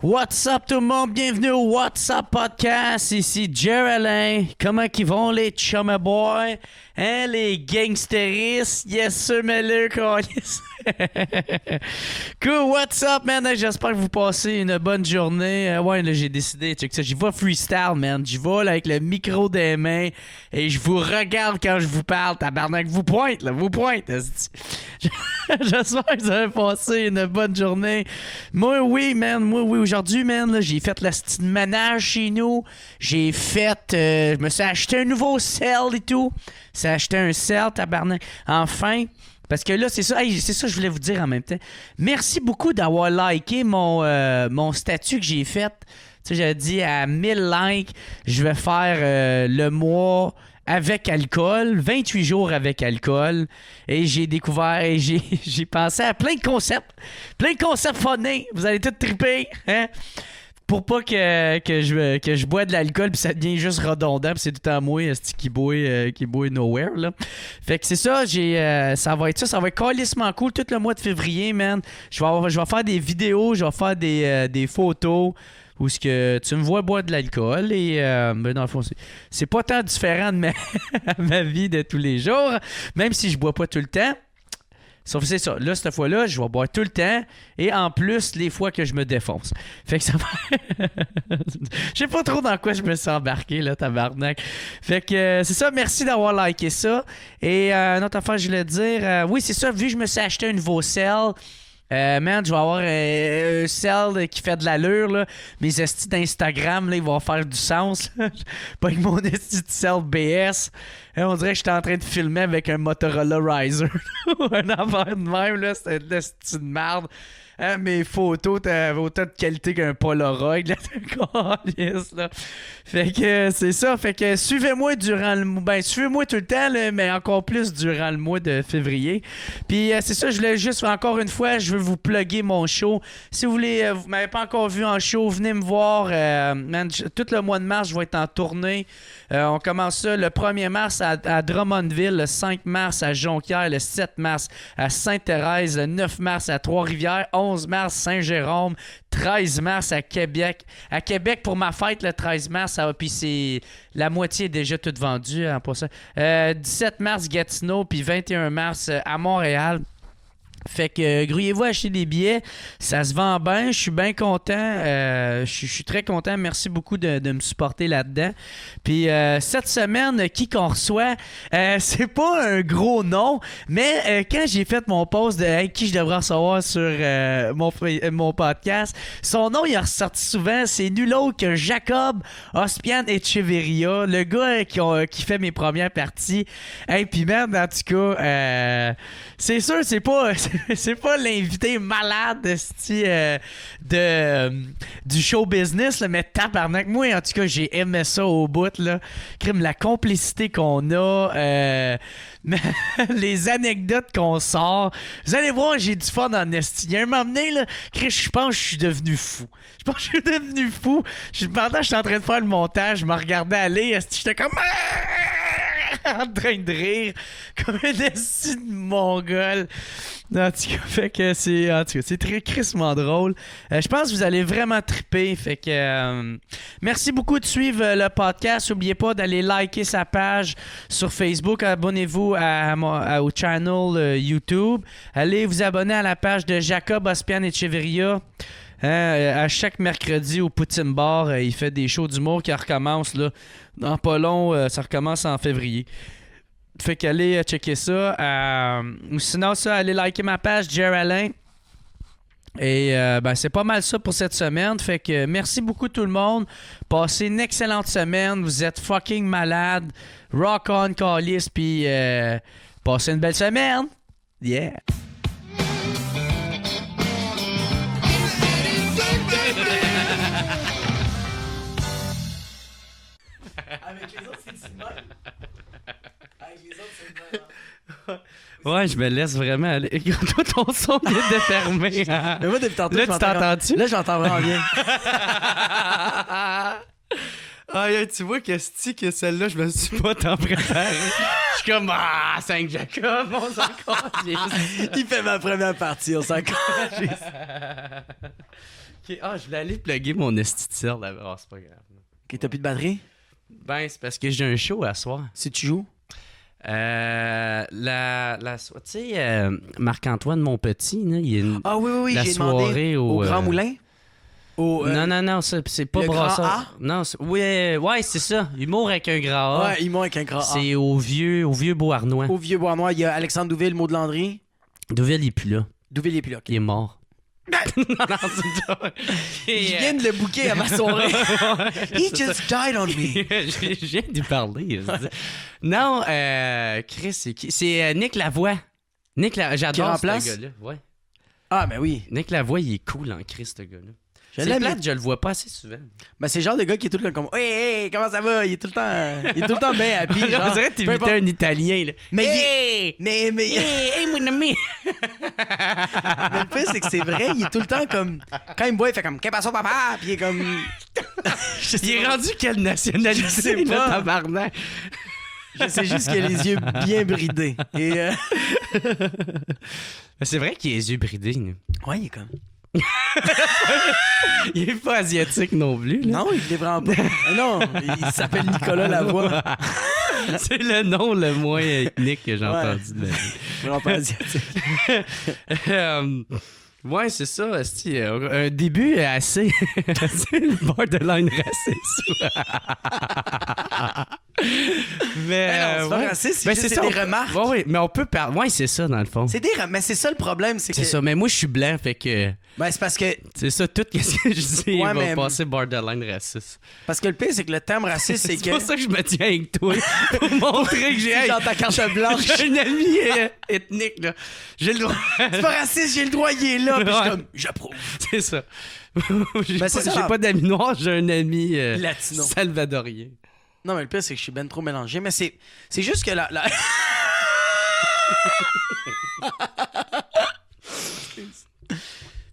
What's up tout le monde, bienvenue au What's Up Podcast, ici Jerry. Comment qu'ils vont les chummy boys, hein les gangsteristes, yes sir mais le Cool, what's up man, j'espère que vous passez une bonne journée, ouais là j'ai décidé, check ça, j'y vais freestyle man, j'y vais là, avec le micro des mains et je vous regarde quand je vous parle, tabarnak, vous pointe là, J'espère que vous avez passé une bonne journée. Moi oui, aujourd'hui, man, là, j'ai fait la petite ménage chez nous. J'ai fait... je me suis acheté un nouveau sel et tout. J'ai acheté un sel, tabarnak. Enfin, parce que là, c'est ça. Hey, c'est ça que je voulais vous dire en même temps. Merci beaucoup d'avoir liké mon statut que j'ai fait. Tu sais, j'avais dit à 1000 likes, je vais faire le mois... avec alcool, 28 jours avec alcool, et j'ai découvert, et j'ai pensé à plein de concepts funny, vous allez tous triper, hein? Pour pas que je bois de l'alcool puis ça devient juste redondant, puis c'est tout à moi qui boit nowhere là. Fait que c'est ça, ça va être calissement cool tout le mois de février, man. Je vais faire des vidéos, je vais faire des photos où ce que tu me vois boire de l'alcool et ben dans le fond c'est pas tant différent de ma vie de tous les jours, même si je bois pas tout le temps. Sauf que c'est ça, là cette fois-là je vais boire tout le temps et en plus les fois que je me défonce. Fait que ça va. Je sais pas trop dans quoi je me suis embarqué là, tabarnak. Fait que c'est ça, merci d'avoir liké ça. Et une autre affaire je voulais dire, oui c'est ça, vu que je me suis acheté un nouveau sel. Man, je vais avoir un sel qui fait de l'allure, là. Mes estis d'Instagram, là, ils vont faire du sens. Pas avec mon esti de sel BS. On dirait que j'étais en train de filmer avec un Motorola Riser. Un affaire de même, là. C'était de l'esti de merde. Hein, mes photos, t'avais autant de qualité qu'un Polaroid, là. Yes, là. Fait que c'est ça. Fait que suivez-moi durant le mois. Ben, suivez-moi tout le temps, là, mais encore plus durant le mois de février. Puis c'est ça, je voulais juste, encore une fois, je veux vous plugger mon show. Si vous voulez, vous m'avez pas encore vu en show, venez me voir. Man, tout le mois de mars, je vais être en tournée. On commence ça le 1er mars à Drummondville, le 5 mars à Jonquière, le 7 mars à Sainte-Thérèse, le 9 mars à Trois-Rivières, 11 mars Saint-Jérôme, 13 mars à Québec. À Québec pour ma fête le 13 mars, puis c'est la moitié est déjà toute vendue en passant. 17 mars Gatineau, puis 21 mars à Montréal. Fait que grouillez-vous à acheter des billets, ça se vend bien, je suis bien content, je suis très content, merci beaucoup de me supporter là-dedans. Puis cette semaine, qui qu'on reçoit, c'est pas un gros nom, mais quand j'ai fait mon post de qui je devrais recevoir sur mon podcast, son nom il a ressorti souvent, c'est nul autre que Jacob Ospian Echeverria, le gars qui fait mes premières parties. Hey, puis même en tout cas, c'est sûr c'est pas l'invité malade du show business, là, mais tabarnak, moi en tout cas j'ai aimé ça au bout là. Crime, la complicité qu'on a, les anecdotes qu'on sort, vous allez voir, j'ai du fun en esti. Il y a un moment donné là, je pense que je suis devenu fou. Pendant que je suis en train de faire le montage, je me regardais aller, j'étais comme en train de rire comme un esti de mongol. En tout cas, fait que c'est très crissement drôle. Je pense que vous allez vraiment triper. Fait que merci beaucoup de suivre le podcast. N'oubliez pas d'aller liker sa page sur Facebook. Abonnez-vous au channel YouTube. Allez vous abonner à la page de Jacob Ospian Echeverria. À chaque mercredi au Poutine Bar, il fait des shows d'humour qui recommencent là. Dans pas long, ça recommence en février. Fait qu'allez checker ça. Sinon, allez liker ma page, Jerry Alain. Et ben, c'est pas mal ça pour cette semaine. Fait que merci beaucoup tout le monde. Passez une excellente semaine. Vous êtes fucking malade. Rock on, Callis. Puis passez une belle semaine. Yeah. Avec les autres, c'est le même. Avec les autres, c'est le même. Ouais, je me laisse vraiment aller. Toi, ton son vient de fermer. Hein? Mais moi, depuis tantôt, là, tu t'entends-tu? Là, j'entends vraiment bien. Ah, tu vois que celle-là, je me suis pas tant préparé. Je suis comme, 5 Jacob, on s'en calisse. Il fait ma première partie, on s'en calisse. Ok, je voulais aller plugger mon esti de cell là-bas. C'est pas grave. Ok, t'as plus de batterie? Ben, c'est parce que j'ai un show à soir. Si tu joues? Tu sais, Marc-Antoine Monpetit, là, il y a une... Ah oui, la j'ai soirée demandé au Grand Moulin. Non, c'est pas le Brassard. grand A? Non, ouais, c'est ça. Humour avec un grand A. Ouais, ils m'ont avec un grand A. C'est au vieux Beauharnois. Au vieux Bois-Noir, il y a Alexandre Douville, Maud Landry. Douville, il est plus là. Douville est plus là. Il est mort. non, c'est une joke. Je viens de le booker à ma soirée. He just died on me. Je viens d'y parler. Non, Chris, c'est qui? C'est Nick Lavoie. J'adore ce gars-là. Ouais. Ah, ben oui. Nick Lavoie, il est cool en Chris, ce gars-là. Je C'est l'aime. plate, je le vois pas assez souvent. Ben, c'est le genre de gars qui est tout le temps comme Hey, comment ça va? Il est tout le temps bien happy. Genre. On dirait que t'imitais un Italien. Là. Mais hey! Hey, mon ami! Mais le pire, c'est que c'est vrai, il est tout le temps comme. Quand il me voit, il fait comme Qu'est-ce que papa? Puis il est comme. Il est rendu quelle nationalité? Je sais le pas. tabarnak? Je sais juste qu'il a les yeux bien bridés. Et. C'est vrai qu'il a les yeux bridés. Là. Ouais, il est comme. Il est pas asiatique non plus. Là. Non, il est vraiment pas. Non, il s'appelle Nicolas Lavoie. C'est le nom le moins ethnique que j'ai entendu de la vie. Vraiment pas asiatique. Ouais, c'est ça. Un début assez borderline raciste. Mais non, c'est pas raciste, c'est juste ça, des remarques. Oui, mais on peut parler. Ouais, c'est ça dans le fond. Mais c'est ça le problème, c'est que. C'est ça, mais moi je suis blanc, fait que. Ben, c'est parce que. C'est ça, tout ce que je dis Ouais, va passer borderline raciste. Parce que le pire, c'est que le terme raciste, c'est que. C'est pour ça que je me tiens avec toi. Pour montrer que j'ai. Genre ta carte blanche. J'ai un ami ethnique, là. J'ai le droit. C'est pas raciste, j'ai le droit, il est là. Puis je suis comme, j'approuve. C'est ça. J'ai Ben, c'est ça. pas d'amis noirs, j'ai un ami Latino. salvadorien. Non, mais le pire, c'est que je suis ben trop mélangé. Mais c'est juste que la...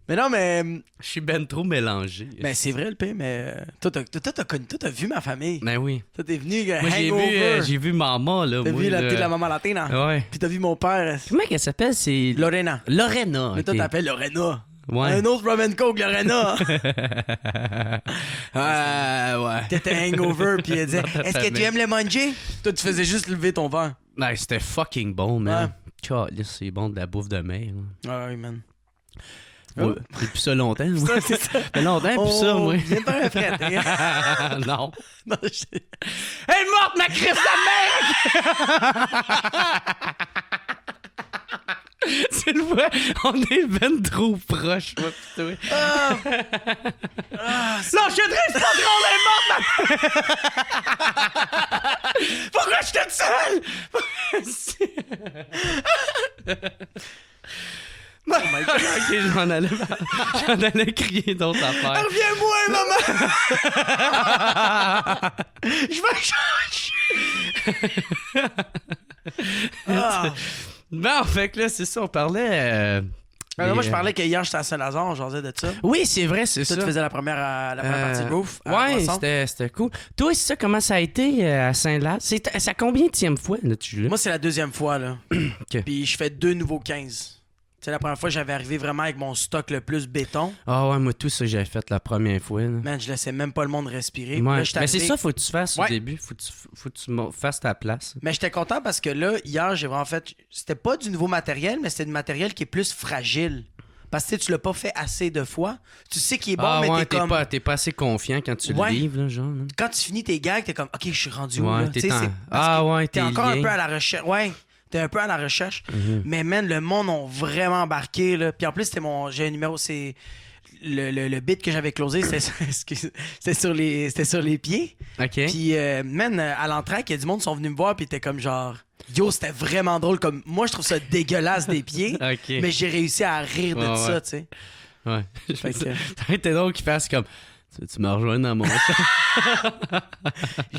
Mais non, mais... Je suis ben trop mélangé. Ben, c'est vrai, le pire, mais... Toi, t'as vu ma famille. Ben oui. Toi, t'es venu Moi, hangover. j'ai vu maman, là. T'as moi, vu là. la maman latina. Ouais. Puis t'as vu mon père. Comment qu'elle s'appelle? C'est Lorena. Lorena. Mais toi, ok. t'appelles Lorena. Ouais. Un autre rum and coke, Lorena. Ouais. T'étais hangover, puis elle disait, est-ce que tu famille. aimes le manger? Toi, tu faisais juste lever ton verre. Ben, c'était fucking bon, man. Calisse, c'est bon de la bouffe de mer. Ah oui, man. Ouais. J'ai plus ça longtemps. Moi. Ça, c'est ça. Ça fait longtemps, plus ça, moi. Viens de faire un fret. Non. Non, Elle est morte, ma Christ de mère! Tu le vois, on est ben trop proches, moi, pis toi. Non, je suis triste, on est morte, ma... Pourquoi je suis toute seule? Ok, j'en allais crier d'autres affaires. reviens-moi, maman! Je vais changer! Ah. Bon, fait que là, c'est ça, on parlait... Moi, je parlais que hier, j'étais à Saint-Lazare, on jasait de ça. Oui, c'est vrai, c'est Toi, ça. tu faisais la première partie de Roof. Ouais, c'était cool. Toi, c'est ça, comment ça a été à Saint-Laz? C'est à combienième fois, là, tu joues? Moi, c'est la deuxième fois, là. Ok. Puis je fais 2 nouveaux 15. C'est la première fois que j'avais arrivé vraiment avec mon stock le plus béton. Ah ouais, moi, tout ça, j'avais fait la première fois. Là. Man, je laissais même pas le monde respirer. Ouais. Là, j'étais Mais c'est arrivé- ça, faut que tu fasses au Ouais. début. Faut que tu fasses ta place. Mais j'étais content parce que là, hier, j'ai vraiment fait... C'était pas du nouveau matériel, mais c'était du matériel qui est plus fragile. Parce que tu l'as pas fait assez de fois. Tu sais qu'il est bon, mais ouais, t'es comme... t'es pas assez confiant quand tu Ouais. le livres, là, genre. Là. Quand tu finis tes gags, t'es comme, OK, je suis rendu où, Ouais, là? t'es Tu sais, en- c'est- parce Ah que ouais, t'es tes encore un liens. peu à la recherche. Ouais, t'es un peu à la recherche. Mais man, le monde ont vraiment embarqué, là. Puis en plus, j'ai un numéro, c'est... Le bit que j'avais closé, c'était sur les pieds. OK. Puis, man, à l'entraque, il y a du monde qui sont venus me voir, puis t'es comme genre... Yo, c'était vraiment drôle. Comme moi, je trouve ça dégueulasse des pieds, OK. mais j'ai réussi à rire de Ouais, ça, ouais. tu sais. Ouais. Fait que- T'es drôle qu'il fasse comme... Tu me rejoins dans mon chat. Je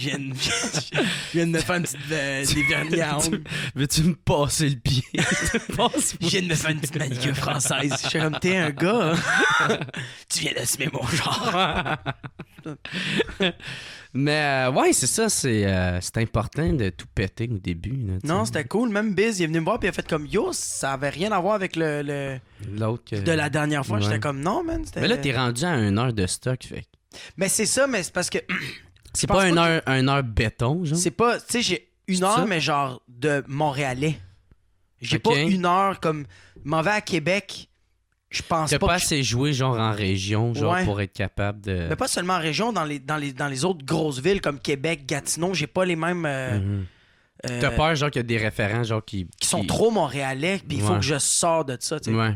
viens de me faire une petite des vernis à ongles. Veux-tu me passer le pied? Je viens de me faire une petite manicure française. Je suis comme, t'es un gars. Hein? Tu viens d'assumer mon genre. Mais ouais, c'est ça, c'est important de tout péter au début. Là, non, c'était cool. Même Biz, il est venu me voir puis il a fait comme yo, ça avait rien à voir avec l'autre de la dernière fois. Ouais. J'étais comme non, man. Mais là, t'es rendu à 1 heure de stock. Fait. Mais c'est ça, mais c'est parce que. C'est pas 1 heure béton, genre? C'est pas. Tu sais, j'ai 1 heure, ça? mais genre de Montréalais. J'ai Ok. pas 1 heure comme. M'en vais à Québec. Je pense T'as pas. pas que assez joué, genre, en région, genre, Ouais. pour être capable de. Mais pas seulement en région, dans les autres grosses villes comme Québec, Gatineau, j'ai pas les mêmes. Mhm. T'as peur, genre, qu'il y a des référents, genre, qui sont trop montréalais, puis il faut Ouais. que je sors de ça, tu sais. Ouais.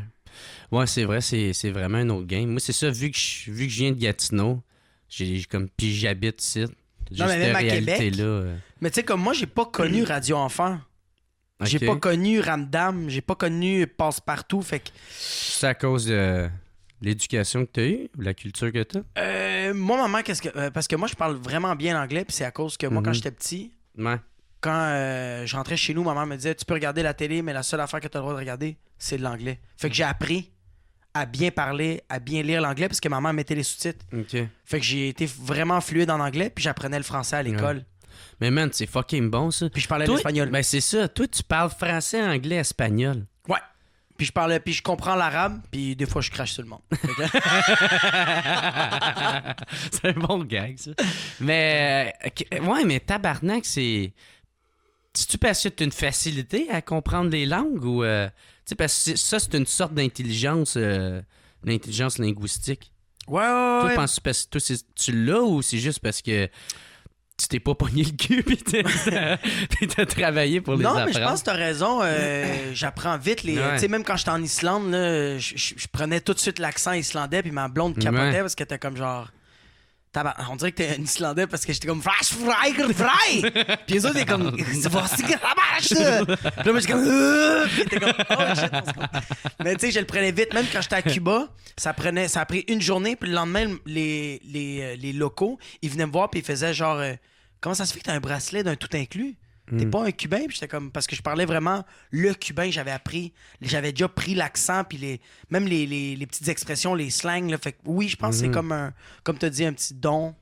Ouais, c'est vrai, c'est vraiment un autre game. Moi, c'est ça, vu que je viens de Gatineau, puis j'habite ici. J'ai mais cette même à Québec. réalité-là. Mais tu sais, comme moi, j'ai pas connu Radio Enfant. J'ai Ok. pas connu Ramdam, j'ai pas connu Passe-Partout, fait que... C'est à cause de l'éducation que t'as eue, ou la culture que t'as? moi, maman, parce que moi, je parle vraiment bien l'anglais, puis c'est à cause que moi, quand Mhm. j'étais petit, Ouais. quand je rentrais chez nous, maman me disait, tu peux regarder la télé, mais la seule affaire que tu as le droit de regarder, c'est de l'anglais. Fait que j'ai appris à bien parler, à bien lire l'anglais, parce que maman mettait les sous-titres. OK. Fait que j'ai été vraiment fluide en anglais, puis j'apprenais le français à l'école. Mais man, c'est fucking bon, ça. Puis je parlais Toi, l'espagnol. Ben, c'est ça. Toi, tu parles français, anglais, espagnol. Ouais. Puis je comprends l'arabe, puis des fois, je crache sur le monde. Fait que- C'est un bon gag, ça. Mais, ouais, mais tabarnak, c'est... C'est-tu parce que t'as une facilité à comprendre les langues ou... Tu sais, parce que ça, c'est une sorte d'intelligence, l'intelligence linguistique. Ouais, Toi, ouais. penses-tu parce que toi, tu l'as ou c'est juste parce que tu t'es pas pogné le cul pis t'as travaillé pour les Non, apprendre? mais je pense que t'as raison. J'apprends vite les. Ouais. Tu sais, même quand j'étais en Islande, là, je prenais tout de suite l'accent islandais, puis ma blonde capotait Ouais. parce que t'es comme genre. On dirait que t'es un Islandais parce que j'étais comme fry. Puis les autres, t'es comme. Voici que la marche! Puis là, moi, j'étais comme. Puis t'es comme. Oh shit, on se comprend. Mais tu sais, je le prenais vite. Même quand j'étais à Cuba, ça a pris une journée. Puis le lendemain, les locaux, ils venaient me voir. Puis ils faisaient genre. Comment ça se fait que t'as un bracelet d'un tout inclus? T'es pas un Cubain? Puis j'étais comme. Parce que je parlais vraiment le cubain. J'avais déjà pris l'accent. Puis même les petites expressions, les slangs. Là, fait que oui, je pense que c'est comme un. Comme t'as dit, un petit don.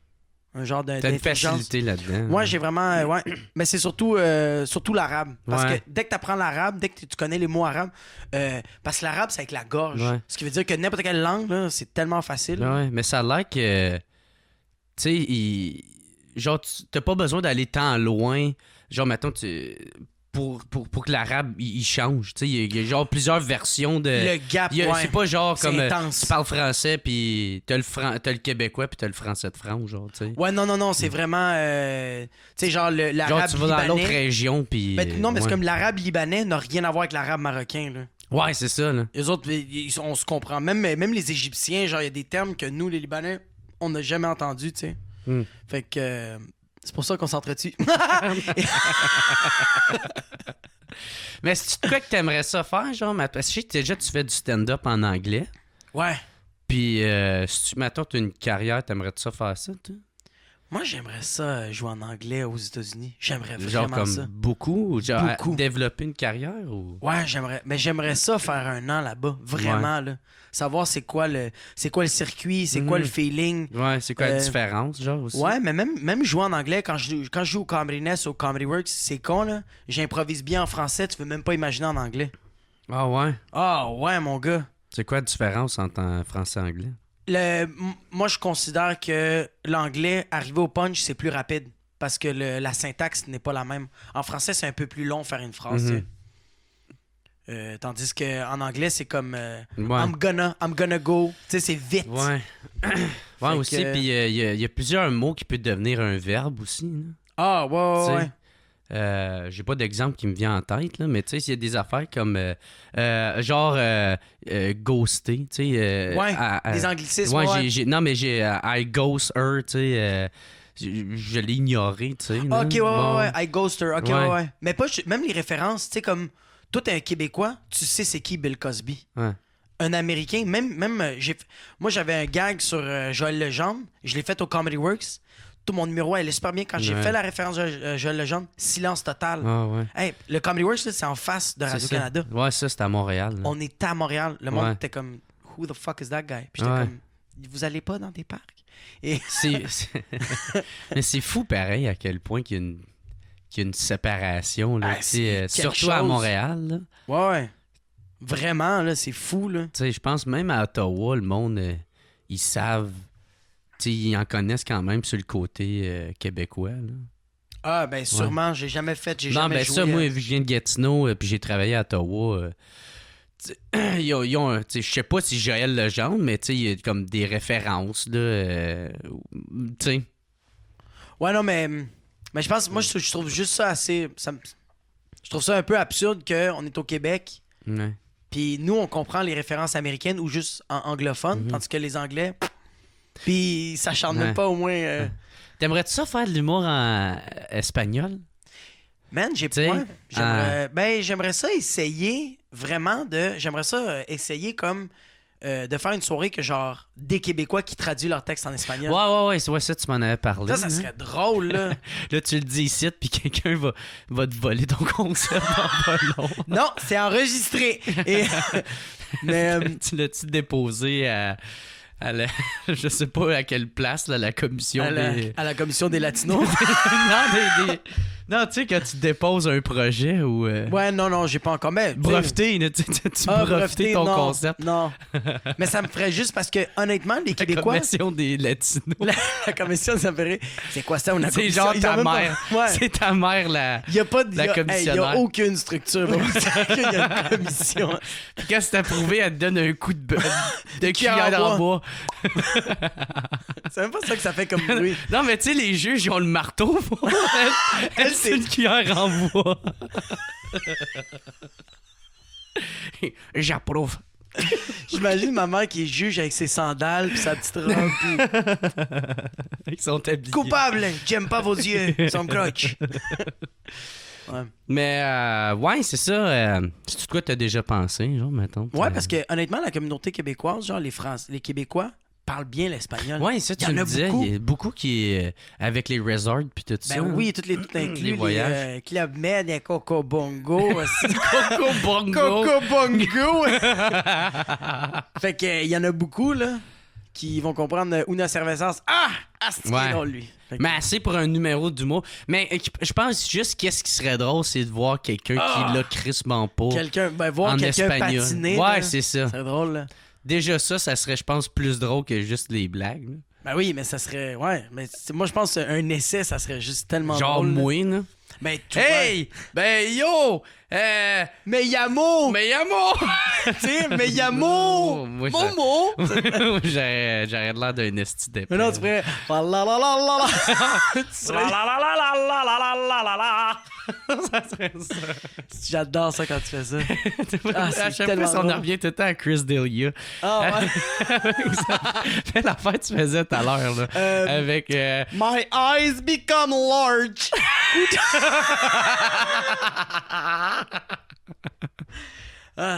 Un genre T'as une d'intelligence. facilité là-dedans. Moi, j'ai vraiment. Ouais. Mais c'est surtout l'arabe. Parce Ouais. que dès que tu apprends l'arabe, dès que tu connais les mots arabes, parce que l'arabe, c'est avec la gorge. Ouais. Ce qui veut dire que n'importe quelle langue, là, c'est tellement facile. Ouais, mais ça a l'air que... Tu sais, genre, t'as pas besoin d'aller tant loin. Genre, mettons, pour que l'arabe, il change. Tu sais, il y a genre plusieurs versions de... Le gap, ouais. C'est pas genre C'est comme intense. tu parles français, puis t'as le québécois, puis t'as le français de France, genre, tu sais. Ouais, non, c'est vraiment. Tu sais, genre l'arabe Genre, tu vas dans l'autre libanais. région, puis... Mais non, mais c'est ouais. comme l'arabe libanais n'a rien à voir avec l'arabe marocain, là. Ouais, c'est ça, là. Les autres, on se comprend. Même les Égyptiens, genre, il y a des termes que nous, les Libanais, on n'a jamais entendus, tu sais. Hmm. Fait que c'est pour ça qu'on s'entretue. Mais c'est quoi que t'aimerais ça faire, genre? Parce que je sais que déjà, tu fais du stand-up en anglais. Ouais. Puis, si tu m'attends, t'as une carrière, t'aimerais ça faire ça, toi? Moi, j'aimerais ça jouer en anglais aux États-Unis. J'aimerais Genre vraiment comme ça. beaucoup? Ou genre Beaucoup. développer une carrière? Ou... Ouais, j'aimerais ça faire 1 an là-bas. Vraiment, là. Savoir c'est quoi le circuit, c'est quoi le feeling. Ouais, c'est quoi la différence, genre, aussi? Ouais, mais même jouer en anglais, quand je joue au Comedy Nest, au Comedy Works, c'est con, là. J'improvise bien en français, tu peux même pas imaginer en anglais. Ah ouais? Ah ouais, mon gars. C'est quoi la différence entre français et anglais? Moi, je considère que l'anglais, arrivé au punch, c'est plus rapide. Parce que la syntaxe n'est pas la même. En français, c'est un peu plus long faire une phrase. Mhm. Tu sais. Tandis qu'en anglais, c'est comme Ouais. I'm gonna go. Tu sais, c'est vite. Ouais. Ouais, Fait aussi, que- puis il y a plusieurs mots qui peuvent devenir un verbe aussi, là. Ah, ouais, Tu sais, ouais. j'ai pas d'exemple qui me vient en tête, là, mais tu sais, il y a des affaires comme genre ghoster, tu sais. Ouais, des anglicismes. Ouais, ouais. non, mais j'ai I ghost her, tu sais. Je l'ai ignoré, tu sais. là. Ok, ouais, Bon. ouais. I ghoster. Ok, Ouais. ouais. Mais pas même les références, tu sais, comme toi, t'es un Québécois, tu sais c'est qui Bill Cosby. Ouais. Un Américain, moi, j'avais un gag sur Joël Legendre. Je l'ai fait au Comedy Works. Tout mon numéro elle est super bien. Quand j'ai Ouais. fait la référence de Joël Legendre, silence total. Ah, ouais. Hey, le Comedy Works, là, c'est en face de C'est Radio-Canada. ça. Ouais, ça, c'est à Montréal. là. On était à Montréal. Le monde Ouais. était comme, who the fuck is that guy? Puis j'étais Ouais. comme, vous allez pas dans des parcs? Et Mais c'est fou pareil à quel point qu'il y a une séparation, là, tu sais, surtout à Montréal. Là. Ouais. Vraiment, là, c'est fou, là. Tu sais, je pense même à Ottawa, le monde, ils savent, tu sais, ils en connaissent quand même sur le côté québécois, là. Ah, ben sûrement, j'ai jamais joué. Ça, moi, vu que je viens de Gatineau, puis j'ai travaillé à Ottawa, ils ont je sais pas si Joël Legendre, mais tu sais, il y a comme des références, là, tu sais. Ouais, non, mais je pense, moi, je trouve juste ça assez... je trouve ça un peu absurde qu'on est au Québec, Ouais. puis nous, on comprend les références américaines ou juste en anglophone, tandis que les Anglais, puis ça s'acharne même pas au moins... T'aimerais-tu ça faire de l'humour en espagnol? Man, j'aimerais ça essayer vraiment j'aimerais ça essayer comme de faire une soirée que genre des Québécois qui traduisent leur texte en espagnol. Ouais, ça, tu m'en avais parlé. Ça serait drôle, là. Là, tu le dis ici, puis quelqu'un va te voler ton concept dans pas long. Non, c'est enregistré. Et, mais, tu l'as-tu déposé à je sais pas à quelle place, là, la commission à la commission des Latinos. Non, tu sais, quand tu déposes un projet ou... Ouais, non, j'ai pas encore. Mais, breveter, tu breveter ton concept. Non, mais ça me ferait juste parce que, honnêtement, les Québécois... La commission des Latinos. La commission, ça me ferait... C'est quoi ça? C'est genre ta mère. Ouais. C'est ta mère, la commissionnaire. Il y a aucune structure. Il y a une commission. Puis quand c'est approuvé, elle te donne un coup de cuillère en bois. C'est même pas ça que ça fait comme bruit. Non, mais tu sais, les juges, ils ont le marteau. Elle c'est une cuillère en bois. J'approuve. J'imagine ma mère qui est juge avec ses sandales puis sa petite robe. Puis... Ils sont habillés. Coupable, j'aime pas vos yeux, ils sont croches. Ouais. Mais ouais, c'est ça. C'est de quoi t'as déjà pensé, genre, mettons? Ouais, parce que honnêtement, la communauté québécoise, genre les Québécois parlent bien l'espagnol. Ouais, ça tu me disais, il y a beaucoup qui avec les resorts puis tout ça. Ben oui, tout inclus, les voyages. Club Med, il y a Coco Bongo. Coco Bongo. Coco Bongo. Fait que il y en a beaucoup là qui vont comprendre Una Cervezas. C'est drôle lui. Mais assez pour un numéro d'humour. Mais je pense juste qu'est-ce qui serait drôle, c'est de voir quelqu'un qui l'a crissement pas. Voir quelqu'un patiner. Ouais, là, c'est ça. C'est drôle là. Déjà ça serait, je pense, plus drôle que juste les blagues. Là. Ben oui, mais ça serait... Ouais, mais moi, je pense qu'un essai, ça serait juste tellement genre drôle. Genre moi, là. Ben, hey! Ben yo! Mais Yamo! Tu sais, mais Yamo! Momo! J'aurais l'air d'un esti d'épée. Mais non, tu ferais... La la la la la la! La la la la la la la la la la! Ça serait ça. J'adore ça quand tu fais ça. À chaque fois, on en revient tout le temps à Chris D'Elia. Ah ouais. Fais l'affaire que tu faisais tout à l'heure, là. Avec... My eyes become large.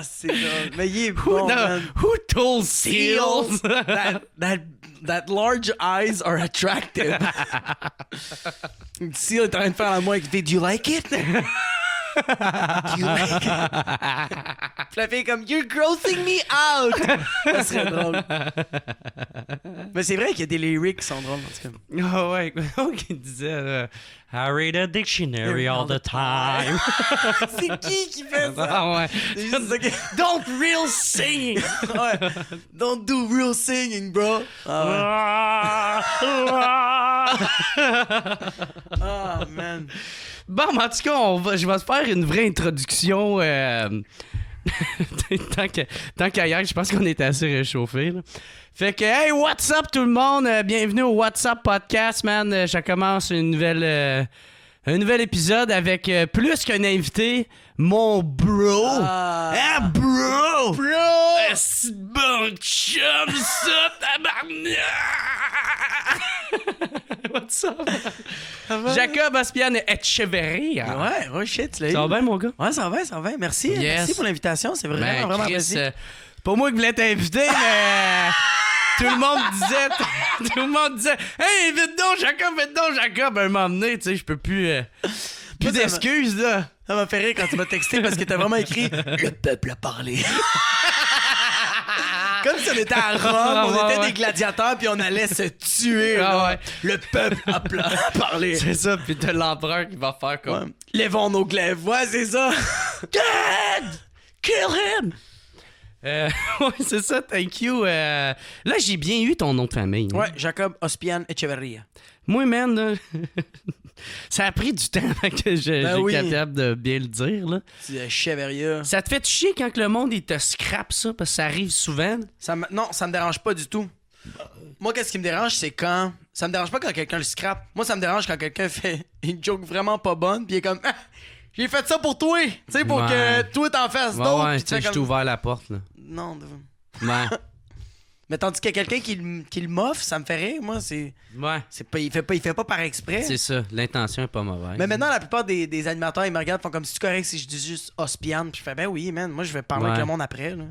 C'est drôle. Mais il est bon, man. Who told seals that large eyes are attractive? Seal est en train de faire la moi avec Do you like it? Do you like it? Puis la fille comme You're grossing me out! Ça serait drôle. Mais c'est vrai qu'il y a des lyrics qui sont drôles en tout cas. Oh ouais, il disait I read a dictionary all the time. C'est qui fait ça? Ah ouais. Don't real singing. Ouais. Don't do real singing, bro. Oh man. Bon, mais en tout cas, je vais se faire une vraie introduction. Tant qu'ailleurs, je pense qu'on est assez réchauffé. Là. Fait que, hey, what's up tout le monde? Bienvenue au What's Up Podcast, man. Je commence un nouvel épisode avec plus qu'un invité, mon bro. Bro! C'est bon chum, ça, tabarnak! What's up? Jacob Ospian Echeverria. Ouais, shit, tu l'as eu. Ça va bien, mon gars? Ouais, ça va. Merci. Yes. Merci pour l'invitation. C'est vraiment apprécié. C'est pas moi qui voulais t'inviter, mais tout le monde disait hey, vite donc, Jacob. À un moment donné, tu sais, je peux plus d'excuses, là. Ça m'a fait rire quand tu m'as texté parce que t'as vraiment écrit Le peuple a parlé. Comme si on était à Rome, on Ouais, était ouais. des gladiateurs, puis on allait se tuer. là. ouais. Le peuple a parlé. C'est ça, puis t'as l'empereur qui va faire comme... Ouais. Lèvons nos glaives, ouais, c'est ça. Dead! Kill him! Ouais, c'est ça, thank you. Là, j'ai bien eu ton nom de famille. hein. Ouais, Jacob Ospian Echeverria. Moi, man, là, ça a pris du temps avant que j'ai Ben oui. capable de bien le dire. Là. C'est Echeverria. Ça te fait chier quand que le monde il te scrape ça, parce que ça arrive souvent. Non, ça me dérange pas du tout. Moi, qu'est-ce qui me dérange, c'est quand... Ça me dérange pas quand quelqu'un le scrape. Moi, ça me dérange quand quelqu'un fait une joke vraiment pas bonne, puis il est comme... Ah, j'ai fait ça pour toi! Tu sais, pour Ouais. que toi t'en fasses Ouais, d'autres. ouais, puis tu sais, fais je t'ai comme... ouvert la porte. Là. Non, Ouais. mais tandis qu'il y a quelqu'un qui le moffe, ça me fait rire. Moi, Ouais. il fait pas par exprès. C'est ça, l'intention est pas mauvaise. Mais maintenant, la plupart des animateurs, ils me regardent, font comme si tu correct si je dis juste Ospian. Puis je fais, ben oui, man, moi, je vais parler avec Ouais. le monde après. Là.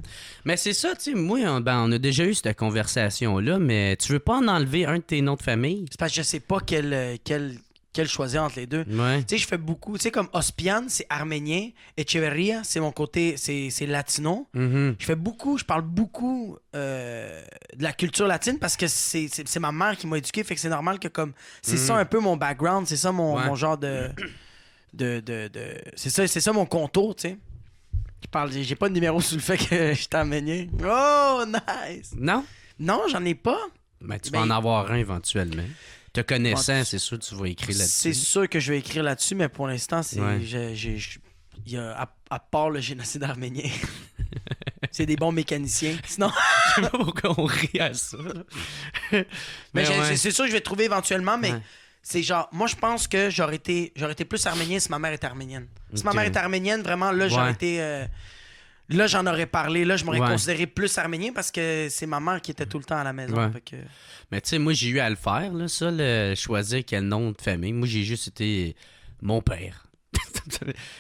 Mais c'est ça, tu sais, moi, on a déjà eu cette conversation-là, mais tu veux pas en enlever un de tes noms de famille? C'est parce que je sais pas quel choisir entre les deux. Ouais. Tu sais, je fais beaucoup. Tu sais, comme Ospian, c'est arménien. Echeverria, c'est mon côté, c'est latino. Mhm. Je parle beaucoup de la culture latine parce que c'est ma mère qui m'a éduqué. Fait que c'est normal que comme. C'est ça un peu mon background, c'est ça mon, Ouais. mon genre de c'est ça mon contour, tu sais. J'ai pas de numéro sur le fait que je suis arménien. Oh, nice! Non? Non, j'en ai pas. Mais tu Ben, vas en avoir un éventuellement. Te connaissant, Ouais. c'est sûr que tu vas écrire C'est là-dessus. sûr que je vais écrire là-dessus, mais pour l'instant, c'est. Ouais. Il y a, à part le génocide arménien, c'est des bons mécaniciens. Sinon, Je sais pas pourquoi on rit à ça. mais ouais. c'est sûr que je vais trouver éventuellement, mais Ouais. c'est genre, moi je pense que j'aurais été plus arménien si ma mère était arménienne. Si ma Ok. mère était arménienne, vraiment, là, j'aurais Ouais. été. Là, j'en aurais parlé. Là, je m'aurais Ouais. considéré plus arménien parce que c'est ma mère qui était tout le temps à la maison. Ouais. Fait que... Mais tu sais, moi, j'ai eu à le faire, là, ça, choisir quel nom de famille. Moi, j'ai juste été mon père.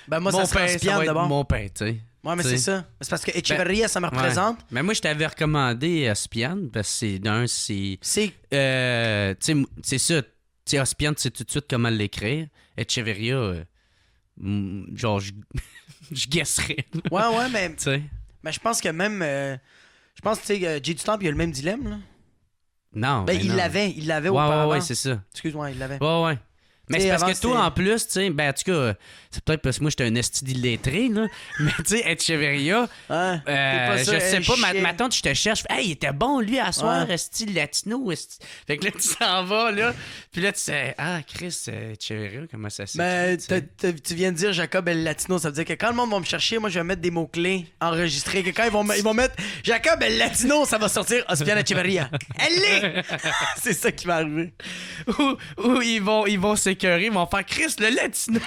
Ben, moi, mon ça serait père, Ospian va être d'abord. mon père, tu sais. Ouais, mais t'sais. c'est ça. C'est parce que Echeverria, ça me représente. Ouais. Mais moi, je t'avais recommandé Ospian, parce que c'est... C'est. tu sais, c'est ça. Tu sais, Ospian, tu sais tout de suite comment l'écrire. Echeverria, genre, je guesserais. Ouais, mais. Tu sais. Mais je pense que même. Je pense que, tu sais, Jay du Temple, il a le même dilemme, là. Non. Ben, mais il non. l'avait Ouais, auparavant. ouais, c'est ça. Excuse-moi, il l'avait. Ouais, ouais. Mais T'sais, c'est parce avant, que toi, c'était- en plus, tu sais, ben, en tout cas, c'est peut-être parce que moi, j'étais un esti d'illettré, là. Mais, tu sais, Echeverria, Hein? T'es pas je sûr, sais pas, chien. ma tante, je te cherche. Hey, il était bon, lui, à soir, Ouais. esti latino, esti. Fait que là, tu s'en vas, là. Puis là, tu sais, ah, Chris, Echeverria, comment ça s'écrit? Ben, tu sais? tu viens de dire Jacob El Latino, ça veut dire que quand le monde va me chercher, moi je vais mettre des mots-clés enregistrés. Que quand ils vont mettre Jacob El Latino, ça va sortir Ospian Echeverria. Elle est! C'est ça qui va arriver. Ou ils vont s'écœurer, ils vont faire Chris, le latino.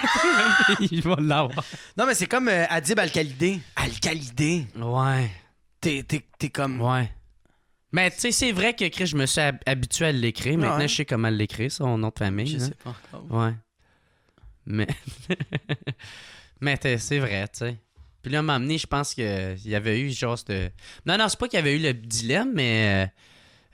Ils vont l'avoir. Non, mais c'est comme Adib Al-Khalidé. Al-Khalidé. Ouais. T'es comme. Ouais. Mais tu sais, c'est vrai que Chris, je me suis habitué à l'écrire. Maintenant, Ouais. je sais comment l'écrire, son nom de famille. Je hein. sais pas encore. Ouais. Mais. Mais c'est vrai, tu sais. Puis là, m'a amené, je pense qu'il y avait eu genre de. Non, c'est pas qu'il y avait eu le dilemme, mais.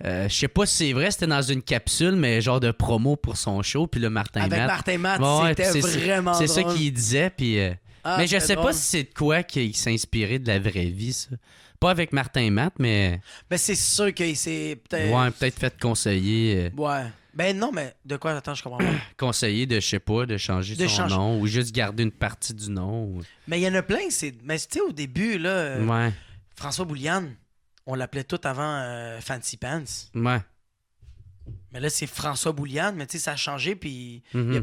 Je sais pas si c'est vrai, c'était dans une capsule, mais genre de promo pour son show. Puis là, Martin Avec Matt. Martin Matt, Ouais, c'était puis vraiment c'est ça drôle. qu'il disait, puis. Ah, mais je c'était sais pas drôle. si c'est de quoi qu'il s'est inspiré de la vraie vie, ça. Pas avec Martin Matt, mais. Ben, c'est sûr qu'il s'est peut-être. Ouais, peut-être fait conseiller. Ouais. Ben, non, mais de quoi? Attends, je comprends pas. Conseiller de, je sais pas, de changer De son changer. nom ou juste garder une partie du nom. Mais il y en a plein, c'est. Mais tu sais, au début, là, Ouais, François Boulian, on l'appelait tout avant Fancy Pants. ouais. Mais là, c'est François Boulian, mais tu sais, ça a changé, puis il Mhm. y a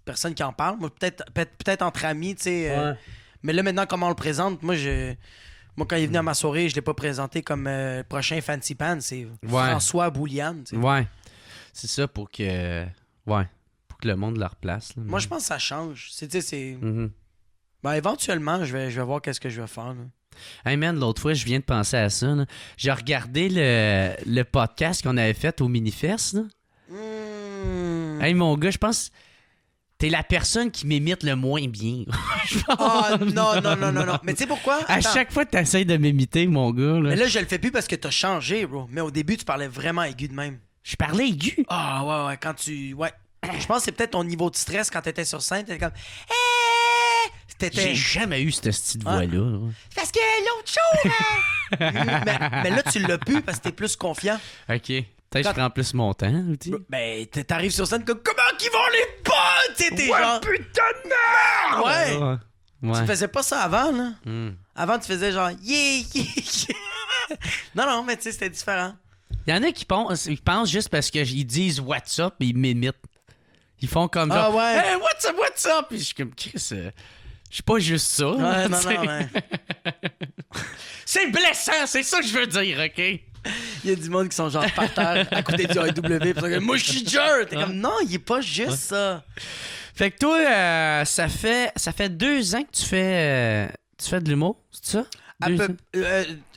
personne qui en parle. Moi, peut-être entre amis, tu sais. Mais là, maintenant, comment on le présente, moi, quand il est venu à ma soirée, je l'ai pas présenté comme prochain Fancy Pants, c'est François Boulian, tu sais. Ouais. C'est ça pour que. Ouais. Pour que le monde leur place. Là. Moi, je pense que ça change. Tu sais, c'est. Mhm. Ben, éventuellement, je vais voir qu'est-ce que je vais faire, là. Hey man, l'autre fois, je viens de penser à ça. Là. J'ai regardé le podcast qu'on avait fait au Minifest. Là. Hmm. Hey mon gars, je pense. T'es la personne qui m'imite le moins bien. Oh, non. Mais tu sais pourquoi? À Attends. chaque fois que t'essayes de m'imiter, mon gars, là, Mais là, je le fais plus parce que t'as changé, bro. Mais au début, tu parlais vraiment aigu de même. je parlais aigu. Ah, ouais, quand tu... Ouais. Je pense que c'est peut-être ton niveau de stress quand t'étais sur scène. T'étais comme... J'ai jamais eu ce style de voix-là. là. Parce que l'autre show, mais là, tu l'as pu parce que t'es plus confiant. OK. Peut-être que Quand- je prends plus mon temps, aussi. Ben, t'arrives sur scène comme comment qu'ils vont les potes? T'es genre. putain de merde! Ouais! Ouais. Tu faisais pas ça avant, là. Hmm. Avant, tu faisais genre yeah, yeah, yeah. Non, mais tu sais, c'était différent. Il y en a qui pensent juste parce qu'ils disent what's up et ils m'imitent. Ils font comme genre Ah ouais. hey, what's up? Puis je suis comme Chris, je suis pas juste ça. Ouais, non, tu sais. ouais. C'est blessant, c'est ça que je veux dire, OK? Il y a du monde qui sont genre par terre à côté du AEW. Pis ils sont comme, moi, je suis Jer. T'es comme, non, il est pas juste ça. Fait que toi, ça fait 2 ans que tu fais de l'humour, c'est ça? À peu,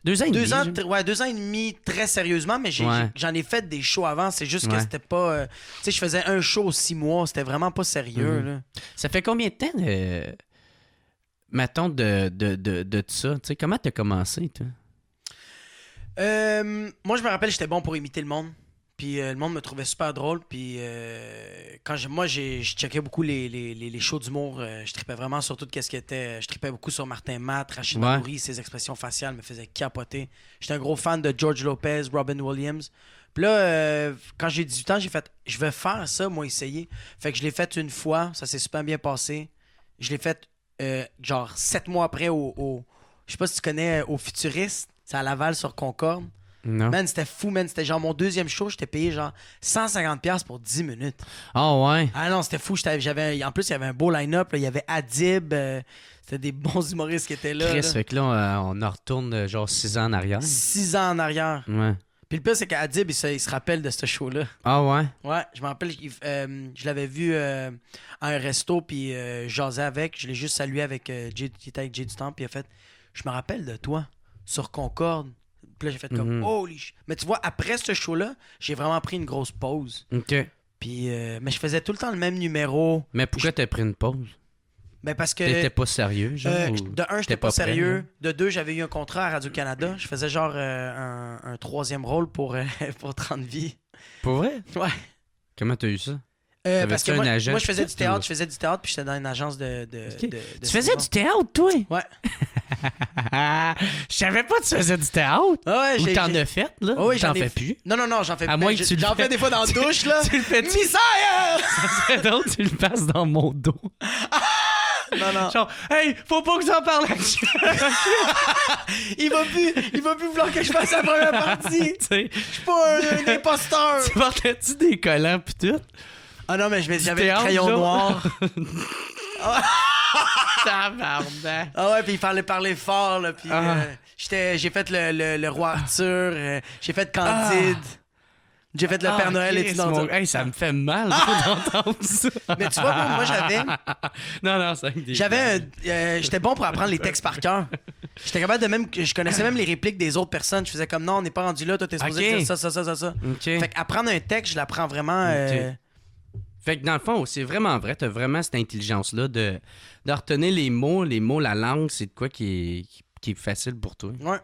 2 ans et demi. 2 ans, 2 ans et demi très sérieusement, mais Ouais. j'en ai fait des shows avant. C'est juste que Ouais. c'était pas. Tu sais, je faisais un show 6 mois. C'était vraiment pas sérieux. Mhm. Là. Ça fait combien de temps, mettons, de ça? Tu sais, comment t'as commencé, toi? Moi, je me rappelle, j'étais bon pour imiter le monde. Puis le monde me trouvait super drôle. Puis quand je checkais beaucoup les shows d'humour. Je tripais vraiment sur tout ce qui était. Je tripais beaucoup sur Martin Matt, Rachid Ouais. Badouri, ses expressions faciales me faisaient capoter. J'étais un gros fan de George Lopez, Robin Williams. Puis là, quand j'ai 18 ans, j'ai fait, je vais faire ça, moi, essayer. Fait que je l'ai fait une fois, ça s'est super bien passé. Je l'ai fait genre 7 mois après je sais pas si tu connais, au Futuriste. C'est à Laval sur Concorde. Non. Man, c'était fou, man. C'était genre mon deuxième show, j'étais payé genre 150$ pour 10 minutes. Ah ouais. Ah non, c'était fou. En plus, il y avait un beau line-up. Là. Il y avait Adib. C'était des bons humoristes qui étaient là. Chris, là. fait que là, on en retourne genre 6 ans en arrière. 6 ans en arrière. Ouais. Puis le pire, c'est qu'Adib, il se rappelle de ce show-là. Ah ouais? Ouais, je me rappelle, je l'avais vu à un resto, puis je jasais avec. Je l'ai juste salué avec Jay, qui était avec Jay du Temple, puis il a fait, je me rappelle de toi, sur Concorde. Puis là, j'ai fait comme, Mhm. holy shit. Mais tu vois, après ce show-là, j'ai vraiment pris une grosse pause. OK. Puis, mais je faisais tout le temps le même numéro. Mais pourquoi t'as pris une pause? Ben parce que. T'étais pas sérieux, genre? ou De un, j'étais t'étais pas prêt, sérieux. genre? De deux, j'avais eu un contrat à Radio-Canada. Je faisais genre un troisième rôle pour 30 vies. Pour vrai? Ouais. Comment t'as eu ça? Parce que un moi, agent moi, je faisais tout, du théâtre. ou- Je faisais du théâtre, puis j'étais dans une agence de Ok. de Tu faisais cinéma. du théâtre, toi? Ouais. Je savais pas que tu faisais du théâtre. Ah ouais, Ou t'en as fait, là? Oh oui, Ou t'en j'en ai fais f- plus? Non, j'en fais À ben, moins que tu le j'en fais- fais des fois dans la douche, là. Tu le fais-tu? Misère! C'est drôle, tu le passes dans mon dos. Non. Genre, hey, faut pas que j'en parle là-dessus. Il va plus vouloir que je fasse la première partie. Tu sais, Je suis pas un imposteur. tu portais-tu des collants pis tout? Ah non, mais j'avais le théâtre, crayon genre? noir. Tabarnak. Ah ouais, puis il fallait parler fort, là. Puis Ah. j'ai fait le roi Arthur, j'ai fait Candide. J'ai fait le Père Noël et Chris, tout dans mon- tout. Hey, ça me fait mal d'entendre ça. Mais tu vois, moi j'avais Non, c'est des j'étais bon pour apprendre les textes par cœur. J'étais capable de même, je connaissais même les répliques des autres personnes. Je faisais comme non, on n'est pas rendu là, toi t'es supposé Ok. dire ça. OK. Fait qu'apprendre un texte, je l'apprends vraiment. Ok. Fait que dans le fond, c'est vraiment vrai. T'as vraiment cette intelligence-là de retenir les mots, la langue, c'est de quoi qui est facile pour toi. Ouais.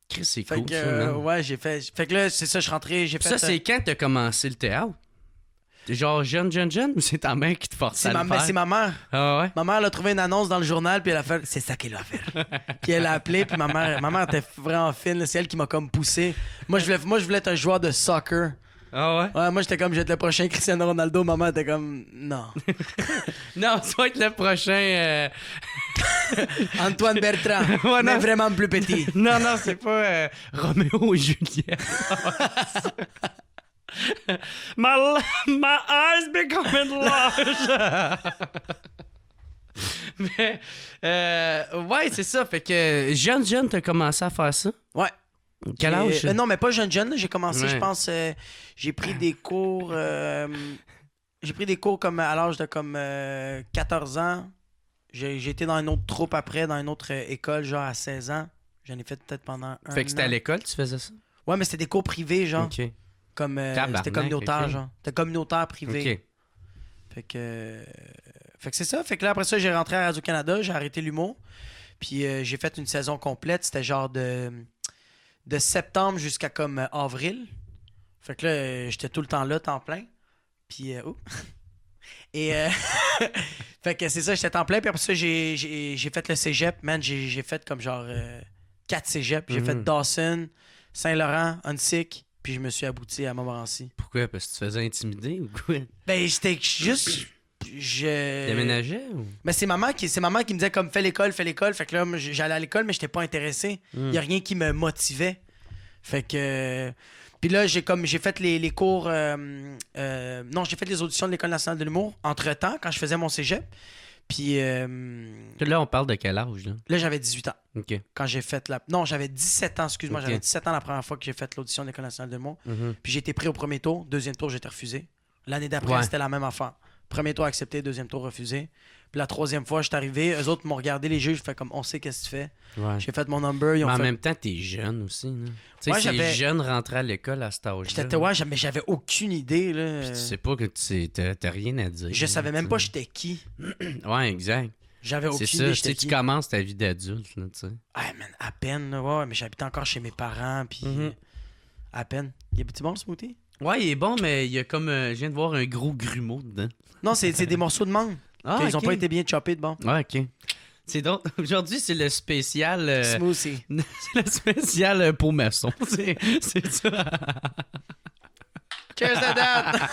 Chris, c'est Fait cool, que ça, man. ouais, j'ai fait. Fait que là, c'est ça, je suis rentré, j'ai Puis fait. ça, c'est quand t'as commencé le théâtre? T'es genre jeune, ou c'est ta mère qui te forçait à le faire? c'est ma mère. Ah ouais? Ma mère elle a trouvé une annonce dans le journal, puis elle a fait c'est ça qu'elle va faire. Puis elle a appelé, puis ma mère était vraiment fine, là, c'est elle qui m'a comme poussé. Moi je voulais être un joueur de soccer. Ah ouais? Ouais, moi j'étais comme je vais être le prochain Cristiano Ronaldo, maman était comme non. Non, ça va être le prochain... Antoine Bertrand, Ouais, mais non. vraiment plus petit. Non, c'est pas Roméo et Juliette. my eyes becoming large. Mais, ouais, c'est ça. Fait que jeune, t'as commencé à faire ça. Ouais. Quel âge? Non, mais pas jeune, là, j'ai commencé, Ouais. je pense j'ai pris des cours comme à l'âge de comme 14 ans. J'ai été dans une autre troupe après, dans une autre école, genre à 16 ans. J'en ai fait peut-être pendant un Fait que c'était à an. l'école, tu faisais ça? Ouais, mais c'était des cours privés, genre. OK. Comme Tabarnak, c'était communautaire, ok. genre. C'était communautaire privé. OK. Fait que c'est ça. Fait que là, après ça, j'ai rentré à Radio-Canada, j'ai arrêté l'humour. Puis j'ai fait une saison complète. C'était genre de septembre jusqu'à comme avril. Fait que là, j'étais tout le temps là, temps plein. Puis, Et fait que c'est ça, j'étais temps plein. Puis après ça, j'ai fait le cégep. Man, j'ai fait comme genre 4 cégeps. J'ai fait Dawson, Saint-Laurent, Huntsic, puis je me suis abouti à Montmorency. Pourquoi? Parce que tu te faisais intimider ou quoi? Ben, j'étais juste... Déménageais ou? Mais c'est maman qui me disait comme fais l'école. Fait que là, moi, j'allais à l'école, mais j'étais pas intéressé. Il y a rien qui me motivait. Fait que... Puis là, j'ai fait les cours... non, j'ai fait les auditions de l'École nationale de l'humour entre-temps, quand je faisais mon cégep. Puis Là, on parle de quel âge, là? là, j'avais 18 ans. OK. Quand j'ai fait la... Non, j'avais 17 ans, excuse-moi. Ok. J'avais 17 ans la première fois que j'ai fait l'audition de l'École nationale de l'humour. Mhm. Puis j'ai été pris au premier tour. Deuxième tour, j'ai été refusé. L'année d'après, Ouais. c'était la même affaire. Premier tour accepté, deuxième tour refusé. Puis la troisième fois, je suis arrivé. Eux autres m'ont regardé, les juges, fait comme on sait qu'est-ce que tu fais. Ouais. J'ai fait mon number. Ils ont Mais en fait... même temps, t'es jeune aussi, là. Tu sais, Ouais, c'est j'avais- jeune rentrer à l'école à cet âge-là. J'étais ouais, mais j'avais aucune idée. Là. Puis tu sais pas que t'as rien à dire. Je savais même tu pas sais. j'étais qui. Ouais, exact. J'avais aucune C'est idée ça. Tu j'étais sais, qui. tu commences ta vie d'adulte, là, tu sais. Ah, man, à peine. Là, ouais, mais j'habitais encore chez mes parents. Puis Mhm. à peine. Il est bon le smoothie? Ouais, il est bon, mais il y a comme... je viens de voir un gros grumeau dedans. Non, c'est des morceaux de mangue. Ah, Ils ont ok. pas été bien choppés de bon. Ouais, OK. C'est donc... Aujourd'hui, c'est le spécial... Smoothie. c'est le spécial pour maçon. C'est ça. Cheers to that!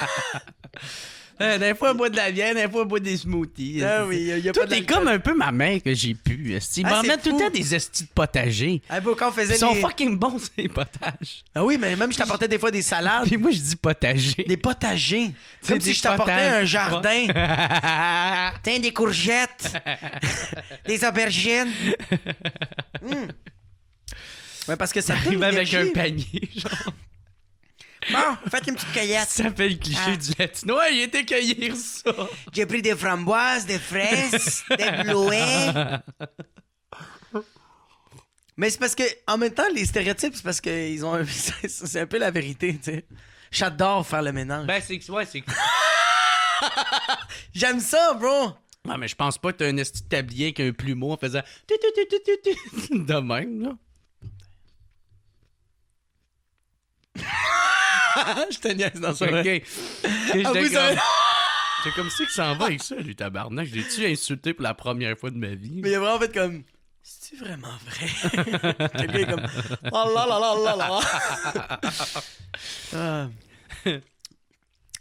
Des fois, on boit de la bière, des fois, on boit des smoothies. Ah oui, il y a Toi, pas de t'es comme un peu ma mère que j'ai pu. Ils Ah, m'en c'est mettent tout le fou. temps des estis de potager. Ah, bon, quand on faisait Ils sont les... fucking bons, ces potages. Ah oui, mais même je t'apportais des fois des salades. Puis moi, je dis potager. Des potagers. Comme Tu sais, si je t'apportais potage. un jardin. Tiens, des courgettes. Des aubergines. Ouais, parce que ça te donne Arrive avec l'énergie. un panier, genre. Bon, faites une petite cueillette. Ça fait le cliché Ah. du latino. Ouais, il était cueillir ça. J'ai pris des framboises, des fraises, des bleuets. Mais c'est parce que, en même temps, les stéréotypes, c'est parce que ils ont c'est un peu la vérité, tu sais. J'adore faire le ménage. Ben, c'est que... Ouais, c'est que... J'aime ça, bro. Ouais, mais je pense pas que t'as un esti de tablier avec un plumeau en faisant... De même, là. Je te niaise dans ça. OK. Ah, vous savez- C'est comme ça qu'il s'en va avec ça, lui, tabarnak. Je l'ai-tu insulté pour la première fois de ma vie? Mais il a vraiment fait comme... C'est-tu vraiment vrai? Quelqu'un est comme... Oh là là là là là! Ah.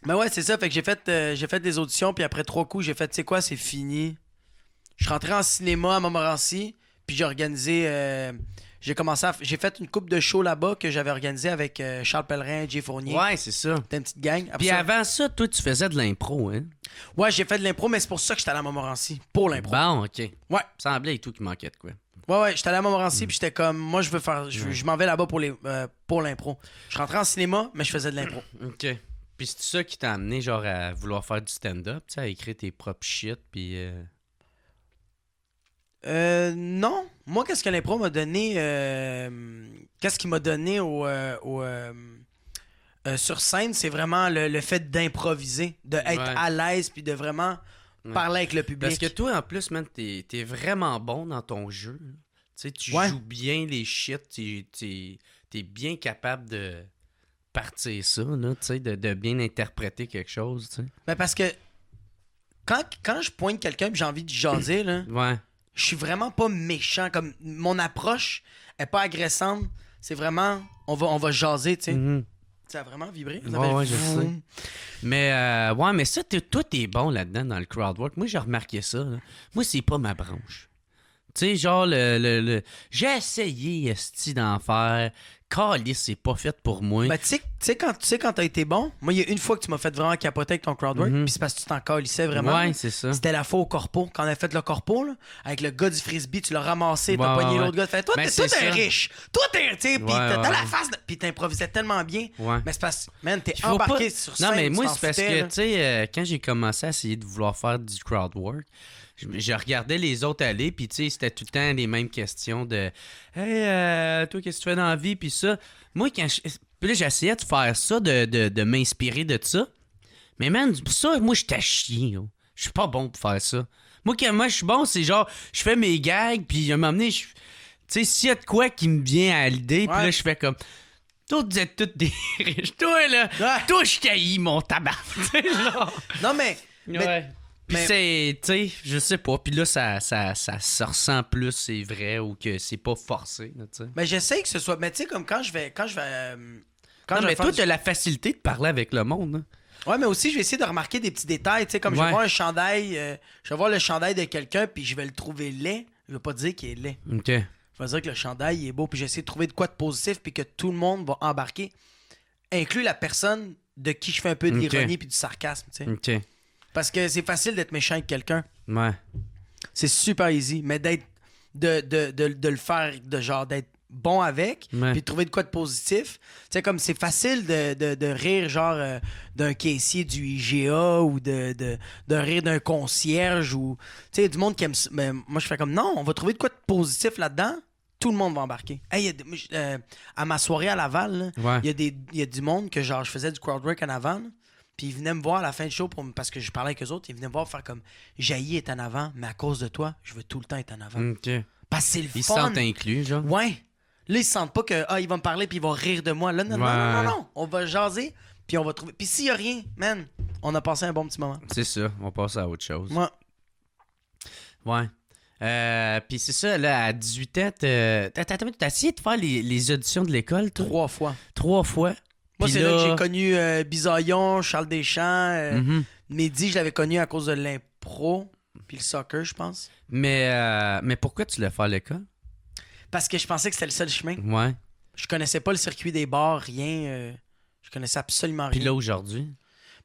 Mais ouais, c'est ça. Fait que j'ai fait des auditions, puis après 3 coups, j'ai fait, tu sais quoi, c'est fini. Je suis rentré en cinéma à Montmorency, puis j'ai organisé... j'ai fait une coupe de shows là-bas que j'avais organisé avec Charles Pellerin et Jay Fournier. Ouais, c'est ça. C'était une petite gang. Après Puis ça- avant ça, toi, tu faisais de l'impro, hein? Ouais, j'ai fait de l'impro, mais c'est pour ça que j'étais allé à Montmorency. Pour l'impro. Bon, OK. Ouais. Semblait et tout qu'il manquait de quoi. Ouais, j'étais allé à Montmorency, puis j'étais comme, moi, je veux faire, je m'en vais là-bas pour l'impro. Je suis rentré en cinéma, mais je faisais de l'impro. OK. Puis c'est ça qui t'a amené, genre, à vouloir faire du stand-up, tu sais, à écrire tes propres shit, puis... Non. Moi, qu'est-ce que l'impro m'a donné, qu'est-ce qu'il m'a donné sur scène, c'est vraiment le fait d'improviser, d'être Ouais. à l'aise, puis de vraiment Ouais. parler avec le public. Parce que toi, en plus, man, t'es vraiment bon dans ton jeu. là. Tu sais, tu Ouais. joues bien les shit, t'es bien capable de partir ça, là, tu sais, de bien interpréter quelque chose, tu sais. Ben, parce que quand je pointe quelqu'un, puis j'ai envie de jaser, là, Ouais. je suis vraiment pas méchant. Comme mon approche est pas agressante. C'est vraiment, on va jaser, tu sais. Mhm. Ça a vraiment vibré. Ça Ouais, fait ouais, je vroom. Mais, ouais, mais ça, toi, t'es bon là-dedans dans le crowd work. Moi, j'ai remarqué ça, là. Moi, c'est pas ma branche. Tu sais, genre, j'ai essayé, esti, d'en faire. Calice, c'est pas fait pour moi. Ben, tu sais quand t'as été bon, moi, il y a une fois que tu m'as fait vraiment capoter avec ton crowdwork, Mhm. puis c'est parce que tu t'en calissais vraiment. Ouais, c'est ça. C'était la fois au corpo. Quand on a fait le corpo, là, avec le gars du frisbee, tu l'as ramassé, t'as Ouais, pogné ouais, l'autre gars. Fait, toi, Ben, t'es c'est un ça. riche. Toi, t'es, tu sais, pis Ouais, t'as ouais, la ouais. face, pis t'improvisais tellement bien. Ouais. Mais c'est parce que, man, t'es Il faut embarqué pas- sur scène. Non, mais tu moi, t'en c'est parce foutais, que, là. tu sais, quand j'ai commencé à essayer de vouloir faire du crowd work, je regardais les autres aller, puis tu sais, c'était tout le temps les mêmes questions de Hey, toi, qu'est-ce que tu fais dans la vie, puis ça. Moi, puis là, j'essayais de faire ça, de m'inspirer de ça. Mais man, ça, moi, j'étais à chier, là. Je suis pas bon pour faire ça. Moi, je suis bon, c'est genre, je fais mes gags, puis à un moment donné, tu sais, s'il y a de quoi qui me vient à l'idée, puis Ouais. là, je fais comme. Toi, vous êtes tous des riches. Toi, là, Ouais. toi, je caillis mon tabac. Tu sais, genre. Non, mais Ouais. Puis Mais- c'est, tu sais, je sais pas. Puis là, ça se ressent plus, c'est vrai, ou que c'est pas forcé, tu sais. Mais j'essaie que ce soit. Mais tu sais, comme quand je vais. Quand Non, je vais mais faire toi, du- t'as la facilité de parler avec le monde. Hein. Ouais, mais aussi, je vais essayer de remarquer des petits détails. Tu sais, comme je vais Ouais. voir un chandail. Je vais voir le chandail de quelqu'un, puis je vais le trouver laid. Je vais pas dire qu'il est laid. OK. Je vais dire que le chandail il est beau, puis j'essaie de trouver de quoi de positif, puis que tout le monde va embarquer, inclus la personne de qui je fais un peu de Ok. l'ironie puis du sarcasme, tu sais. OK. Parce que c'est facile d'être méchant avec quelqu'un. Ouais. C'est super easy, mais d'être de le faire, de genre d'être bon avec, Ouais. puis de trouver de quoi de positif. Tu sais, comme c'est facile de rire genre d'un caissier du IGA ou de rire d'un concierge ou tu sais du monde qui aime ça. Mais moi je fais comme non, on va trouver de quoi de positif là-dedans. Tout le monde va embarquer. Hey, moi, à ma soirée à Laval, là, Ouais. il y a du monde que genre je faisais du crowdwork en avant. là, puis ils venaient me voir à la fin du show parce que je parlais avec eux autres. Ils venaient me voir faire comme Jailli est en avant, mais à cause de toi, je veux tout le temps être en avant. OK. Parce que c'est le Ils se fun. sentent inclus, genre. Ouais. Là, ils se sentent pas que il va me parler puis il va rire de moi. Là, non, non, Ouais. non, non, non. On va jaser puis on va trouver. Puis s'il y a rien, man, on a passé un bon petit moment. C'est ça. On passe à autre chose. Moi, Ouais. Puis c'est ça, là, à 18 ans, t'as essayé de faire les auditions de l'école, toi? 3 fois. 3 fois. Moi, Puis c'est là que j'ai connu Bisaillon, Charles Deschamps. Mhm. Mehdi, je l'avais connu à cause de l'impro puis le soccer, je pense. Mais pourquoi tu l'as fait à l'école? Parce que je pensais que c'était le seul chemin. Ouais. Je connaissais pas le circuit des bars, rien. Je connaissais absolument Puis rien. là, aujourd'hui,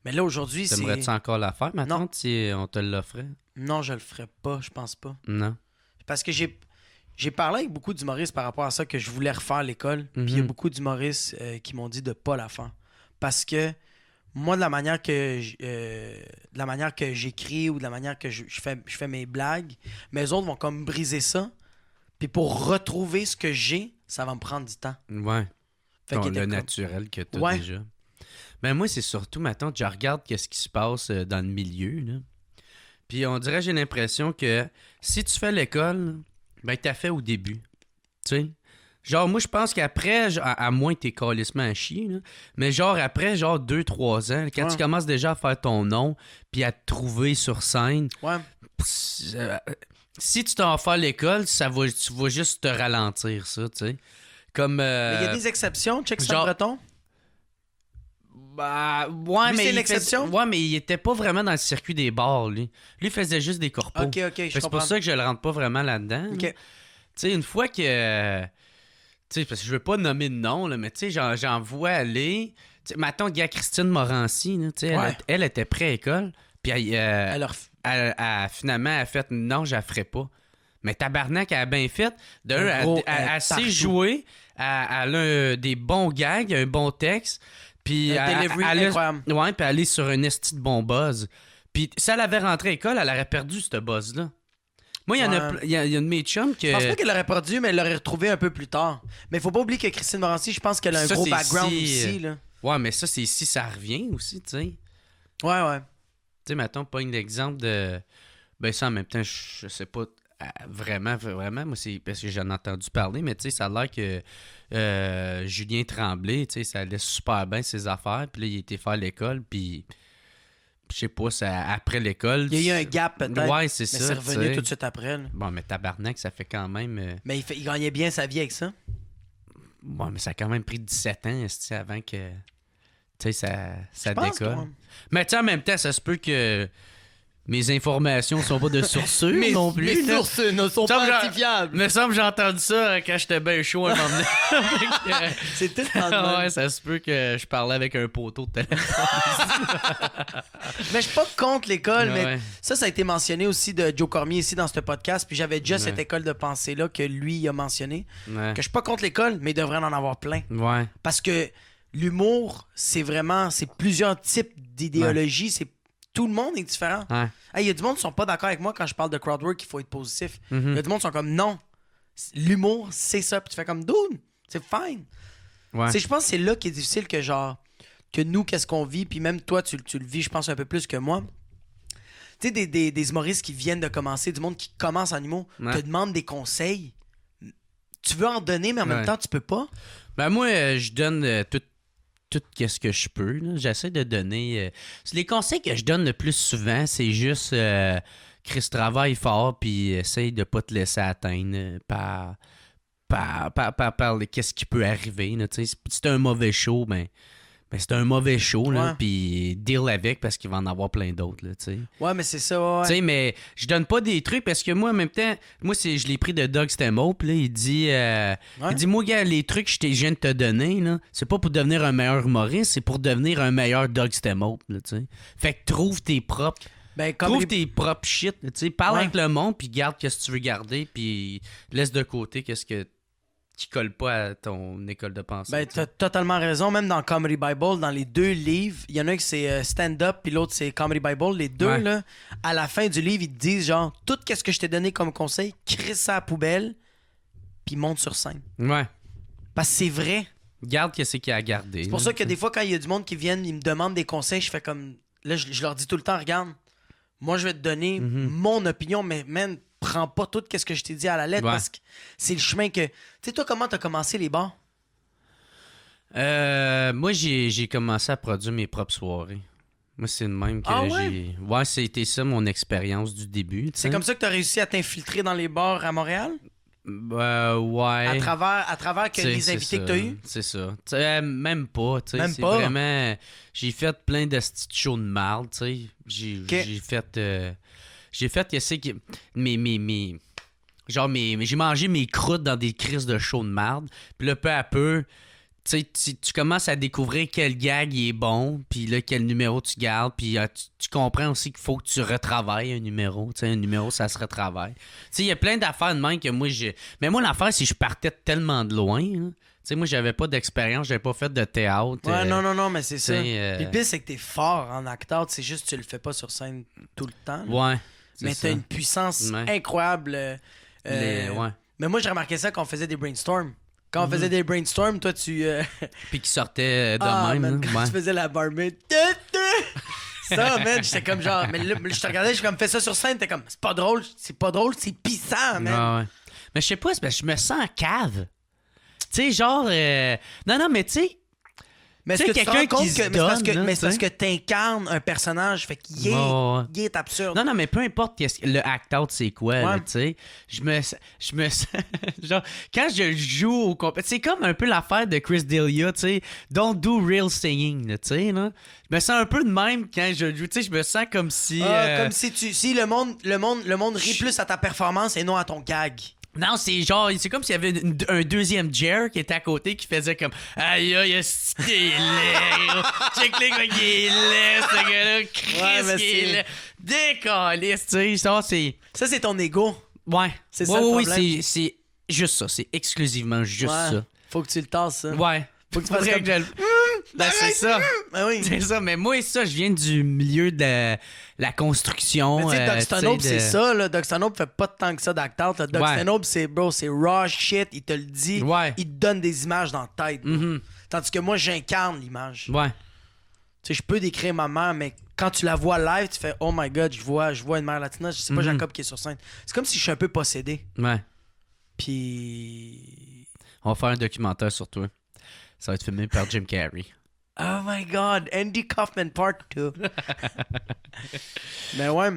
Mais là, aujourd'hui, c'est... t'aimerais-tu encore la faire maintenant Non. si on te l'offrait? Non, je le ferais pas, je pense pas. Non. Parce que j'ai parlé avec beaucoup d'humoristes par rapport à ça, que je voulais refaire l'école. Puis il y a beaucoup d'humoristes qui m'ont dit de pas la faire. Parce que moi, de la manière que j'écris ou de la manière que je fais mes blagues, mes autres vont comme briser ça. Puis pour retrouver ce que j'ai, ça va me prendre du temps. Ouais. Fait Ton, qu'il était le comme- naturel que t'as Ouais. déjà. Ben moi, c'est surtout, maintenant, je regarde qu'est-ce qui se passe dans le milieu, là. Puis on dirait, j'ai l'impression que si tu fais l'école, ben t'as fait au début. Tu sais? Genre, moi, je pense qu'après, à moins que t'es calissement à chier, là, mais genre, après, genre 2-3 ans, quand Ouais. tu commences déjà à faire ton nom, puis à te trouver sur scène, Ouais. si tu t'en fais à l'école, tu vas juste te ralentir, ça, tu sais. Comme... Mais il y a des exceptions. Check ça, genre- Breton. Bah, ouais, Lui, mais c'est une il exception? ouais, mais il était pas vraiment dans le circuit des bars, lui. Lui, il faisait juste des corpos. Ok, Fait je que c'est comprends. pour ça que je le rentre pas vraiment là-dedans. Ok. Tu sais, une fois que... Tu sais, parce que je veux pas nommer de nom, là, mais tu sais, j'en vois aller... Tu sais, mettons, gars, Christine Morancy, là, tu sais, Ouais. elle était pré-école, puis Alors, finalement, elle a fait « Non, je la ferai pas ». Mais tabarnak, elle a bien fait. D'un, Un gros, elle sait partout. jouer, elle a des bons gags, un bon texte, puis Un delivery elle a- incroyable. Ouais, puis elle est sur un esti de bon buzz. Puis si elle avait rentré à l'école, elle aurait perdu ce buzz-là. Moi, il y en a, Ouais. il y a de mes chums que... je pense pas qu'elle l'aurait perdu, mais elle l'aurait retrouvé un peu plus tard. Mais il faut pas oublier que Christine Morancy, je pense qu'elle a un Ça, gros c'est background si, aussi. Là. Ouais, mais ça, c'est si ça revient aussi, tu sais. Ouais. Tu sais, mettons, pas un exemple de... Ben ça, en même temps, je sais pas vraiment, moi, c'est parce que j'en ai entendu parler, mais tu sais, ça a l'air que Julien Tremblay, tu sais, ça allait super bien ses affaires, puis là, il était faire l'école, puis je sais pas, après l'école... Il y a eu un gap peut-être. Ouais, c'est mais ça, c'est tu revenu sais. tout de suite après. Là. Bon, mais tabarnak, ça fait quand même... Mais il gagnait bien sa vie avec ça. Bon, mais ça a quand même pris 17 ans, esti, avant que... Tu sais, ça Je pense décolle. que- Mais tu sais, en même temps, ça se peut que mes informations sont pas de source non plus. Mes là. sources ne sont Ça me pas genre- antifiables. Me semble que j'ai entendu ça quand j'étais bien chaud à un moment donné. C'est tout le temps de même. Ouais, ça se peut que je parlais avec un poteau de téléphone. Mais je suis pas contre l'école, mais Ouais. ça a été mentionné aussi de Joe Cormier ici dans ce podcast. Puis j'avais déjà Ouais. cette école de pensée-là que lui a mentionné. Ouais. Que je suis pas contre l'école, mais il devrait en avoir plein. Ouais. Parce que l'humour, c'est plusieurs types d'idéologies. C'est tout le monde est différent. Ouais. Il y a du monde qui sont pas d'accord avec moi quand je parle de crowdwork, il faut être positif. Il Mhm. y a du monde qui sont comme non. L'humour, c'est ça. Puis tu fais comme dude, c'est fine. Ouais. Je pense que c'est là qui est difficile que nous, qu'est-ce qu'on vit, puis même toi, tu le vis, je pense, un peu plus que moi. Tu sais, des humoristes qui viennent de commencer, du monde qui commence en humour, Ouais. te demande des conseils. Tu veux en donner, mais en même Ouais. temps, tu peux pas. Ben moi, je donne tout ce que je peux. Là. J'essaie de donner... les conseils que je donne le plus souvent, c'est juste... Chris, travaille fort, puis essaye de pas te laisser atteindre par qu'est-ce qui peut arriver. Là, si c'est un mauvais show, ben c'est un mauvais show, là, Ouais. puis deal avec parce qu'il va en avoir plein d'autres. Là, t'sais. Ouais, mais c'est ça, ouais. Tu sais, mais je donne pas des trucs parce que moi, en même temps, je l'ai pris de Doug Stamos, puis là, il dit, moi, gars, les trucs que je viens de te donner, là, c'est pas pour devenir un meilleur humoriste, c'est pour devenir un meilleur Doug Stamos, là, tu sais. Fait que trouve tes propres tes propres shit, tu sais, parle avec le monde, puis garde ce que tu veux garder, puis laisse de côté qu'est-ce qui colle pas à ton école de pensée. Ben, t'as totalement raison. Même dans Comedy Bible, dans les 2 livres, il y en a un qui c'est stand-up, puis l'autre c'est Comedy Bible. Les deux, là, à la fin du livre, ils te disent genre, tout ce que je t'ai donné comme conseil, crisse ça à la poubelle, puis monte sur scène. Ouais. Parce que c'est vrai. Garde qu'est-ce qu'il y a à garder. C'est pour ça que des fois, quand il y a du monde qui viennent, ils me demandent des conseils, je fais comme. Là, je leur dis tout le temps, regarde, moi, je vais te donner mon opinion, mais man, prends pas tout ce que je t'ai dit à la lettre parce que c'est le chemin que. Tu sais, toi, comment t'as commencé les bars? Moi, j'ai commencé à produire mes propres soirées. Moi, c'est le même que j'ai. Ouais, c'était ça mon expérience du début. C'est comme ça que t'as réussi à t'infiltrer dans les bars à Montréal? Ouais. À travers que les invités que t'as eus? C'est ça. Même pas. Même c'est pas? Vraiment. J'ai fait plein de petites shows de marde, tu sais. J'ai fait. J'ai fait qu'est-ce que. J'ai mangé mes croûtes dans des crises de shows de marde. Puis là, peu à peu. Tu sais, tu commences à découvrir quel gag il est bon, puis là, quel numéro tu gardes, puis tu comprends aussi qu'il faut que tu retravailles un numéro. Tu sais, un numéro, ça se retravaille. Tu sais, il y a plein d'affaires de même que moi, j'ai... Mais moi, l'affaire, c'est que je partais tellement de loin. Hein. Tu sais, moi, j'avais pas d'expérience, j'avais pas fait de théâtre. Ouais, non, mais c'est ça. Puis le pire, c'est que t'es fort en acteur, c'est juste que tu le fais pas sur scène tout le temps. Là. Ouais. Mais t'as une puissance incroyable. Ouais. Mais moi, j'ai remarqué ça quand on faisait des brainstorms. Quand on faisait des brainstorms, toi, tu... Puis qui sortait de même. Man, là. quand tu faisais la barmaid... Ça, man, j'étais comme genre... Mais là, je te regardais, je suis comme, fais ça sur scène, t'es comme, c'est pas drôle, c'est pissant, man. Ouais. Mais je sais pas, c'est parce que je me sens cave. Tu sais, genre... Non, mais tu sais... Mais est-ce Tu que sais, tu te rends quelqu'un compte qui que... se Mais c'est parce donne, que t'incarnes un personnage, fait qu'il est... Ouais. Il est absurde. Non, mais peu importe le act-out, c'est quoi, là, Ouais. tu sais. Je me sens... genre, quand je joue au c'est comme un peu l'affaire de Chris D'Elia, tu sais. Don't do real singing, là, tu sais, là. Je me sens un peu de même quand je joue, tu sais. Je me sens comme si... Comme si le monde rit plus à ta performance et non à ton gag. Non, c'est genre, c'est comme s'il y avait un deuxième Jer qui était à côté qui faisait comme aïe, c'est laid. Check les gars, il est laid, ce gars-là. Chris, il est laid. Décaliste, tu sais. Ça, c'est ton ego. Ouais. C'est ça le Oui, problème. c'est juste ça. C'est exclusivement juste ça. Faut que tu le tasses, ça. Ouais. Faut que tu fasses comme... Ben, c'est ça. Ben oui. C'est ça. Mais moi, ça, je viens du milieu de la construction. Mais tu sais, Doug Stanhope, c'est ça, là. Doug Stanhope fait pas tant que ça d'acteur. Doug Stanhope, c'est raw shit. Il te le dit. Ouais. Il te donne des images dans la tête. Mhm. Tandis que moi, j'incarne l'image. Ouais. Tu sais, je peux décrire ma mère, mais quand tu la vois live, tu fais « Oh my God, je vois une mère latina. » C'est pas Jacob qui est sur scène. C'est comme si je suis un peu possédé. Ouais. Puis... On va faire un documentaire sur toi. Ça va être filmé par Jim Carrey. Oh my God, Andy Kaufman Part 2. Mais ouais.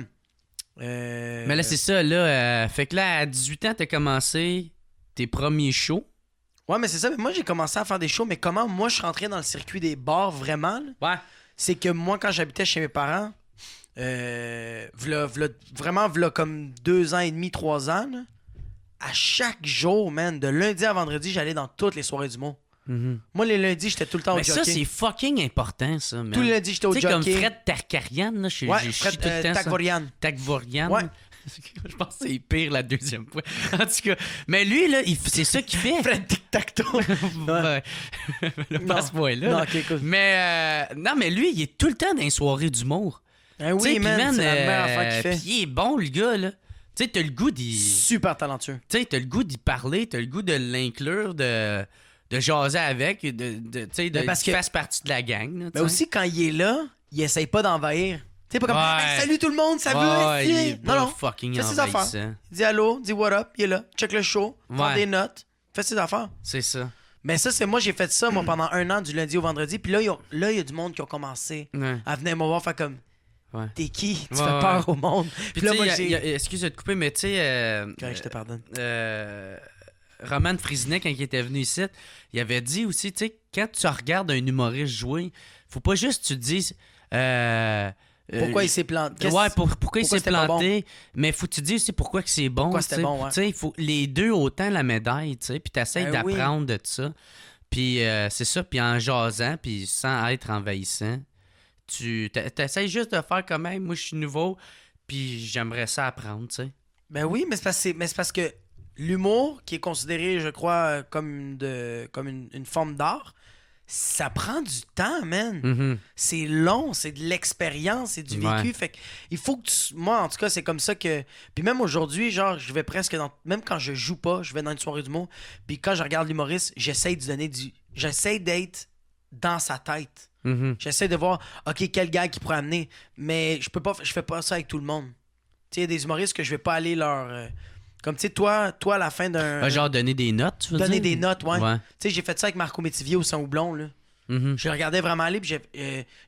Mais là, c'est ça, là. Fait que là, à 18 ans, t'as commencé tes premiers shows. Ouais, mais c'est ça. Mais moi, j'ai commencé à faire des shows. Mais comment moi, je suis rentré dans le circuit des bars vraiment, là? Ouais. C'est que moi, quand j'habitais chez mes parents, v'là comme 2 ans et demi, 3 ans, là, à chaque jour, man, de lundi à vendredi, j'allais dans toutes les soirées du monde. Moi, les lundis, j'étais tout le temps au Mais jockey. ça, c'est fucking important, ça, man. Tous les lundis, j'étais au Tu sais, jockey. comme Fred Tarkarian, là, je Ouais, chie Fred tout le temps. Takvorian. Takvorian. Ouais. Je pense que c'est pire la deuxième fois. En tout cas, mais lui, là, c'est ça qu'il fait. Fred Tic-Tac-Toe. Ouais. Pas à ce point-là. Non, là. ok, écoute. Mais, non, mais lui, il est tout le temps dans les soirées d'humour. Ah Tu sais, oui, puis man, c'est la meilleure affaire qu'il fait. Puis il est bon, le gars, là. Tu sais, t'as le goût d'y... Super talentueux. Tu sais, t'as le goût d'y parler, t'as le goût de l'inclure, de jaser avec, tu sais, parce qu'il que- fasse partie de la gang. Là, Mais aussi, quand il est là, il essaye pas d'envahir. Tu sais, pas comme Ouais. Hey, salut tout le monde, ça ouais, veut il rester. est Non, pas non. fucking Fais ses envahissant. affaires. Dis allô, dis what up, il est là. Check le show, prends Ouais. des notes, fais ses affaires. C'est ça. Mais ça, c'est moi, j'ai fait ça, moi, pendant 1 an, du lundi au vendredi. Puis là, il y a du monde qui ont commencé Ouais. à venir me voir, faire comme, Ouais. t'es qui? Tu Ouais, fais ouais. peur au monde. Puis là, tu moi, sais, excuse de te couper, mais tu sais... Correct, je te pardonne. Roman Frisinet, quand il était venu ici, il avait dit aussi, tu sais, quand tu regardes un humoriste jouer, faut pas juste que tu te dises... Pourquoi il s'est planté? Ouais, pourquoi il s'est c'était pas planté, mais faut que tu dises aussi pourquoi que c'est bon. Pourquoi c'était tu sais. bon, ouais. Tu sais, il faut les deux autant la médaille, tu sais, puis t'essayes Ben oui. d'apprendre de ça. Puis c'est ça, puis en jasant, puis sans être envahissant, tu t'essayes juste de faire comme même, moi je suis nouveau, puis j'aimerais ça apprendre, tu sais. Ben oui, mais c'est parce que l'humour, qui est considéré, je crois, comme une forme d'art, ça prend du temps, man. Mhm. C'est long, c'est de l'expérience, c'est du vécu. Ouais. Fait que il faut que moi, en tout cas, c'est comme ça que. Puis même aujourd'hui, genre, je vais presque dans. Même quand je joue pas, je vais dans une soirée d'humour. Puis quand je regarde l'humoriste, j'essaie de donner du. J'essaie d'être dans sa tête. Mhm. J'essaie de voir, OK, quel gars qui pourrait amener. Mais je fais pas ça avec tout le monde. Tu sais, il y a des humoristes que je vais pas aller leur. Comme, tu sais, toi, à la fin d'un. Ah, genre donner des notes, tu veux Donner dire? des notes, ouais. Ouais. Tu sais, j'ai fait ça avec Marco Métivier au Saint-Houblon, là. Mhm. Je le regardais vraiment aller, puis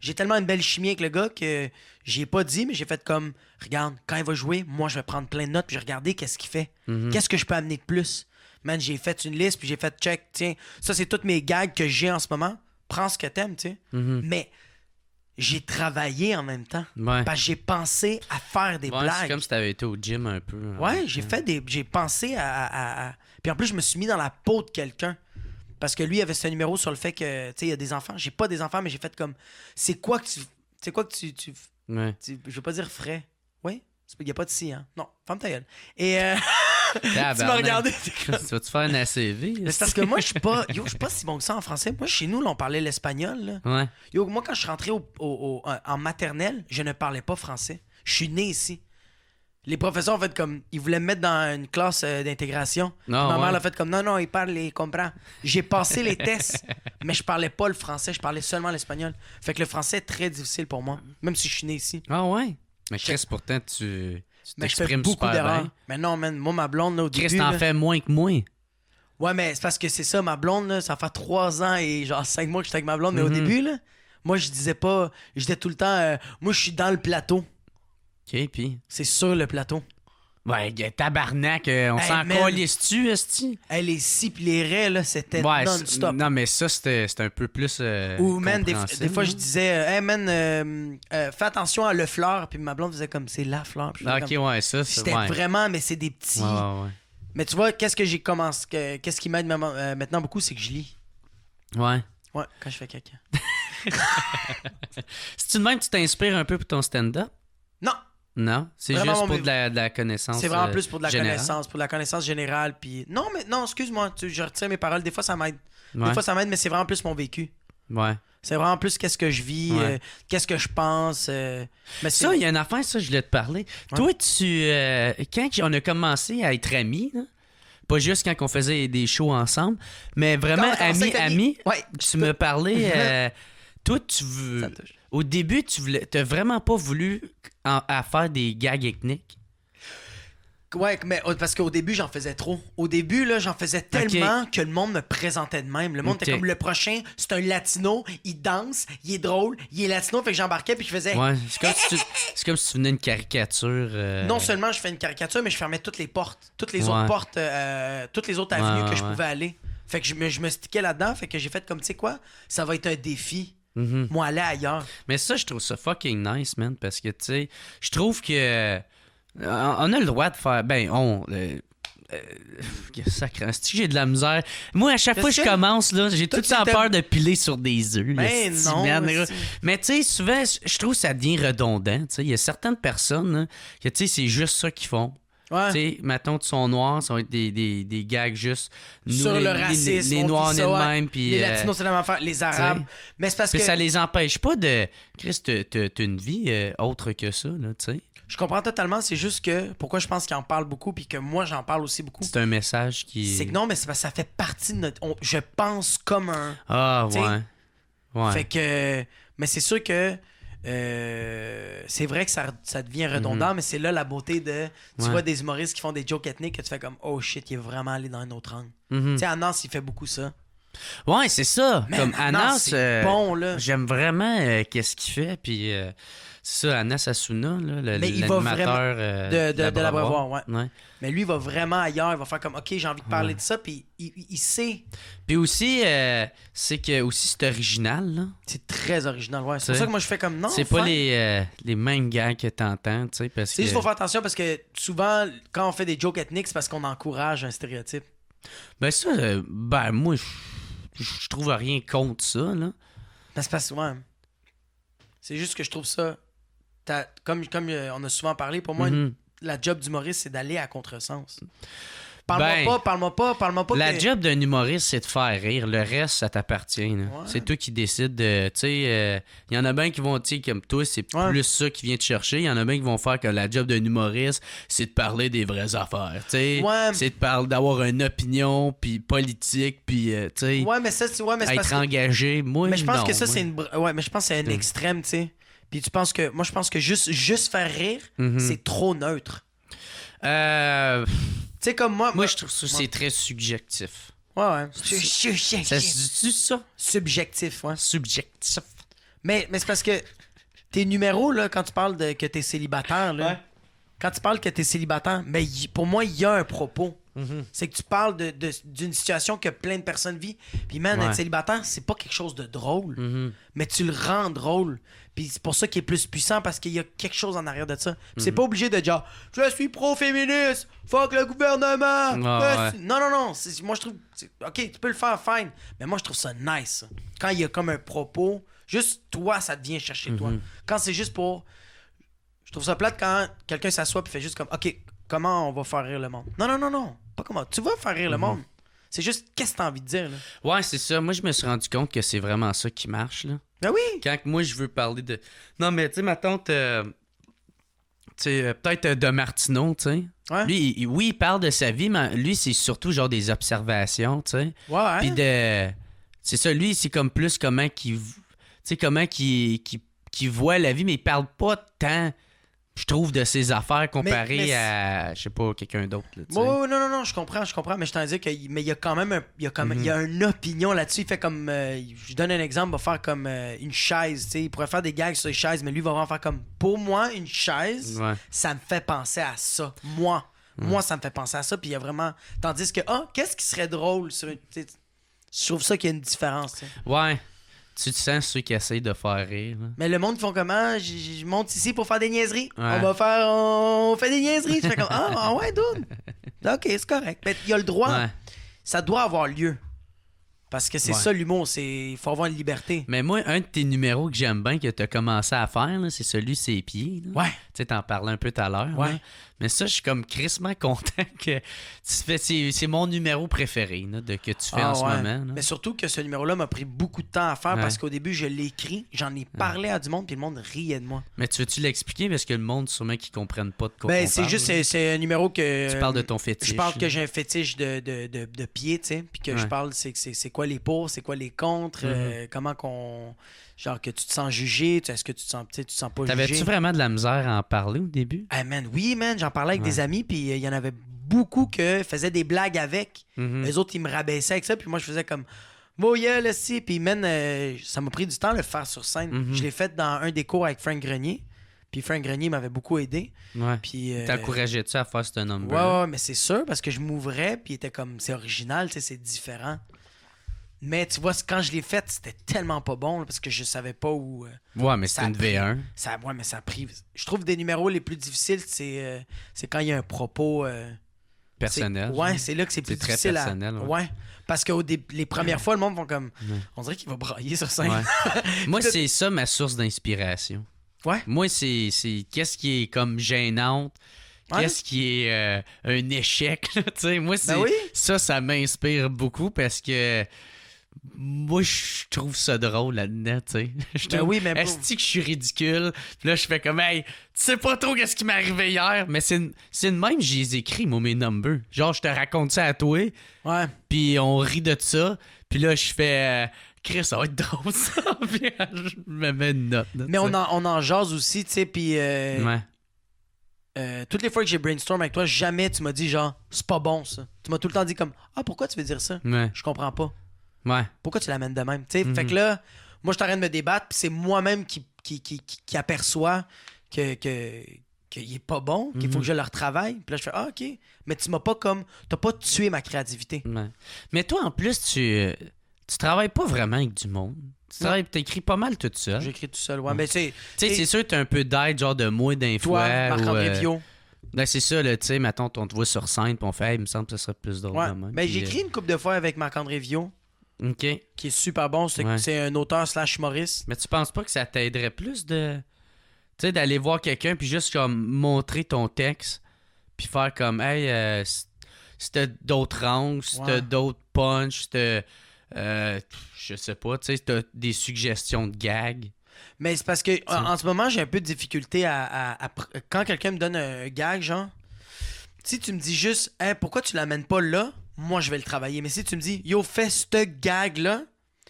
j'ai tellement une belle chimie avec le gars que j'ai pas dit, mais j'ai fait comme, regarde, quand il va jouer, moi, je vais prendre plein de notes, puis je vais regarder qu'est-ce qu'il fait. Mhm. Qu'est-ce que je peux amener de plus? Man, j'ai fait une liste, puis j'ai fait check, tiens, ça, c'est toutes mes gags que j'ai en ce moment. Prends ce que t'aimes, tu sais. Mhm. Mais j'ai travaillé en même temps. Ouais. Parce que j'ai pensé à faire des Ouais, c'est blagues. comme si t'avais été au gym un peu. Ouais, j'ai pensé à. Puis en plus, je me suis mis dans la peau de quelqu'un. Parce que lui, il avait ce numéro sur le fait que, tu sais, il y a des enfants. J'ai pas des enfants, mais j'ai fait comme, c'est quoi que tu. Ouais. Je veux pas dire frais. Oui? Il n'y a pas de si, hein? Non, ferme ta gueule. Et tu Tabarnak. m'as regardé. Tu vas-tu faire un ACV? Mais c'est parce que moi, je suis pas. Yo, je suis pas si bon que ça en français. Moi, chez nous, là, on parlait l'espagnol, là. Ouais. Yo, moi, quand je suis rentré en maternelle, je ne parlais pas français. Je suis né ici. Les professeurs ont fait comme. Ils voulaient me mettre dans une classe d'intégration. Non, Ma mère ouais. l'a fait comme non, il parle, il comprend. J'ai passé les tests, mais je parlais pas le français, je parlais seulement l'espagnol. Fait que le français est très difficile pour moi, même si je suis né ici. Ah ouais? Mais Chris, pourtant, tu Mais je fais t'exprimes beaucoup super d'erreurs. bien. Mais non, man, moi, ma blonde, là, au Chris, début. t'en là- fais moins que moi. Ouais, mais c'est parce que c'est ça, ma blonde, là, ça fait 3 ans et genre 5 mois que j'étais avec ma blonde. Mais au début, là, moi, je disais pas. Je disais tout le temps, moi, je suis dans le plateau. OK, puis... C'est sur le plateau. Ouais, tabarnak, on Hey, s'en man. calisse-tu, esti? Hey, les si pis les raies, là, c'était Ouais, non-stop. non, mais ça, c'était un peu plus Ou, man, des compréhensible, fois, je hein. disais, hey, man, fais attention à le fleur. Puis ma blonde faisait comme, c'est la fleur. Puis je faisais OK, comme- ouais, ça, c'est... C'était Ouais. vraiment, mais c'est des petits. Ouais, ouais, Mais tu vois, qu'est-ce que j'ai commencé, qu'est-ce qui m'aide maintenant beaucoup, c'est que je lis. ouais. Ouais, quand je fais caca. C'est-tu de même que tu t'inspires un peu pour ton stand-up? Non, Non? C'est Vraiment, juste pour mais- de la connaissance c'est vraiment plus pour de la générale? connaissance, pour de la connaissance générale. Puis non, mais non, excuse-moi, je retire mes paroles. Des fois, ça m'aide. Ouais. Des fois, ça m'aide, mais c'est vraiment plus mon vécu. Ouais. C'est vraiment plus qu'est-ce que je vis, Ouais. qu'est-ce que je pense. Mais Ça, il y a une affaire, ça, je voulais te parler. Toi, quand on a commencé à être amis, là, pas juste quand on faisait des shows ensemble, mais vraiment Quand on a commencé à être amis, Ouais. tu me parlais... toi, tu veux... Ça me touche. Au début, t'as vraiment pas voulu à faire des gags ethniques. Ouais, mais parce qu'au début, j'en faisais trop. Au début, là, j'en faisais tellement que le monde me présentait de même. Le monde était Ok. comme le prochain, c'est un latino, il danse, il est drôle, il est latino. Fait que j'embarquais puis je faisais. Ouais, c'est comme si tu venais une caricature. Non seulement je fais une caricature, mais je fermais toutes les portes. Toutes les Ouais. autres portes, toutes les autres avenues Ouais, que je ouais. pouvais aller. Fait que je me stickais là-dedans. Fait que j'ai fait comme, tu sais quoi, ça va être un défi. Mhm. Moi, aller ailleurs. Mais ça, je trouve ça fucking nice, man, parce que, tu sais, je trouve que on a le droit de faire... Ben, sacré, c'est-tu que j'ai de la misère. Moi, à chaque fois que je Qu'est-ce que- commence, là, j'ai tout Toi, le temps tu peur de piler sur des œufs. Ben esti, non, man. esti. Mais tu sais, souvent, je trouve que ça devient redondant. Tu sais, il y a certaines personnes là, que, tu sais, c'est juste ça qu'ils font. Ouais. Tu sais, mettons, de son noir, ça va être des gags juste... Sur nous, le racisme. Les on Noirs, on dit est ça, de ouais. même, puis... Les Latinos, c'est la même affaire. Les Arabes. Mais c'est parce Puis que. ça les empêche pas de... Chris, t'as une vie autre que ça, là, tu sais. Je comprends totalement. C'est juste que. Pourquoi je pense qu'ils en parlent beaucoup, puis que moi, j'en parle aussi beaucoup. C'est un message qui... C'est que non, mais c'est parce que ça fait partie de notre. Je pense comme un. Ah, T'sais, ouais. Ouais. Fait que. Mais c'est sûr que. C'est vrai que ça devient redondant, mais c'est là la beauté de. Tu Ouais. vois des humoristes qui font des jokes ethniques que tu fais comme, oh shit, il est vraiment allé dans un autre angle. Mhm. Tu sais, Anas, il fait beaucoup ça. Ouais, c'est ça. Man, Comme Anas, c'est bon, là. j'aime vraiment qu'est-ce qu'il fait. Puis c'est ça, Anas Asuna, là, Mais il va l'animateur de l'Abreuvoir, ouais. Ouais. Mais lui, il va vraiment ailleurs. Il va faire comme, OK, j'ai envie de parler de ça. Puis il sait. Puis aussi, c'est que aussi c'est original. Là. C'est très original, ouais. C'est pour T'sais, ça que moi, je fais comme, non, C'est pas fine. les mêmes gars que t'entends, tu sais, parce C'est que... juste qu'il faut faire attention parce que souvent, quand on fait des jokes ethniques, c'est parce qu'on encourage un stéréotype. Ben ça, moi, je trouve rien contre ça, là. Ben, c'est parce que, ouais. C'est juste que je trouve ça. Comme on a souvent parlé, pour moi, Mhm. la job d'humoriste, c'est d'aller à contresens. Ben, Parle-moi pas. La que- job d'un humoriste, c'est de faire rire. Le reste, ça t'appartient. Là. Ouais. C'est toi qui décides de... Tu sais, il y en a bien qui vont, tu sais, comme toi, c'est Ouais. plus ça qui vient te chercher. Il y en a bien qui vont faire que la job d'un humoriste, c'est de parler des vraies affaires. Tu sais, Ouais. c'est d'avoir une opinion, puis politique, puis, tu sais, Ouais, mais ça, c'est mais c'est parce être que- engagé. Moi, Mais je pense non, que ça, moi. c'est une. Ouais, mais je pense que c'est un extrême, tu sais. Puis tu penses que. Moi, je pense que juste faire rire, Mhm. c'est trop neutre. Euh, Tu sais, comme moi. moi, je trouve ça, c'est très subjectif. Ouais. Ça se dit-tu, ça? Subjectif, ouais. Subjectif. Mais c'est parce que tes numéros, là, quand tu parles de que t'es célibataire, là. Ouais. Quand tu parles que t'es célibataire, mais pour moi, il y a un propos. Mhm. C'est que tu parles d'une situation que plein de personnes vivent. Puis, man, Ouais. être célibataire, c'est pas quelque chose de drôle. Mhm. Mais tu le rends drôle. Puis c'est pour ça qu'il est plus puissant parce qu'il y a quelque chose en arrière de ça. Puis c'est pas obligé de dire je suis pro-féministe, fuck le gouvernement. Ouais. Non. Moi je trouve. Ok, tu peux le faire fine. Mais moi je trouve ça nice. Ça. Quand il y a comme un propos, juste toi, ça te vient chercher toi. Quand c'est juste pour. Je trouve ça plate quand quelqu'un s'assoit et fait juste comme ok, comment on va faire rire le monde. Non. Pas comment. Tu vas faire rire le monde. C'est juste qu'est-ce que t'as envie de dire là. Ouais, c'est ça. Moi, je me suis rendu compte que c'est vraiment ça qui marche, là. Ben oui! Quand moi, je veux parler de... Non, mais tu sais, ma tante... tu sais, peut-être de Martineau, tu sais. Ouais. Lui, oui, il parle de sa vie, mais lui, c'est surtout genre des observations, tu sais. Ouais. Puis de... C'est ça, lui, c'est comme plus comment qu'il... Tu sais, comment qu'il voit la vie, mais il parle pas tant, je trouve, de ses affaires comparé mais à, je sais pas, quelqu'un d'autre, là, tu sais. Ouais, non, je comprends, mais je t'en dis mais il y a quand même il y a une opinion là-dessus. Il fait comme, je donne un exemple, il va faire comme une chaise, tu sais, il pourrait faire des gags sur les chaises, mais lui il va vraiment faire comme, pour moi, une chaise, Ouais. ça me fait penser à ça. Moi, ça me fait penser à ça, puis il y a vraiment, tandis que, qu'est-ce qui serait drôle sur une, tu sais, je trouve ça qu'il y a une différence, tu sais. Ouais. Tu te sens ceux qui essayent de faire rire, là. Mais le monde, ils font comment? Je monte ici pour faire des niaiseries. Ouais. On fait des niaiseries. Je fais comme, ouais, dude. Ok, c'est correct. Mais il y a le droit. Ouais. Ça doit avoir lieu. Parce que c'est Ouais. ça l'humour, il faut avoir une liberté. Mais moi, un de tes numéros que j'aime bien que tu as commencé à faire, là, c'est celui Ses pieds. Là. Ouais. Tu sais, t'en parlais un peu tout à l'heure. Ouais. là. Mais ça, je suis comme crissement content que tu fais. C'est mon numéro préféré là, que tu fais en ce ouais. moment. Là. Mais surtout que ce numéro-là m'a pris beaucoup de temps à faire Ouais. parce qu'au début, je l'ai écrit, j'en ai parlé à du monde, puis le monde riait de moi. Mais tu veux-tu l'expliquer parce que le monde, sûrement, qui comprennent pas de quoi Ben, on c'est parle, juste, là. c'est un numéro que. Tu parles de ton fétiche. Je parle là. que j'ai un fétiche de pieds, tu sais. Puis que je Ouais. parle, c'est quoi les pour, c'est quoi les contre, comment qu'on. Genre que tu te sens jugé, est-ce que tu te sens pas T'avais-tu jugé. vraiment de la misère à en parler au début? Ah, man, oui, man, j'en parlais avec Ouais. des amis, puis il y en avait beaucoup que faisaient des blagues avec. Mhm. Les autres, ils me rabaissaient avec ça, puis moi, je faisais comme. Bon, yeah, là, si. Puis, man, ça m'a pris du temps de le faire sur scène. Mhm. Je l'ai fait dans un des cours avec Frank Grenier. Puis, Frank Grenier m'avait beaucoup aidé. Ouais. Puis. T'encourageais-tu à faire ce number? Ouais, mais c'est sûr, parce que je m'ouvrais, puis il était comme, c'est original, tu sais, c'est différent. Mais tu vois, quand je l'ai fait, c'était tellement pas bon, là, parce que je savais pas où. Ouais, mais ça c'est une a pris. V1. Ouais, mais ça a pris. Je trouve des numéros les plus difficiles, c'est quand il y a un propos. Personnel. Ouais, c'est là que c'est plus C'est très difficile personnel, à. ouais. Ouais. Parce que les premières fois, le monde vont comme. On dirait qu'il va brailler sur scène. Ouais. Moi, Puis c'est ça ma source d'inspiration. Ouais. Moi, c'est qu'est-ce qui est comme gênante, Ouais. qu'est-ce qui est un échec. là, tu sais. Moi, c'est Ben oui. ça m'inspire beaucoup parce que moi, je trouve ça drôle là-dedans, tu sais. Je Ben trouve- oui, mais bon. Est-ce que je suis ridicule? Puis là, je fais comme, hey, tu sais pas trop qu'est-ce qui m'est arrivé hier, mais c'est de même, j'ai les écrit, moi, mes numbers. Genre, je te raconte ça à toi, Ouais. puis on rit de ça, puis là, je fais... Chris, ça va être drôle, ça. Puis je me mets une note. là, Mais tu sais. on en jase aussi, tu sais, puis. Ouais. Toutes les fois que j'ai brainstorm avec toi, jamais tu m'as dit genre, c'est pas bon ça. Tu m'as tout le temps dit comme, pourquoi tu veux dire ça? Ouais. Je comprends pas. Ouais. Pourquoi tu l'amènes de même? Fait que là, moi, je suis en train de me débattre, puis c'est moi-même qui aperçois qu'il est pas bon, qu'il faut que je le retravaille. Puis là, je fais, ah, OK. Mais tu m'as pas t'as pas tué ma créativité. Ouais. Mais toi, en plus, tu travailles pas vraiment avec du monde. T'écris pas mal tout ça. J'écris tout seul, ouais. Mais Tu sais, c'est sûr que t'as un peu d'aide, genre de moi d'un toi, fois. Marc-André Viau. Ben, c'est ça, là, tu sais, mettons, on te voit sur scène, puis on fait, hey, il me semble que ça serait plus drôle. Ouais. de même. Ben, Puis, j'ai écrit une couple de fois avec Marc-André Viau, OK. qui est super bon. C'est un auteur / humoriste. Mais tu penses pas que ça t'aiderait plus de. Tu sais, d'aller voir quelqu'un, puis juste comme montrer ton texte, puis faire comme, hey, si t'as d'autres angles, si t'as d'autres punchs, si t'as. Je sais pas, tu sais, si t'as des suggestions de gags. Mais c'est parce que en ce moment, j'ai un peu de difficulté quand quelqu'un me donne un gag, genre, si tu me dis juste, hey, pourquoi tu l'amènes pas là, moi je vais le travailler. Mais si tu me dis, yo, fais ce gag-là,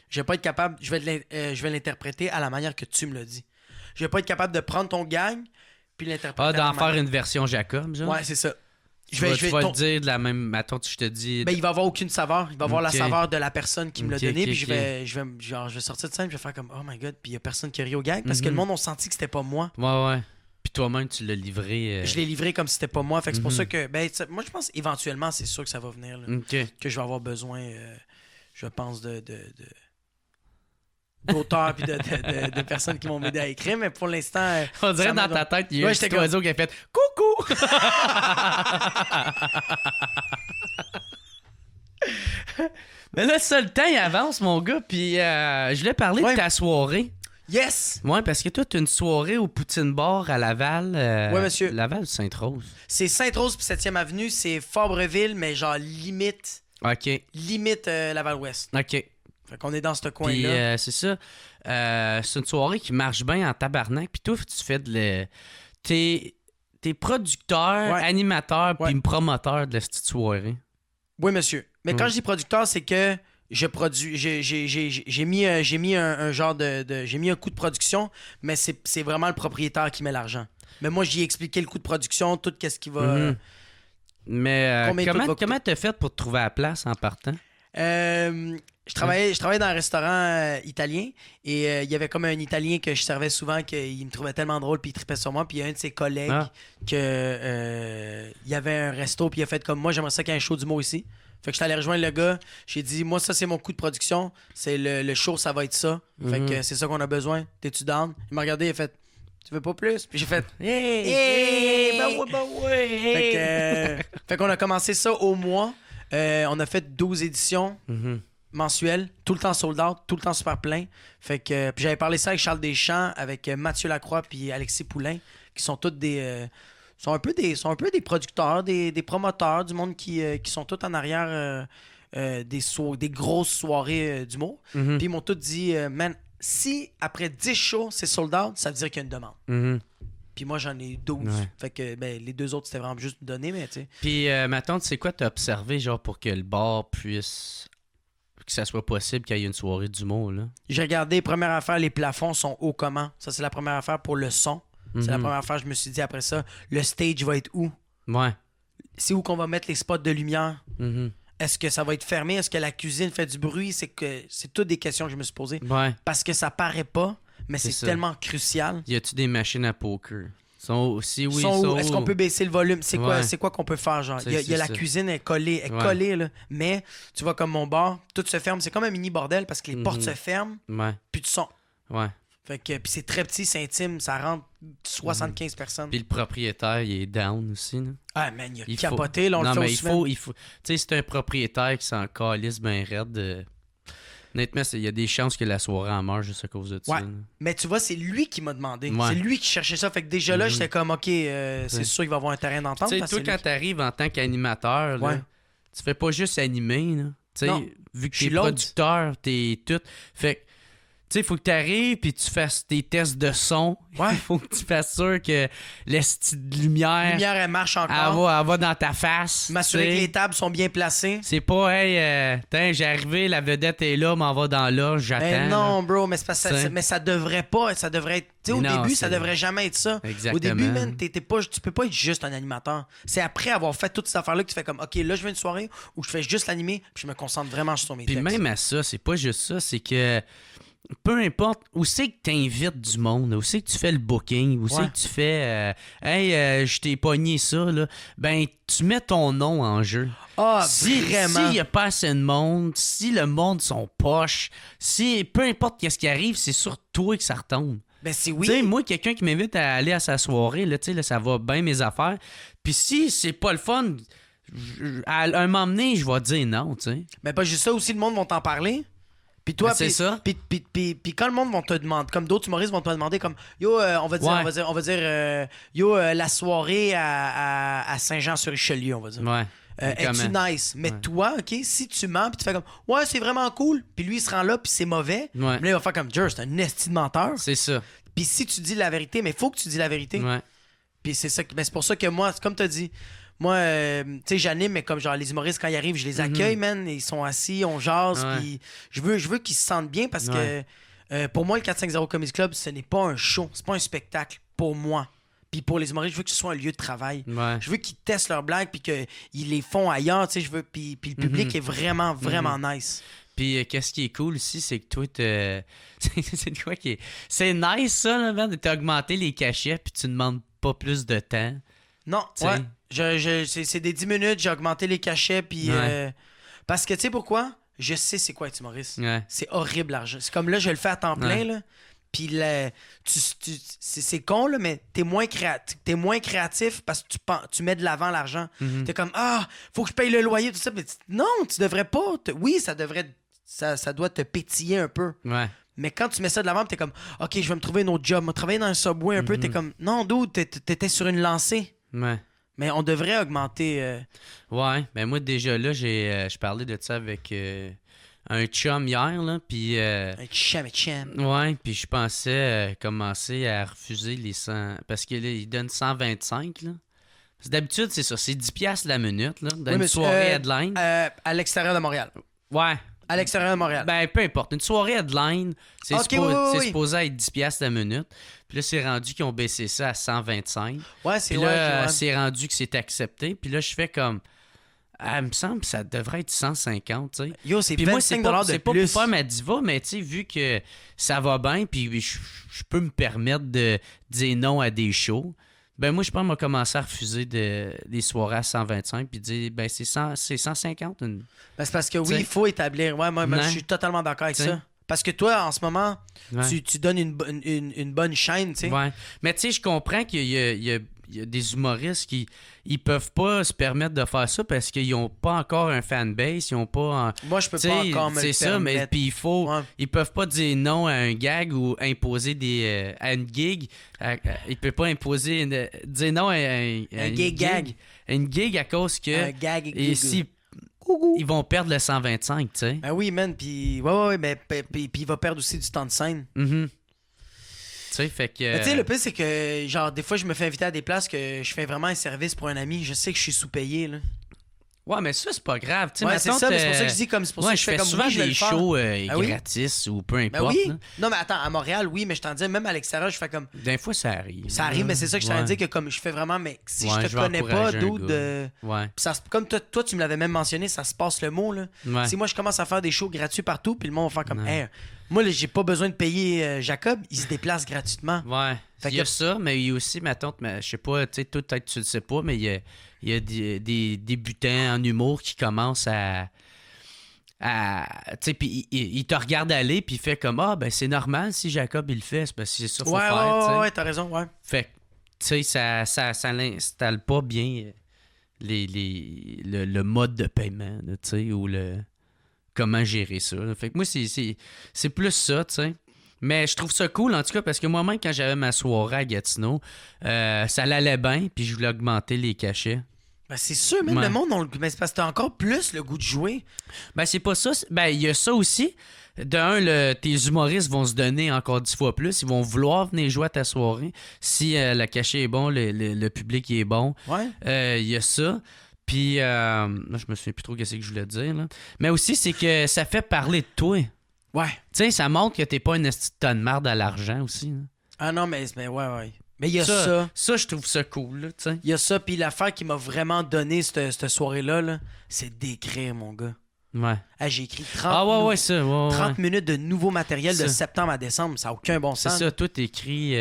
je vais pas être capable, je vais l'interpréter à la manière que tu me l'as dit. Je vais pas être capable de prendre ton gag puis l'interpréter. D'en faire une version Jacob, genre. Ouais, c'est ça. Tu vas le dire de la même. Attends, je te dis. Ben, il va avoir aucune saveur. Il va avoir la saveur de la personne qui me l'a donné. Ok, Puis je vais sortir de scène. Je vais faire comme, oh my god. Puis il y a personne qui rit au gag. Parce que le monde a senti que c'était pas moi. Ouais. Puis toi-même, tu l'as livré. Je l'ai livré comme si c'était pas moi. Fait que c'est pour ça que. Ben, moi, je pense éventuellement, c'est sûr que ça va venir. Là, que je vais avoir besoin, je pense, d'auteurs puis de personnes qui vont m'aider à écrire. Mais pour l'instant. On dirait dans ta tête, il y a un petit oiseau qui a fait coucou! Mais là, ça, le temps, il avance, mon gars. Puis je voulais parler de ta soirée. Yes! Ouais, parce que toi, tu as une soirée au Poutine Bar à Laval. Oui, monsieur. Laval ou Sainte-Rose? C'est Sainte-Rose puis 7e Avenue. C'est Fabreville, mais genre limite. OK. Limite Laval-Ouest. OK. Fait qu'on est dans ce coin-là. Puis c'est ça. C'est une soirée qui marche bien en tabarnak. Puis toi, tu fais t'es producteur, animateur, puis promoteur de la petite soirée. Oui, monsieur. Mais quand je dis producteur, c'est que je produis. J'ai mis un genre j'ai mis un coût de production, mais c'est vraiment le propriétaire qui met l'argent. Mais moi, j'y ai expliqué le coût de production, tout qu'est-ce qui va. Mais comment t'as fait pour te trouver à la place en partant? Je travaillais dans un restaurant italien et il y avait comme un Italien que je servais souvent qu'il me trouvait tellement drôle puis il tripait sur moi. Puis il y a un de ses collègues il y avait un resto puis il a fait comme moi, j'aimerais ça qu'il y ait un show d'humour ici. Fait que je suis allé rejoindre le gars. J'ai dit, moi, ça, c'est mon coût de production. C'est le show, ça va être ça. Fait que c'est ça qu'on a besoin. T'es-tu down? Il m'a regardé, il a fait, tu veux pas plus? Puis j'ai fait, ben ouais. Fait qu'on a commencé ça au mois. On a fait 12 éditions mensuelles, tout le temps sold out, tout le temps super plein. Fait que puis j'avais parlé ça avec Charles Deschamps, avec Mathieu Lacroix puis Alexis Poulain, qui sont tous sont un peu des producteurs, des promoteurs, du monde qui sont tous en arrière des grosses soirées d'humour. Puis ils m'ont tous dit, man, si après 10 shows c'est sold out, ça veut dire qu'il y a une demande. Puis moi, j'en ai 12. Ouais. Fait que les deux autres, c'était vraiment juste donné, mais tu sais. Puis, ma tante, c'est quoi t'as observé, genre, pour que le bar puisse... que ça soit possible qu'il y ait une soirée d'humour, là? J'ai regardé, première affaire, les plafonds sont hauts comment. Ça, c'est la première affaire pour le son. C'est la première affaire, je me suis dit après ça, le stage va être où? Ouais. C'est où qu'on va mettre les spots de lumière? Est-ce que ça va être fermé? Est-ce que la cuisine fait du bruit? C'est toutes des questions que je me suis posées. Ouais. Parce que ça paraît pas. Mais c'est tellement crucial. Y a-tu des machines à poker? Est-ce qu'on peut baisser le volume? C'est quoi qu'on peut faire? Genre, il y a la cuisine est collée, là. Mais tu vois, comme mon bar, tout se ferme. C'est comme un mini bordel parce que les portes se ferment. Puis du son. Ouais. Fait que puis c'est très petit, c'est intime, ça rentre 75 personnes. Puis le propriétaire, il est down aussi, là. Ah man, il a capoté, là, on le fait il faut. Tu sais, c'est un propriétaire qui s'en calisse bien raide. Honnêtement, il y a des chances que la soirée en meure juste à cause de ça. Ouais. Mais tu vois, c'est lui qui m'a demandé. C'est lui qui cherchait ça. Fait que déjà là, j'étais comme, OK, c'est sûr qu'il va avoir un terrain d'entente. Tu sais, toi, quand t'arrives en tant qu'animateur, là, tu fais pas juste animer. Là. Tu sais, vu que t'es producteur, t'es tout. Fait que sais, il faut que tu arrives puis tu fasses tes tests de son. Ouais. Il faut que tu fasses sûr que la petite lumière, Elle marche encore. elle va dans ta face. M'assurer tu que sais. les tables sont bien placées. C'est pas, hey, j'ai arrivé, la vedette est là, m'en va dans là, j'attends. Mais non, bro, mais, c'est parce que T'sais. mais ça devrait pas. Ça devrait être. Tu sais, au Non, début, c'est- ça devrait jamais être ça. Exactement. Au début, man, tu peux pas être juste un animateur. C'est après avoir fait toutes ces affaires-là que tu fais comme, OK, là, je veux une soirée où je fais juste l'animer, puis je me concentre vraiment sur mes Puis textes. même à ça, c'est pas juste ça, c'est que peu importe où c'est que tu invites du monde, où c'est que tu fais le booking, où Ouais. c'est que tu fais je t'ai pogné ça, là, ben tu mets ton nom en jeu. Ah, Si vraiment. s'il y a pas assez de monde, si le monde sont poches, si peu importe qu'est-ce qui arrive, c'est sur toi que ça retombe. Ben, c'est Tu sais, oui. moi, quelqu'un qui m'invite à aller à sa soirée, là, tu sais, là, ça va bien mes affaires. Puis si c'est pas le fun, à un moment donné, je vais dire non, tu sais. Mais pas juste ça, aussi, le monde va t'en parler. Puis toi, Ben, c'est puis- ça. Puis quand le monde va te demander, comme d'autres humoristes vont te demander, comme yo, on va dire, yo, la soirée à Saint-Jean-sur-Richelieu, on va dire. Ouais. Es-tu Comment? nice? Mais Ouais. toi, OK, si tu mens, puis tu fais comme, ouais, c'est vraiment cool, puis lui, il se rend là, puis c'est mauvais, Ouais. mais là, il va faire comme, Jer, c'est un esti de menteur. C'est ça. Puis si tu dis la vérité, mais il faut que tu dis la vérité. Ouais. Puis c'est ça, ben, c'est pour ça que moi, comme tu as dit, moi, tu sais, j'anime, mais comme genre les humoristes, quand ils arrivent, je les accueille, man. Ils sont assis, on jase, Ouais. puis je veux qu'ils se sentent bien parce Ouais. que pour moi, le 450 Comedy Club, ce n'est pas un show, c'est pas un spectacle pour moi. Puis pour les humoristes, je veux que ce soit un lieu de travail. Ouais. Je veux qu'ils testent leurs blagues, puis qu'ils les font ailleurs, tu sais, je veux, puis le public est vraiment, vraiment nice. Puis qu'est-ce qui est cool aussi, c'est que toi, c'est quoi qui est... C'est nice, ça, là, man, de t'augmenter les cachets, puis tu demandes pas plus de temps. Non, Tu sais. ouais. C'est des 10 minutes, j'ai augmenté les cachets, puis... Ouais. parce que, tu sais pourquoi? Je sais c'est quoi être humoriste. Ouais. C'est horrible, l'argent. C'est comme là, je le fais à temps plein, Ouais. là. Puis c'est con, là, mais t'es moins créatif parce que tu mets de l'avant l'argent. Mhm. T'es comme, faut que je paye le loyer, tout ça. Mais non, tu devrais pas. Oui, ça devrait... Ça doit te pétiller un peu. Ouais. Mais quand tu mets ça de l'avant, t'es comme, OK, je vais me trouver un autre job. Me travailler dans un Subway un peu. T'es comme, non, dude, t'étais sur une lancée. Ouais. Mais on devrait augmenter... Ouais. Ben moi, déjà là, je parlais de ça avec un chum hier, là, puis... un cham. Ouais, puis je pensais commencer à refuser les 100... Parce que là, ils donnent 125, là. Parce que d'habitude, c'est ça, c'est 10$ piastres la minute, là, dans Oui, une mais, soirée headline. À l'extérieur de Montréal. Ouais. À l'extérieur de Montréal. Ben, peu importe. Une soirée headline, c'est Ok, oui, c'est oui. supposé être 10$ piastres la minute. Puis là, c'est rendu qu'ils ont baissé ça à 125. Ouais, c'est Puis là, ouais. c'est rendu que c'est accepté. Puis là, je fais comme... Ah, il me semble que ça devrait être 150, tu sais. Yo, c'est Puis 25 moi, c'est pas, de c'est pas plus. pour faire ma diva, mais tu sais, vu que ça va bien, puis je peux me permettre de dire non à des shows, ben moi, je pense qu'on va commencer à refuser des soirées à 125, puis dire, ben c'est 150. Ben, c'est parce que oui, T'sais. il faut établir. Ouais, moi, Ouais. je suis totalement d'accord avec T'sais. ça. Parce que toi, en ce moment, Ouais. tu donnes une bonne chaîne, tu sais. Ouais. Mais tu sais, je comprends qu'il y a des humoristes qui ils peuvent pas se permettre de faire ça parce qu'ils ont pas encore un fanbase, ils ont pas... Moi, je peux T'sais, pas encore me c'est le ça, mais permettre. puis il faut... Ouais. Ils peuvent pas dire non à un gag ou imposer à une gig. Ils peuvent pas dire non à Un une gay gag. Une gig à cause que... Un gag. Et si ils vont perdre le 125, tu sais. Ben oui, man, puis ouais, mais puis il va perdre aussi du temps de scène. Mhm. Tu sais, fait que... Mais tu sais, le pire, c'est que, genre, des fois, je me fais inviter à des places que je fais vraiment un service pour un ami. Je sais que je suis sous-payé, là. Ouais, mais ça, c'est pas grave. Tu sais, Ouais, c'est mettons, ça, mais c'est pour ça que je dis comme... C'est pour ça Ouais, que je je fais fais comme souvent oui, je vais des le faire. shows Ah oui? gratis ou peu Ben importe. oui. là. Non, mais attends, à Montréal, oui, mais je t'en disais, même à l'extérieur, je fais comme... Des fois, ça arrive. Ça arrive, mais c'est ça que je t'avais Ouais. dit, que comme je fais vraiment, mais si Ouais, je te je vais connais pas, encourager un dude, gars. Ouais, puis ça, comme toi, tu me l'avais même mentionné, ça se passe le mot, là. ouais. Si moi, je commence à faire des shows gratuits partout, puis le monde va faire comme, Ouais. hey, moi, là, j'ai pas besoin de payer Jacob, il se déplace gratuitement. Ouais. Fait Il y a que- ça, mais il y a aussi, ma tante, je sais pas, tu sais, toi, peut-être tu le sais pas, mais il y a des débutants en humour qui commencent à tu sais, puis il te regarde aller, puis il fait comme, ah, ben c'est normal si Jacob il le fait, c'est parce que c'est ça qu'il faut Ouais, faire, tu sais. ouais, t'as raison, ouais. Fait que, tu sais, ça l'installe pas bien le mode de paiement, là, tu sais, ou comment gérer ça. Là. Fait que moi, c'est plus ça, tu sais. Mais je trouve ça cool, en tout cas, parce que moi-même, quand j'avais ma soirée à Gatineau, ça l'allait bien, puis je voulais augmenter les cachets. Ben, c'est sûr, même Ouais. le monde, mais c'est parce que t'as encore plus le goût de jouer. Ben, c'est pas ça. Ben, il y a ça aussi. Tes humoristes vont se donner encore 10 fois plus. Ils vont vouloir venir jouer à ta soirée. Si le cachet est bon, le public est bon. Ouais. Il y a ça. Puis, là, je me souviens plus trop ce que je voulais dire. Là. Mais aussi, c'est que ça fait parler de toi. Tu Ouais. sais, ça montre que t'es pas une esti de tonne marde à l'argent aussi. Là. Ah non, mais ouais. Mais il y a ça. Ça, je trouve ça cool. Là, tu sais. Il y a ça, puis l'affaire qui m'a vraiment donné cette soirée-là, là, c'est d'écrire, mon gars. Ouais. Ah, j'ai écrit 30, Ah, ouais, ça. Ouais, 30 ouais. minutes de nouveau matériel de Ça. septembre à décembre. Ça n'a aucun bon C'est sens. ça, toi, t'écris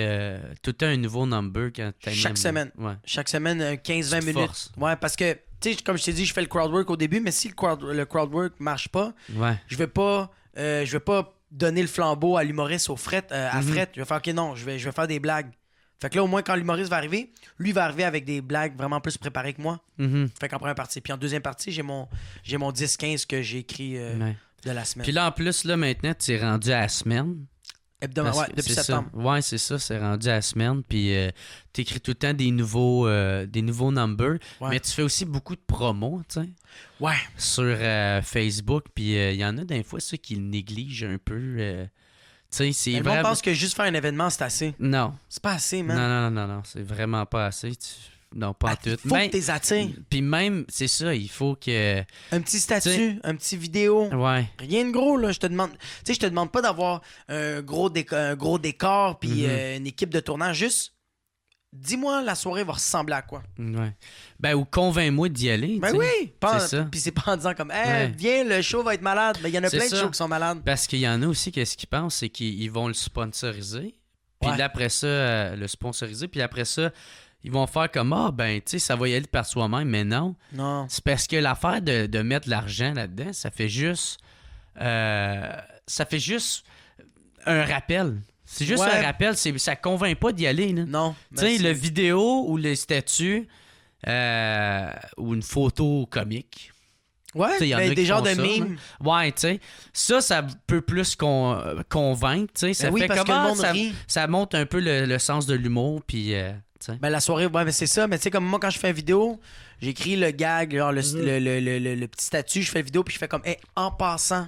tout le temps un nouveau number quand t'animes. Chaque semaine. Ouais. Chaque semaine, 15-20 Tu te minutes. forces. Ouais, parce que, tu sais, comme je t'ai dit, je fais le crowd work au début, mais si le crowd work marche pas, Ouais. je vais pas donner le flambeau à l'humoriste à Fret. Je vais faire, OK, non, je vais faire des blagues. Fait que là, au moins, quand l'humoriste va arriver, lui va arriver avec des blagues vraiment plus préparées que moi. Mhm. Fait qu'en première partie. Puis en deuxième partie, j'ai mon 10-15 que j'ai écrit Ouais. de la semaine. Puis là, en plus, là, maintenant, tu es rendu à la semaine. Hebdomadaire, Parce ouais, que depuis c'est septembre. Ça. Ouais, c'est ça, c'est rendu à la semaine. Puis tu écris tout le temps des nouveaux numbers. Ouais. Mais tu fais aussi beaucoup de promos, tu sais, Ouais. sur Facebook. Puis il y en a des fois, ceux qui le négligent un peu. Tu sais, c'est Le monde vraiment. pense que juste faire un événement, c'est assez. Non. C'est pas assez, Non, man. non, c'est vraiment pas assez. Non, pas en tout. Il faut que t'es attires. Puis même, c'est ça, il faut que. Un petit statut, T'sais- un petit vidéo. Ouais. Rien de gros, là. Je te demande. Tu sais, je te demande pas d'avoir un gros décor puis une équipe de tournage. Juste, dis-moi, la soirée va ressembler à quoi? Ouais. Ben, ou convainc-moi d'y aller. Ben tu sais. oui! C'est ça. Puis c'est pas en disant comme, hey, Ouais. viens, le show va être malade. Mais il y en a C'est plein de ça. shows qui sont malades. Parce qu'il y en a aussi, qu'est-ce qu'ils pensent, c'est qu'ils vont le sponsoriser. Puis Ouais. là, après ça, le sponsoriser. Puis après ça, ils vont faire comme, ah, ben, tu sais, ça va y aller par soi-même. Mais non. Non. C'est parce que l'affaire de mettre de l'argent là-dedans, ça fait juste. Un rappel. C'est juste Ouais. un rappel. Ça convainc pas d'y aller. Là. Non. Tu sais, Ben, le vidéo ou le statut ou une photo comique. Ouais, Tu sais, y en ben, a des qui genres font de ça, mimes. Ouais, tu sais. Ça peut plus convaincre. Tu sais, ça Ben oui, fait parce que comment le monde ça, rit. ça monte un peu le sens de l'humour. Puis, tu sais. Ben la soirée, ouais, mais c'est ça. Mais tu sais, comme moi, quand je fais une vidéo, j'écris le gag, genre le petit statut, je fais la vidéo, puis je fais comme, hey, en passant,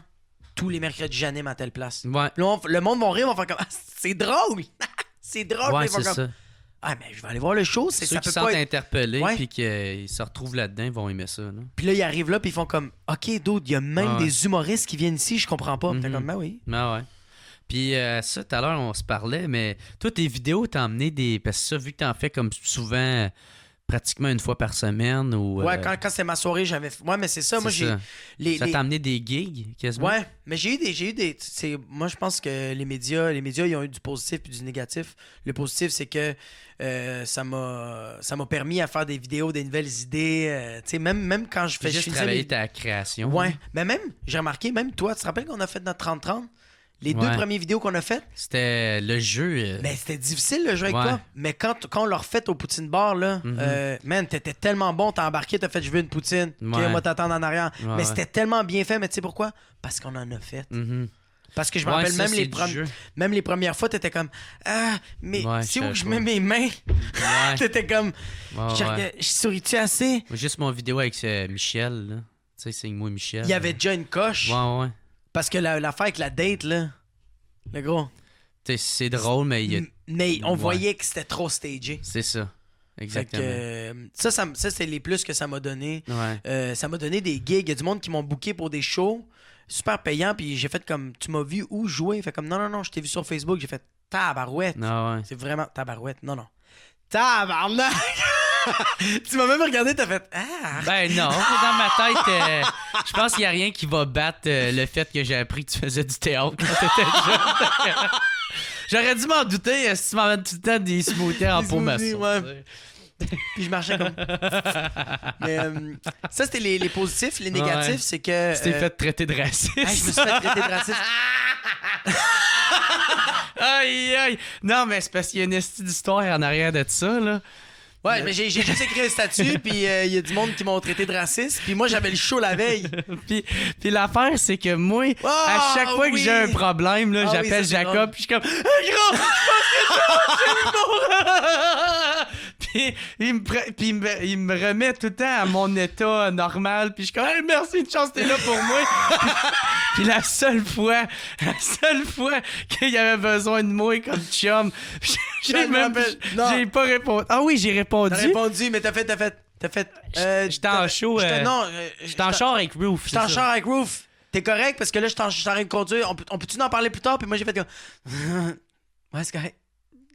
tous les mercredis, j'anime à telle place. Ouais, Puis là, le monde va rire, on va faire comme, ah, c'est drôle! C'est drôle! ouais Puis ils vont c'est comme, ça. ah, mais je vais aller voir le show, Ceux ça qui peut sont pas être. interpellés Ouais. puis qu'ils se retrouvent là-dedans, ils vont aimer ça. Là. Puis là, ils arrivent là, puis ils font comme, ok, d'autres, il y a même Ah ouais. des humoristes qui viennent ici, je comprends pas. Puis t'es Mhm. comme, ben oui. Ah ouais. Puis ça, tout à l'heure, on se parlait, mais toi, tes vidéos, t'as emmené des... Parce que ça, vu que t'en fais comme souvent, pratiquement une fois par semaine ou... Ouais, quand c'était ma soirée, j'avais. Ouais, mais c'est ça, moi, j'ai. Ça t'a amené des gigs, quasiment? Ouais, mais j'ai eu des moi je pense que les médias ils ont eu du positif puis du négatif. Le positif c'est que ça m'a permis à faire des vidéos, des nouvelles idées, tu sais même quand je fais Juste finissais travailler mes- ta création. Ouais, mais même j'ai remarqué même toi, tu te rappelles qu'on a fait notre 30-30 les deux Ouais. premières vidéos qu'on a faites, C'était le jeu. ben c'était difficile le jeu avec Ouais. toi, mais quand on l'a refait au Poutine Bar là, man, t'étais tellement bon, t'as embarqué, t'as fait je veux une poutine, OK, Ouais. on va t'attendre en arrière. Ouais, mais ouais. c'était tellement bien fait, mais tu sais pourquoi? Parce qu'on en a fait. Mhm. Parce que je me Ouais, rappelle ça, même c'est du jeu. même les premières fois, t'étais comme ah, mais Ouais, c'est je où que je sais mets pas. mes mains? Ouais. T'étais comme Ouais, je ouais. souris-tu assez? Juste mon vidéo avec Michel, là. Tu sais, signe-moi Michel. Il y avait déjà une coche. Ouais, ouais. Parce que l'affaire avec la date, là, le gros. Tu sais, c'est drôle, mais il y a... Mais on Ouais. voyait que c'était trop stagé. C'est ça. Fait que, Exactement. ça c'est les plus que ça m'a donné. Ouais. Ça m'a donné des gigs. Il y a du monde qui m'ont booké pour des shows super payants. Puis j'ai fait comme, tu m'as vu où jouer? Fait comme, non, je t'ai vu sur Facebook. J'ai fait tabarouette. Ah ouais. C'est vraiment tabarouette. Non. Tabarnak! Tu m'as même regardé, t'as fait ah! Ben non, dans ma tête, je pense qu'il n'y a rien qui va battre le fait que j'ai appris que tu faisais du théâtre quand t'étais jeune. J'aurais dû m'en douter si tu m'en mets tout le temps des smoothies en Des peau smoothies, maçon. ouais. Puis je marchais comme. Mais ça, c'était les positifs. Les négatifs, Ouais. c'est que. Tu t'es fait traiter de raciste. Hey, je me suis fait traiter de raciste. Aïe, aïe. Non, mais c'est parce qu'il y a une esti d'histoire en arrière de ça, là. Ouais, mais j'ai juste écrit un statut, puis il y a du monde qui m'ont traité de raciste, puis moi, j'avais le show la veille. puis l'affaire, c'est que moi, à chaque fois que oui. j'ai un problème, là, Ah oui, j'appelle ça, c'est drôle. Jacob, puis je suis comme « Hey, gros, je pense que c'est mon Puis il me remet tout le temps à mon état normal. Puis je suis comme, hey, merci, une chance, t'es là pour moi. Puis la seule fois qu'il y avait besoin de moi comme chum, j'ai pas répondu. Ah oui, j'ai répondu. T'as répondu, mais t'as fait. J'étais en show. J'étais en char avec Roof. J'étais en char avec Roof. T'es correct parce que là, je suis en train de conduire. On peut-tu en parler plus tard? Puis moi, j'ai fait comme. Ouais, c'est correct.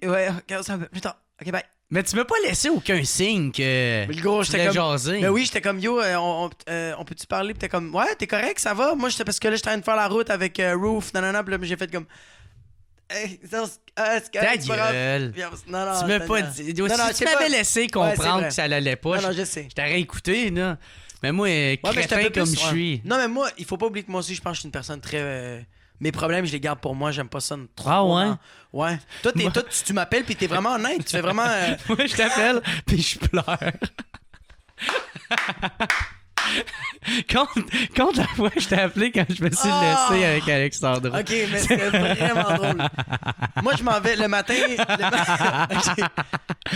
Ouais, ok, ça va plus tard. Ok, bye. Mais tu m'as pas laissé aucun signe que. Mais le gros, j'étais comme. jaser. Mais oui, j'étais comme yo, on peut-tu parler? Puis t'es comme, ouais, t'es correct, ça va? Moi, j'étais parce que là, j'étais en train de faire la route avec Roof, nanana, puis là, j'ai fait comme. Hey, c'est correct, Ta c'est pas grave. gueule. Non, Tu m'as pas dit. Non, Si tu c'est m'avais pas- laissé comprendre vrai. que ça l'allait pas, Non, je sais. je t'aurais écouté, là. Mais moi, Ouais, mais j'étais un crétin peu comme plus, je suis. Non, mais moi, il faut pas oublier que moi aussi, je pense que je suis une personne très. Mes problèmes, je les garde pour moi, j'aime pas ça trop. Ah ouais? Ouais. Toi, tu m'appelles puis t'es vraiment honnête. Tu fais vraiment. Moi, je t'appelle, puis je pleure. Compte la fois que je t'ai appelé quand je me suis laissé avec Alexandra. Ok, mais c'était vraiment drôle. Moi, je m'en vais le matin. Ok.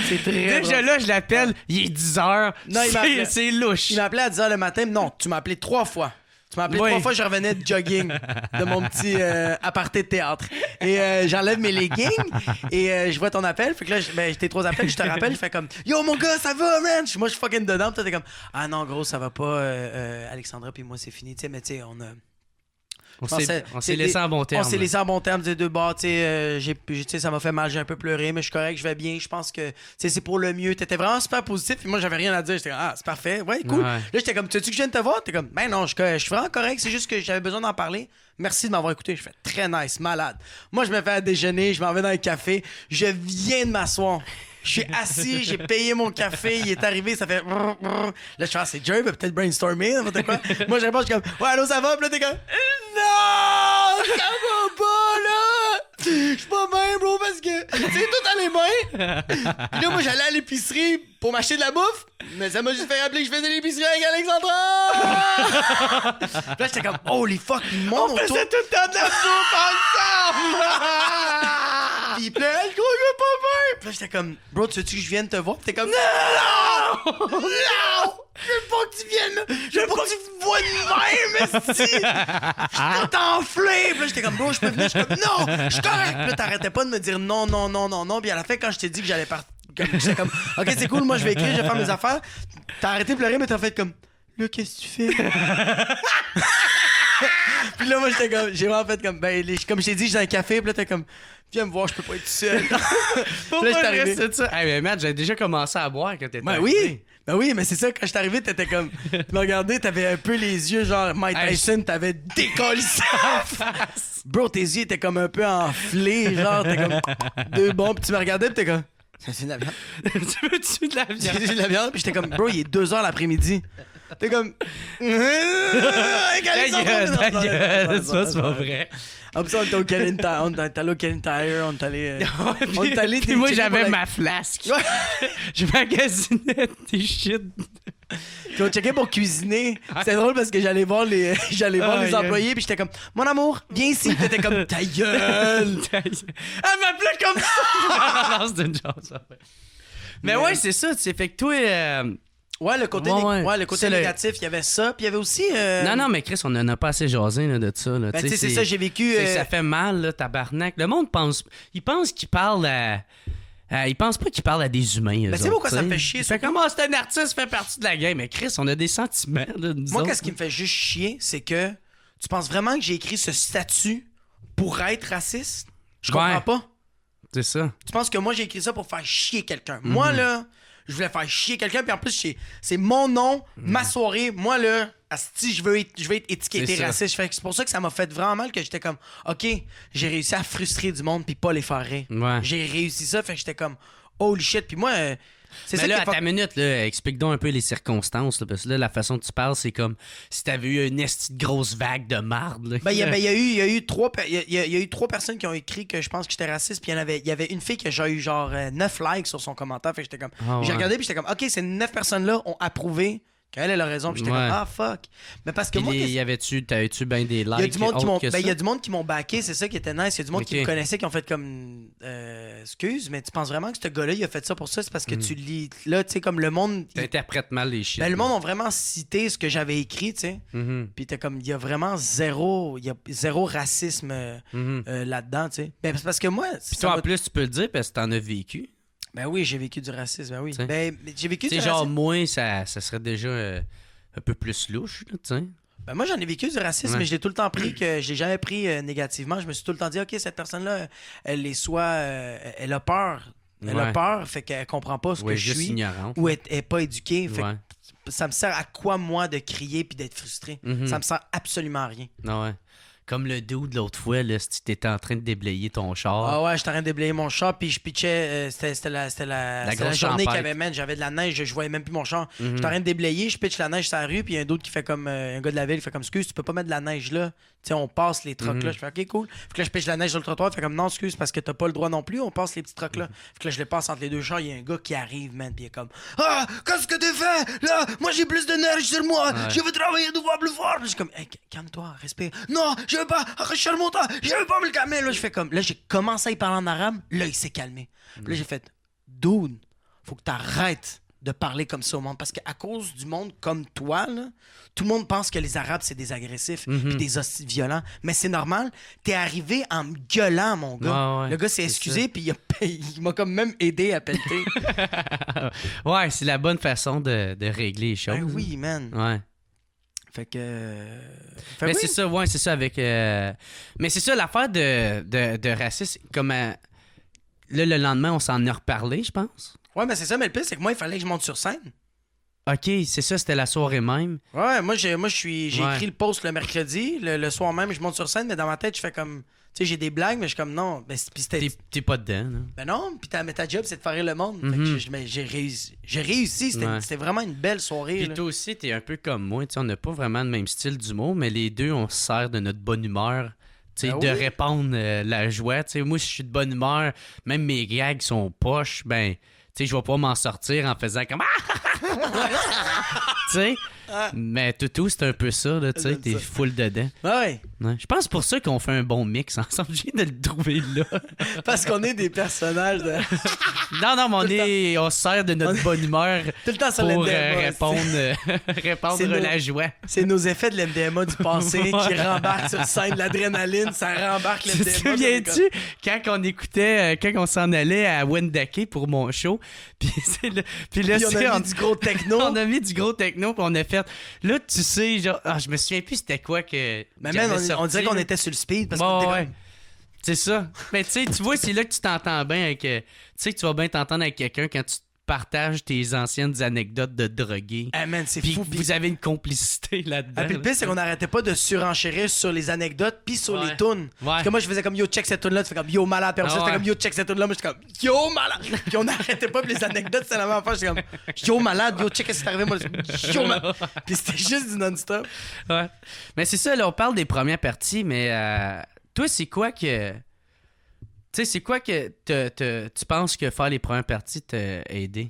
C'est très Déjà drôle. là, je l'appelle, il est 10h. Non, il m'appelait. C'est louche. Il m'appelait à 10h le matin. Non, tu m'as appelé 3 fois. Tu m'as appelé Oui. 3 fois, je revenais de jogging de mon petit aparté de théâtre. Et j'enlève mes leggings et je vois ton appel. Fait que là, j'étais 3 appels, je te rappelle, je fais comme Yo mon gars, ça va, man? Moi, je suis fucking dedans. Puis toi, t'es comme Ah non, gros, ça va pas, Alexandra, puis moi, c'est fini. Tu sais, mais tu sais, On pensais- s'est laissé en bon terme. on s'est laissé en bon terme des deux bords. Tu sais, ça m'a fait mal, j'ai un peu pleuré, mais je suis correct, je vais bien. Je pense que tu sais, c'est pour le mieux. T'étais vraiment super positif. Et moi, j'avais rien à dire. J'étais comme, ah, c'est parfait. Ouais, cool. Ouais. Là, j'étais comme, tu sais que je viens de te voir? T'es comme, ben non, je suis vraiment correct. C'est juste que j'avais besoin d'en parler. Merci de m'avoir écouté. Je fais très nice, malade. Moi, je me fais à déjeuner, je m'en vais dans le café. Je viens de m'asseoir. Je suis assis, j'ai payé mon café, il est arrivé, ça fait. Là, je fais, ah, c'est Jerry, va peut-être brainstormer, n'importe quoi. Moi, je réponds, je suis comme, ouais, allô, ça va? Puis là, t'es comme, non, ça va pas, là! Je suis pas bien, bro, parce que, tu sais, tout allait bien. Puis là, moi, j'allais à l'épicerie pour m'acheter de la bouffe, mais ça m'a juste fait rappeler que je faisais l'épicerie avec Alexandra! Puis là, j'étais comme, holy fuck, le monde autour. tout le temps de la bouffe ensemble! Puis il pleurait, le gros, il va pas bien. Puis là, j'étais comme, bro, tu veux-tu que je vienne te voir? Puis t'es comme, non! Non! Je veux pas que tu viennes! Je veux pas que tu me vois de même, esti! Je suis tout enflé! Puis là, j'étais comme, bro, je peux venir? Je suis comme, non! Je suis correct! Puis là, t'arrêtais pas de me dire non, non, non, non, non. Puis à la fin, quand je t'ai dit que j'allais partir, j'étais comme, ok, c'est cool, moi, je vais écrire, je vais faire mes affaires. T'as arrêté de pleurer, mais t'as fait comme, là, qu'est-ce que tu fais? Puis là, moi, j'étais comme, j'ai vraiment fait comme, ben, comme je t'ai dit, j'ai un café, puis là, t'es comme, viens me voir, je peux pas être tout seul. Pourquoi Puis là, j'étais je arrivé. restais de ça? Hey, mais Matt, j'avais déjà commencé à boire quand t'étais Ben arrivé. oui, mais c'est ça, quand je suis arrivé, t'étais comme, tu me regardais, t'avais un peu les yeux, genre Mike Hey, Tyson, t'avais décollé ça. Bro, tes yeux étaient comme un peu enflés, genre, t'es comme, deux bons, puis tu me regardais, puis t'es comme, ça c'est de la viande. Tu veux-tu de la viande? C'est de la viande, puis j'étais comme, bro, il est 2h l'après-midi. T'es comme, Ta gueule, ta gueule, ça c'est pas vrai. Après ça, on était au Canadian Tire, on est allé au Canadian Tire, on est allé. On est allé. Puis moi, checker j'avais pour la- ma flasque. Ouais. Je magasinais des shit. Puis on checkait pour cuisiner. C'était drôle parce que j'allais voir les Aïe. employés, puis j'étais comme, mon amour, viens ici. Puis t'étais comme, ta gueule. Elle m'appelait comme ça! Non, c'est une chose. Mais ouais, c'est ça, tu sais. Fait que toi. Ouais, le côté, Ouais. le côté C'est le- négatif, il y avait ça. Puis il y avait aussi. Non, mais Chris, on en a pas assez jasé là, de ça. Là. Ben, tu sais, c'est ça, j'ai vécu. C'est que ça fait mal, là, tabarnak. Le monde pense. Il pense qu'il parle à. Il pense pas qu'il parle à des humains. Ben, tu sais pourquoi ça me fait chier, Il fait comment c'est un artiste, fait partie de la game. Mais Chris, on a des sentiments. Là, nous Moi, autres. qu'est-ce qui me fait juste chier, c'est que tu penses vraiment que j'ai écrit ce statut pour être raciste? Je comprends Ouais. pas. C'est ça. Tu penses que moi, j'ai écrit ça pour faire chier quelqu'un. Moi, là, je voulais faire chier quelqu'un, puis en plus, c'est mon nom, ma soirée. Moi, là, asti, je veux être étiqueté C'est ça. raciste. Fait que c'est pour ça que ça m'a fait vraiment mal que j'étais comme, OK, j'ai réussi à frustrer du monde puis pas les faire rire. Ouais. J'ai réussi ça, fait que j'étais comme, holy shit. Puis moi, c'est Mais ça là, qui à est ta minute, là, explique donc un peu les circonstances. Là, parce que là, la façon que tu parles, c'est comme si t'avais eu une esti de grosse vague de marde. Là. Ben, il y a eu trois personnes qui ont écrit que je pense que j'étais raciste, puis il y avait une fille qui a eu genre 9 likes sur son commentaire, fait que j'étais comme, Ah ouais. j'ai regardé puis j'étais comme, OK, ces 9 personnes-là ont approuvé Quand elle a raison, puis j'étais Ouais. comme, ah, fuck. Mais parce que Puis moi, t'avais-tu bien des likes? il y a du monde qui m'ont, autres que ben, il y a ça? du monde qui m'ont backé, c'est ça qui était nice. Il y a du monde qui Ok. me connaissait, qui ont fait comme, excuse, mais tu penses vraiment que ce gars-là, il a fait ça pour ça? C'est parce que tu lis, là, tu sais, comme le monde, T'interprètes mal les shit. ben, le monde ont vraiment cité ce que j'avais écrit, tu sais. Mhm, Puis t'es comme, il y a vraiment zéro racisme mhm. là-dedans, tu sais. Ben, c'est parce que moi, Puis ça toi, en m'a- plus, tu peux le dire parce que t'en as vécu. ben oui, j'ai vécu du racisme, ben oui. T'sais. Ben, j'ai vécu Tu du sais, genre, racisme. moi, ça serait déjà un peu plus louche, là, tu sais. Ben moi, j'en ai vécu du racisme, Ouais. mais je l'ai tout le temps pris, que je l'ai jamais pris négativement. Je me suis tout le temps dit, OK, cette personne-là, elle est soit... elle a peur. Elle a Ouais. peur, fait qu'elle comprend pas ce Ouais, que je juste suis. ignorante. Ou elle est pas éduquée. Fait Ouais. que ça me sert à quoi, moi, de crier puis d'être frustré? Mhm. Ça me sert absolument à rien. Ah ouais. Comme le dude l'autre fois, là, si t'étais en train de déblayer ton char. Ah ouais, j'étais en train de déblayer mon char, puis je pitchais. C'était la grosse journée qu'il y tempête. avait, man. J'avais de la neige, je voyais même plus mon char. Mhm. J'étais en train de déblayer, je pitch la neige sur la rue, puis il y a un d'autre qui fait comme. Un gars de la ville qui fait comme, excuse, tu peux pas mettre de la neige là. Tu sais, on passe les trucks là. Mhm. Je fais, ok, cool. Fait que là, je pitch la neige sur le trottoir, il fait comme, non, excuse, parce que t'as pas le droit non plus, on passe les petits trucks là. Fait que là, je les passe entre les deux chars, il y a un gars qui arrive, man, puis il est comme, ah, qu'est-ce que tu fais? Là, moi j'ai plus de neige sur moi, Ouais. je veux travailler deux fois plus fort. Puis je suis comme, hey, calme-toi, respire. Non, je veux pas, arrête le moteur, je veux pas me le calmer. Là, je fais comme, là, j'ai commencé à y parler en arabe, là, il s'est calmé. Puis là, j'ai fait, dude, faut que t'arrêtes de parler comme ça au monde. Parce qu'à cause du monde comme toi, là, tout le monde pense que les Arabes, c'est des agressifs puis des hosties violents. Mais c'est normal. T'es arrivé en me gueulant, mon gars. Ouais, ouais, le gars s'est c'est excusé puis il m'a comme même aidé à pelleter. Ouais, c'est la bonne façon de régler les choses. Ben oui, man. Ouais. Fait que... Mais oui. c'est ça, ouais, c'est ça avec. Mais c'est ça, l'affaire de racisme, comme. Là, le lendemain, on s'en a reparlé, je pense. Ouais, mais c'est ça. Mais le pire, c'est que moi, il fallait que je monte sur scène. Ok, c'est ça, c'était la soirée même. Ouais, j'ai Ouais. écrit le post le mercredi. Le soir même, je monte sur scène, mais dans ma tête, je fais comme... Tu sais, j'ai des blagues, mais je suis comme, non. Ben, puis c'était... T'es pas dedans, là. Ben non, puis ta job, c'est de faire rire le monde. Fait que mais j'ai réussi. J'ai réussi. C'était Ouais. c'était vraiment une belle soirée. Puis là. toi aussi, t'es un peu comme moi. Tu sais, on n'a pas vraiment le même style d'humour, mais les deux, on se sert de notre bonne humeur. Tu sais, Ben de oui. répandre la joie. Tu sais, moi, si je suis de bonne humeur, même mes gags sont poches, ben, tu sais, je vais pas m'en sortir en faisant comme tu sais. Mais Toutou, c'est un peu ça, là, tu sais, J'aime t'es ça. full dedans. Ouais, Ouais. Je pense pour ça qu'on fait un bon mix ensemble. Je viens de le trouver là. parce qu'on est des personnages de... Non, mais on se sert de notre bonne humeur Tout le temps sur pour l'MDMA. répandre C'est nos- la joie. C'est nos effets de l'MDMA du passé qui Ouais. rembarquent sur scène, l'adrénaline, ça rembarque Tu l'MDMA. te souviens-tu quand on écoutait, quand on s'en allait à Wendake pour mon show, puis là, Puis on c'est- a mis du gros techno. on a mis du gros techno, puis on a fait. Là, tu sais, genre, je me souviens plus c'était quoi que. Mais j'avais man, on sorti, dirait qu'on là. était sur le speed parce Ouais, qu'on était ouais. comme... C'est ça. Mais tu sais, tu vois, c'est là que tu t'entends bien avec. Tu sais que tu vas bien t'entendre avec quelqu'un quand tu partages tes anciennes anecdotes de drogués. Ah man, c'est Puis fou. vous avez une complicité là-dedans. Ah, puis le pire, c'est qu'on n'arrêtait pas de surenchérir sur les anecdotes puis sur Ouais. les tunes. Ouais. Parce que moi, je faisais comme yo, check cette tune là tu fais comme yo, malade. Puis après ça, Ah c'était ouais. comme yo, check cette tune là moi, j'étais comme yo, malade. Puis on n'arrêtait pas, puis les anecdotes, c'était la même affaire. J'étais comme yo, malade, yo, check ce qui est arrivé. Moi, yo, malade. Puis c'était juste du non-stop. Ouais. Mais c'est ça, là, on parle des premières parties, mais toi, c'est quoi que. Tu sais, c'est quoi que tu penses que faire les premières parties t'a aidé?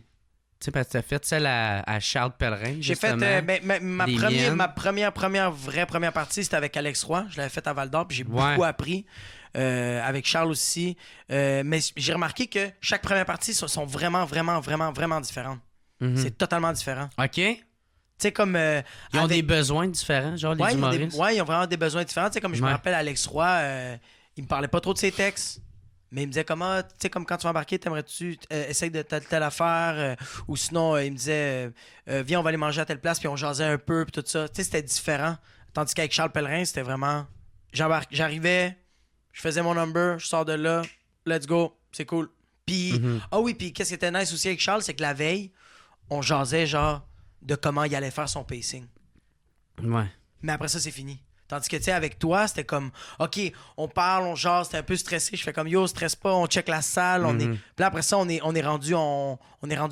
Tu sais, parce que t'as fait celle à Charles Pellerin. J'ai fait justement. ma Les première, miennes. ma vraie première partie, c'était avec Alex Roy. Je l'avais faite à Val d'Or, puis j'ai Ouais. beaucoup appris. Avec Charles aussi. Mais j'ai remarqué que chaque première partie sont vraiment, vraiment, vraiment, vraiment différentes. Mhm. C'est totalement différent. OK. Tu sais, comme. Ils ont avec- des besoins différents, genre les Ouais, humoristes. ils ont vraiment des besoins différents. Tu sais, comme je me Ouais. rappelle, Alex Roy, il me parlait pas trop de ses textes. Mais il me disait comment, tu sais, comme quand tu vas embarquer, t'aimerais-tu essayer de telle affaire, ou sinon, il me disait, viens, on va aller manger à telle place, puis on jasait un peu, puis tout ça. Tu sais, c'était différent. Tandis qu'avec Charles Pellerin, c'était vraiment, j'arrivais, je faisais mon number, je sors de là, let's go, c'est cool. Puis, Mhm. ah oui, puis qu'est-ce qui était nice aussi avec Charles, c'est que la veille, on jasait genre de comment il allait faire son pacing. Ouais. Mais après ça, c'est fini. Tandis que, tu sais, avec toi, c'était comme, OK, on parle, on jase, c'était un peu stressé. Je fais comme, yo, stresse pas, on check la salle. On est... Puis là, après ça, on est rendu dans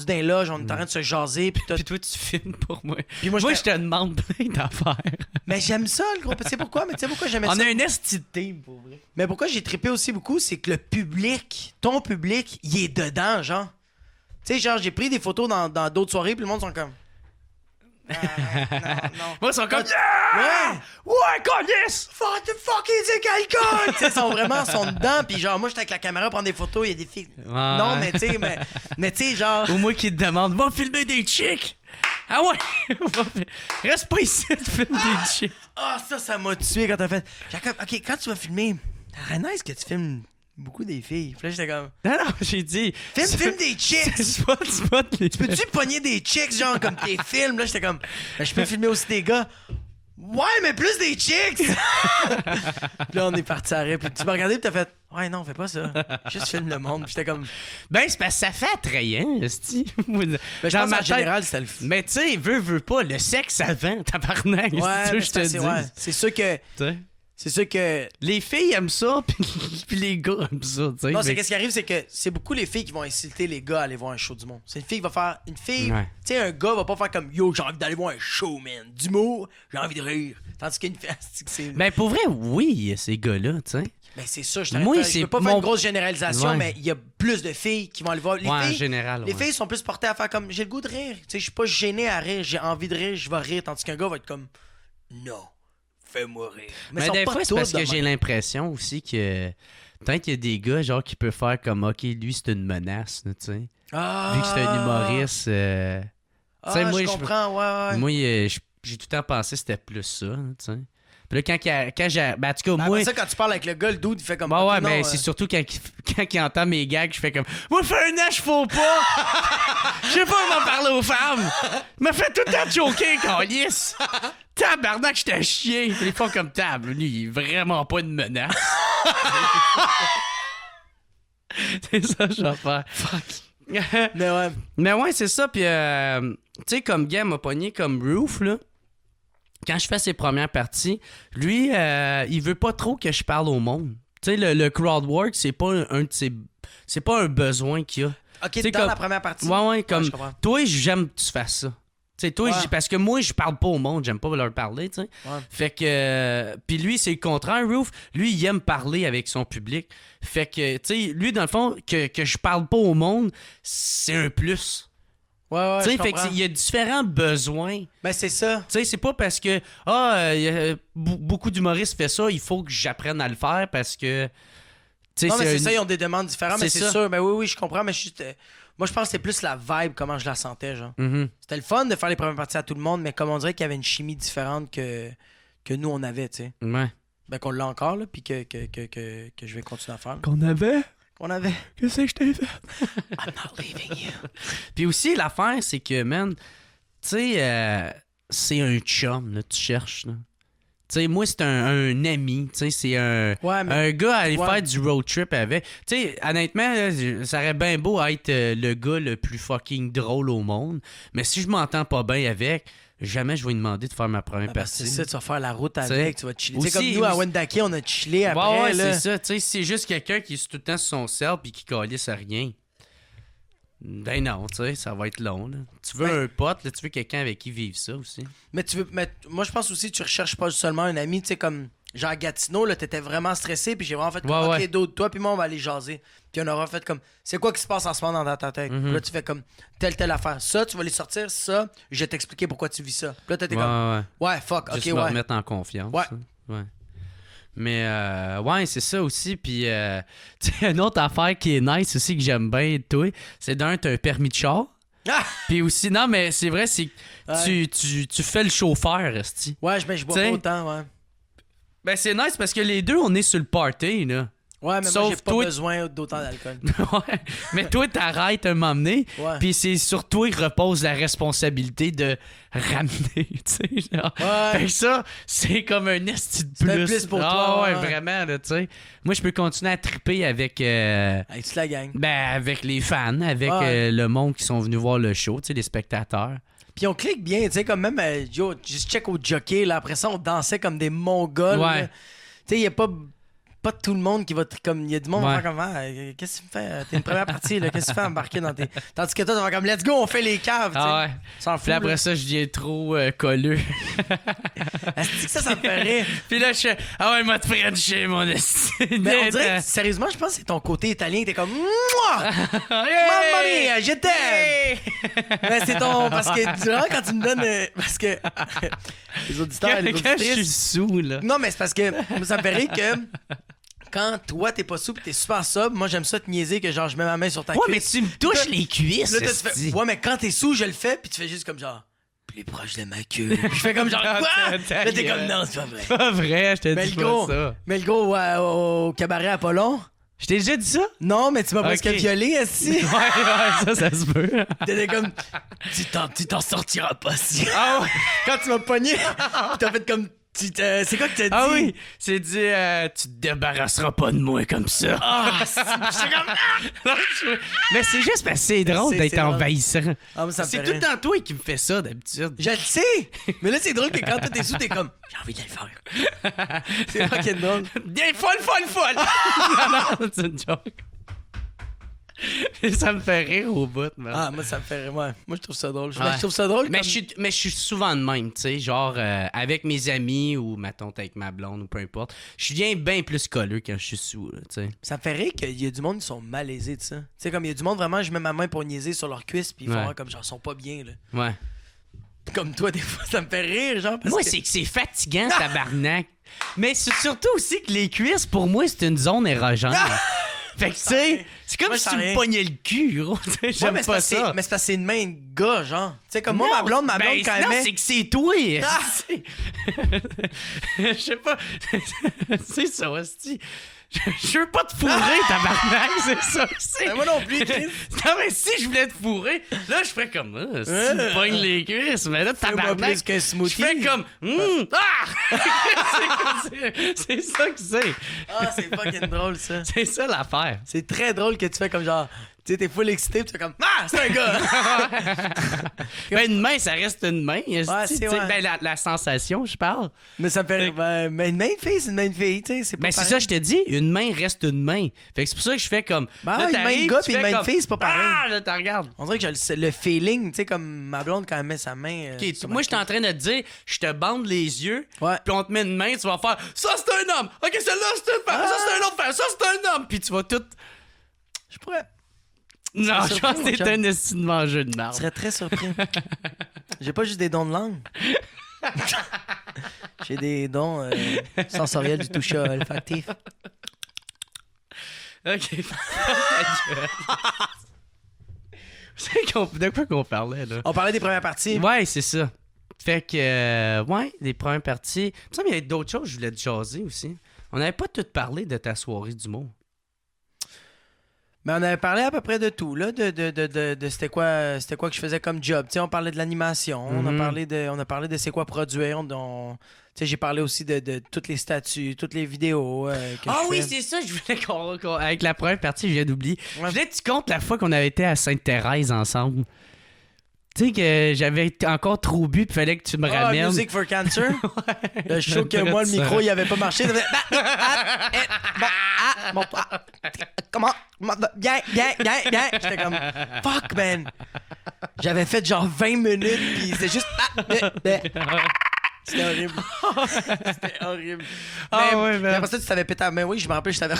les loges, on est en train de se jaser. Puis tout. Puis toi, tu filmes pour moi. Puis moi, Moi, j'étais- je te demande plein d'affaires. Mais j'aime ça, le groupe. Tu sais pourquoi? Mais tu sais pourquoi j'aimais On ça? a un esti de team, pour vrai. Mais pourquoi j'ai trippé aussi beaucoup, c'est que le public, ton public, il est dedans, genre. Tu sais, genre, j'ai pris des photos dans d'autres soirées, puis le monde sont comme... Non. Moi, ils sont comme. Ouais! Ouais, câlisse! Fuck the fuck, il dit quelqu'un! Tu sais, ils sont dedans, pis genre, moi, j'étais avec la caméra prendre des photos, il y a des filles. Ouais. Non, mais tu sais, mais tu sais, genre. Ou moi qui te demande, va filmer des chicks! Ah ouais! Reste pas ici, tu filmes des chicks! Ah, ça m'a tué quand t'as fait. Jacob, ok, quand tu vas filmer, c'est nice que tu filmes beaucoup des filles. Puis là, j'étais comme. Non, j'ai dit. Filme des chicks! Tu Peux-tu pogner des chicks, genre, comme tes films? Là, j'étais comme. Ben, je peux filmer aussi des gars. Ouais, mais plus des chicks! Puis là, on est parti à rire. Puis tu m'as regardé, puis t'as fait. Ouais, non, fais pas ça. Juste filme le monde. Puis j'étais comme. Ben, c'est parce que ça fait attrayant, esti. Ben, je pense en général, c'était le. Mais tu sais, veux pas, le sexe, ça vend, tabarnak. Ouais, c'est mais je te dis. ouais. C'est sûr que. T'sais. C'est sûr que. Les filles aiment ça, puis les gars aiment ça, tu sais. Non, c'est mais- qu'est-ce qui arrive, c'est que c'est beaucoup les filles qui vont inciter les gars à aller voir un show du monde. C'est une fille qui va faire. Une fille. Ouais. Tu sais, un gars va pas faire comme yo, j'ai envie d'aller voir un show, man. D'humour, j'ai envie de rire. Tandis qu'une fille, c'est. Ben, pour vrai, oui, ces gars-là, tu sais. Ben, c'est ça, je Moi, je c'est peux pas faire mon- une grosse généralisation, Ouais. mais il y a plus de filles qui vont aller voir. Les Ouais, en filles, général, les ouais. filles sont plus portées à faire comme j'ai le goût de rire. Tu sais, je suis pas gêné à rire, j'ai envie de rire, je vais rire. Tandis qu'un gars va être comme non, fais-moi rire. Mais ils sont des pas fois, c'est tous parce de que j'ai même. l'impression aussi que. Peut-être qu'il y a des gars, genre, qui peuvent faire comme, OK, lui, c'est une menace, là, tu sais. Ah, Vu que c'est un humoriste. Ah, tu sais, moi, je comprends, ouais. Moi, j'ai tout le temps pensé que c'était plus ça, hein, tu sais. Puis là, quand j'ai. Ben, en tout cas, Ben, moi. après ça, quand tu parles avec le gars, le dude, il fait comme Bah ok, ouais, non, mais c'est surtout quand il entend mes gags, je fais comme moi, fais un an, je faut pas! Je sais pas comment parler aux femmes! Me fait tout le temps joker, câlisse! Tabarnak, j'étais chier! Ils font comme table, lui, il est vraiment pas une menace. C'est ça, je vais faire. Fuck. Mais ouais. Mais ouais, c'est ça, puis tu sais, comme gars m'a pogné comme Roof, là. Quand je fais ses premières parties, lui, il veut pas trop que je parle au monde. Tu sais, le crowd work, c'est pas un de ses... C'est pas un besoin qu'il a. Ok, T'sais, dans comme- la première partie. Ouais, comme... je comprends. toi, j'aime que tu fasses ça. Tu sais, toi, Ouais. parce que moi, je parle pas au monde, j'aime pas leur parler, tu sais. Ouais. Fait que... Puis lui, c'est le contraire, Roof. Lui, il aime parler avec son public. Fait que, tu sais, lui, dans le fond, que je parle pas au monde, c'est un plus. Ouais, Tu sais, je fait comprends. qu'il y a différents besoins. Ben, c'est ça. Tu sais, c'est pas parce que beaucoup d'humoristes font ça, il faut que j'apprenne à le faire parce que. Tu sais, Non, mais c'est un- ça, ils ont des demandes différentes, mais C'est c'est ça. sûr. Ben oui, je comprends, mais moi, je pense que c'est plus la vibe, comment je la sentais, genre. Mhm. C'était le fun de faire les premières parties à tout le monde, mais comme on dirait qu'il y avait une chimie différente que nous, on avait, tu sais. Ouais. Ben, qu'on l'a encore, là, puis que je vais continuer à faire. Qu'on avait? Qu'on avait. Qu'est-ce que je t'ai fait? I'm not leaving you. Puis aussi, l'affaire, c'est que, man, tu sais, c'est un chum, là, tu cherches, là. Tu sais, moi, c'est un ami, tu sais, c'est Ouais, mais. un gars à aller Ouais. faire du road trip avec. Tu sais, honnêtement, là, ça aurait bien beau être le gars le plus fucking drôle au monde, mais si je m'entends pas bien avec, jamais je vais lui demander de faire ma première Ben, c'est partie. ça, tu vas faire la route avec, T'sais, tu vas chiller. Tu sais, aussi- comme nous, à Wendake, on a chillé après, Ouais, là. c'est ça. Tu sais, c'est juste quelqu'un qui est tout le temps sur son cell puis qui calisse à rien. Ben non, tu sais, ça va être long. Là. Tu veux Ben- un pote, là, tu veux quelqu'un avec qui vivre ça aussi. Mais moi, je pense aussi que tu recherches pas seulement un ami, tu sais, comme genre à Gatineau, là, t'étais vraiment stressé, puis j'ai vraiment fait comme, Ouais, ok, ouais. d'autres, toi, puis moi, on va aller jaser. Puis on aura fait comme, c'est quoi qui se passe en ce moment dans ta tête? Puis là, tu fais comme, telle affaire. Ça, tu vas les sortir, ça, je vais t'expliquer pourquoi tu vis ça. Puis là, t'étais comme, Ouais. ouais, fuck, Juste ok, me ouais. remettre en confiance. Ouais. hein. Ouais. Mais, ouais, c'est ça aussi. Puis, tu sais, une autre affaire qui est nice aussi que j'aime bien de toi, c'est d'un, t'as un permis de char. Ah! Puis aussi, non, mais c'est vrai, c'est que Ouais. tu fais le chauffeur, esti. Ouais, je bois T'sais, pas autant, ouais. Ben, c'est nice parce que les deux, on est sur le party, là. Ouais, mais moi, Sauf j'ai pas toi- besoin d'autant d'alcool. Ouais. Mais toi, t'arrêtes un moment donné, Ouais. puis c'est sur toi que repose la responsabilité de ramener, tu sais. Genre. Ouais. Fait que ça, c'est comme un esti de C'est plus. un plus pour Ah toi, ouais, ouais. vraiment, là, tu sais. Moi, je peux continuer à triper avec, Avec toute la gang. avec les fans, avec Ouais. le monde qui sont venus voir le show, tu sais, les spectateurs. Puis on clique bien, tu sais, comme même, juste check au jockey, là, après ça, on dansait comme des mongols. Ouais. là. Tu sais, il y a pas pas tout le monde qui va comme il y a du monde qui va Ouais. faire comme qu'est-ce que tu fais? T'es une première partie là, qu'est-ce que tu fais embarquer dans tes. Tandis que toi, tu vas faire comme let's go, on fait les caves, tu sais. Ah ouais. S'en fout. Puis après là. ça, je deviens trop colleux. Est-ce que ça me fait rire? Puis là, je fais ah ouais, m'a Frenché, mon esti. Mais on dirait que, sérieusement, je pense que c'est ton côté italien, t'es comme Mouah! Mamma Hey! mia, je t'aime! Mais c'est ton. Parce que durant quand tu me donnes. Parce que. Les auditeurs, les Quand je suis auditrices. sous, là. Non, mais c'est parce que ça me fait rire que. Quand toi t'es pas souple, t'es super sobre, moi j'aime ça te niaiser que genre je mets ma main sur ta Ouais, mais cuisse. tu me touches les cuisses, Là, toi, tu esti. fais, ouais, mais quand t'es sous, je le fais, puis tu fais juste comme genre plus proche de ma queue. Puis je fais comme genre quoi? Ta Là t'es gueule. comme non, c'est pas vrai. Pas vrai, je te Mais dis le gros, pas ça. mais le gros au cabaret Apollon. Je t'ai déjà dit ça? Non, mais tu m'as presque Ok. violé, aussi. Ouais, ça se peut. T'étais comme tu t'en sortiras pas si. Ah ouais. Quand tu m'as pogné, t'as fait comme c'est quoi que t'as dit? Ah oui, c'est dit tu te débarrasseras pas de moi comme ça. Ah, c'est comme Mais c'est juste parce que c'est drôle C'est- d'être c'est drôle. envahissant. Ah, mais ça me C'est fait tout le rire. temps toi qui me fais ça d'habitude. Je le sais! Mais là, c'est drôle que quand toi t'es sous, t'es comme j'ai envie de le faire. C'est fucking drôle. Bien folle! non, non, c'est une joke. Et ça me fait rire au bout, man. Ah, moi, ça me fait rire. Ouais. Moi, je trouve ça drôle. Ouais. Je trouve ça drôle. Mais comme- je suis souvent de même, tu sais, genre avec mes amis ou ma tante avec ma blonde ou peu importe. Je viens bien plus colleux quand je suis sous, là, tu sais. Ça me fait rire qu'il y a du monde qui sont malaisés de ça. Tu sais, comme il y a du monde vraiment, je mets ma main pour niaiser sur leurs cuisses, puis ils font Ouais. voir comme genre, ils sont pas bien, là. Ouais. Comme toi, des fois, ça me fait rire, genre. Parce Moi, que... c'est que c'est fatigant, tabarnak. Mais c'est surtout aussi que les cuisses, pour moi, c'est une zone érogène. Fait que, tu sais, c'est comme Moi, je si sens tu me rien. pognais le cul, gros. Tu sais, Ouais, j'aime mais c'est pas parce que ça. mais c'est parce que c'est une main de gars, genre. Tu sais, comme moi, ma blonde, quand non, elle met... c'est que c'est toi. Ah! esti. Je sais pas. C'est ça, hostie. Je veux pas te fourrer, tabarnak, c'est ça. Ben, moi non plus, Chris. Non, mais si je voulais te fourrer, là, je ferais comme ça. Si tu me pognes les cuisses, mais là, Fais-moi tabarnak. plus qu'un Je smoothie. fais comme. Ah! C'est ça que c'est. Ah, c'est fucking drôle, ça. C'est ça l'affaire. C'est très drôle que tu fais comme genre... Tu sais, t'es full excité, pis tu fais comme ah, c'est un gars! Ben, une main, ça reste une main. esti, c'est tu sais, ouais. ben, la sensation, je parle. Mais ça me fait. Ben, mais une main de fille, c'est une main de fille, tu sais. C'est pas Ben, c'est pareil. ça, je te dis, une main reste une main. Fait que c'est pour ça que je fais comme. Ben, là, une main de t'arrives, gars tu pis une fais main de comme, fille, c'est pas pareil. Ah, là, t'en regardes. On dirait que j'ai le feeling, tu sais, comme ma blonde quand elle met sa main. Ok, sur moi, ma je suis en train de te dire, je te bande les yeux, Ouais. puis on te met une main, tu vas faire ça, c'est un homme. Ok, celle-là, c'est une femme. Ça, c'est un autre femme. Ça, c'est un homme. Puis tu vas tout. Je pourrais. Non, serais je surpris, pense mon que c'est chum. un estime de mangeur de Je merde. serais très surpris. J'ai pas juste des dons de langue. J'ai des dons sensoriels du toucher olfactif. Ok, ta gueule. C'est de quoi qu'on parlait, là? On parlait des premières parties. Ouais, c'est ça. Fait que, ouais, les premières parties. Il me semble qu'il y avait d'autres choses que je voulais te jaser aussi. On n'avait pas tout parlé de ta soirée d'humour. Mais on avait parlé à peu près de tout, là, de c'était quoi que je faisais comme job. Tu sais, on parlait de l'animation, on a parlé de c'est quoi produire. Tu sais, j'ai parlé aussi de toutes les statuts, toutes les vidéos que Ah je oui, fais. c'est ça, je voulais qu'on. Avec la première partie, je viens d'oublier. Ouais. Je voulais que tu comptes la fois qu'on avait été à Sainte-Thérèse ensemble. Tu sais que j'avais encore trop bu, puis fallait que tu me Ah, ramènes. Music for Cancer. Le show que moi, le micro, il avait pas marché. Ça fait, comment? Bien. J'étais comme, fuck, man. J'avais fait genre 20 minutes, puis c'était juste. C'était horrible. C'était horrible. Ah Mais- ouais, mais man. après ça, tu t'avais pété. Mais oui, je me rappelle, je t'avais.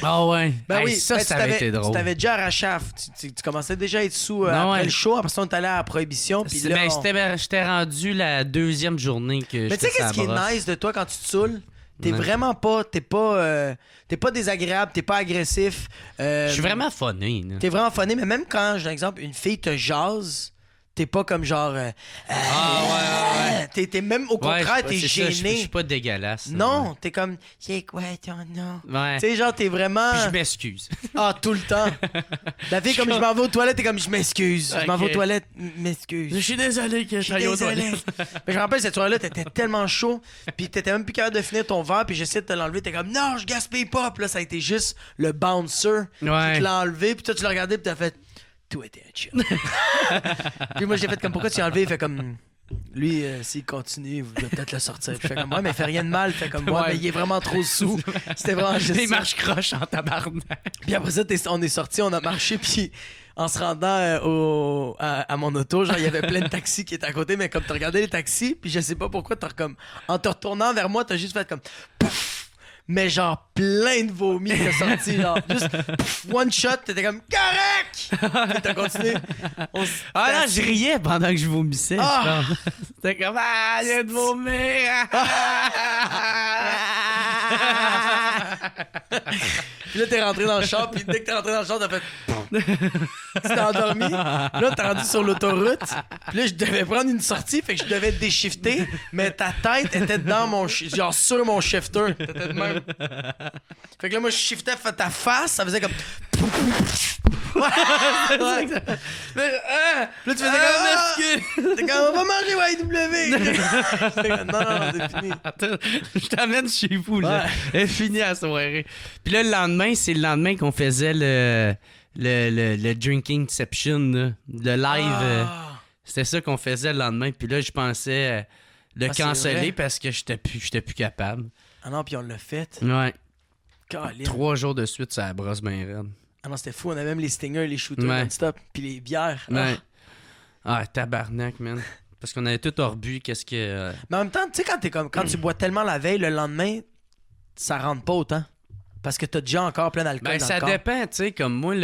Ah ouais. Ben Hey, oui, ça, ben, ça avait été drôle. Tu t'avais déjà arraché à... tu commençais déjà à être sous Non, après ouais. le show. Après ça, on est allé à la Prohibition. Puis là, Ben, on- j'étais rendu la deuxième journée que Mais tu sais, j'étais qu'est-ce qui sur la brosse. est nice de toi quand tu te saoules? T'es Ouais. vraiment pas... T'es pas désagréable, t'es pas agressif. Je suis vraiment funny. là. T'es vraiment funny, mais même quand, j'ai un exemple, une fille te jase, t'es pas comme genre... T'es même au contraire, t'es c'est ça, je gêné. suis pas dégueulasse. là. Non, t'es comme... C'est quoi ton nom? Ouais. Tu sais, genre, t'es vraiment... Puis je m'excuse. Ah, tout le temps. La fille, comme je m'en vais aux toilettes, t'es comme je m'excuse. Je m'en vais aux Ok. toilettes, m'excuse. suis désolé que Je suis désolé. Mais je me rappelle, cette soirée-là, t'étais tellement chaud, puis t'étais même plus capable de finir ton verre, puis j'essayais de te l'enlever, t'es comme non, je gaspille pas. Puis là, ça a été juste le bouncer Ouais. qui te l'a enlevé, puis toi, tu l'as regardé, puis t'as fait tout était un chill. Puis moi, j'ai fait comme pourquoi tu l'as enlevé? Il fait comme Lui, s'il continue, vous devez peut-être le sortir. Puis je fais comme moi, mais il fait rien de mal. Fait comme moi, mais il est vraiment trop sous. C'était vraiment juste Les ça. marches croches en tabarnak. Puis après ça, on est sorti, on a marché, puis en se rendant à mon auto, genre, il y avait plein de taxis qui étaient à côté, mais comme t'as regardé les taxis, puis je sais pas pourquoi, comme, en te retournant vers moi, t'as juste fait comme, pouf! Mais genre, plein de vomi qui est sorti, genre, juste, pouf, one shot, t'étais comme, correct! Puis t'as continué. Ah non, je riais pendant que je vomissais. Ah! je pense. C'était comme, ah, il y a de vomir. Puis là, t'es rentré dans le char, puis dès que t'es rentré dans le char, t'as fait. Tu t'es endormi. Là, t'es rendu sur l'autoroute. Puis là, je devais prendre une sortie, fait que je devais déshifter, mais ta tête était dans mon. Genre sur mon shifter. T'étais de même. Fait que là, moi, je shiftais ta face, ça faisait comme. Ouais. Mais, là, tu faisais comme. T'es comme, on va manger YW. J'étais comme, non, c'est fini. Attends, je t'amène chez vous, là. Ouais. Elle est finie la soirée. Puis là, le lendemain, c'est le lendemain qu'on faisait le Drinkingception, là. Le live. C'était ça qu'on faisait le lendemain. Puis là, je pensais le c'est canceller vrai. parce que j'étais plus capable. Ah non, puis on l'a fait. Ouais. Caline. 3 jours de suite, ça brosse bien raide. Ah non, c'était fou. On avait même les stingers, les shooters Ouais. non-stop, puis les bières. Ouais. Ah, tabarnak, man. Parce qu'on avait tout hors but, qu'est-ce que... Mais en même temps, tu sais, quand tu bois tellement la veille, le lendemain, ça rentre pas autant. Parce que t'as déjà encore plein d'alcool Ben, dans ça le corps. dépend, tu sais, comme moi,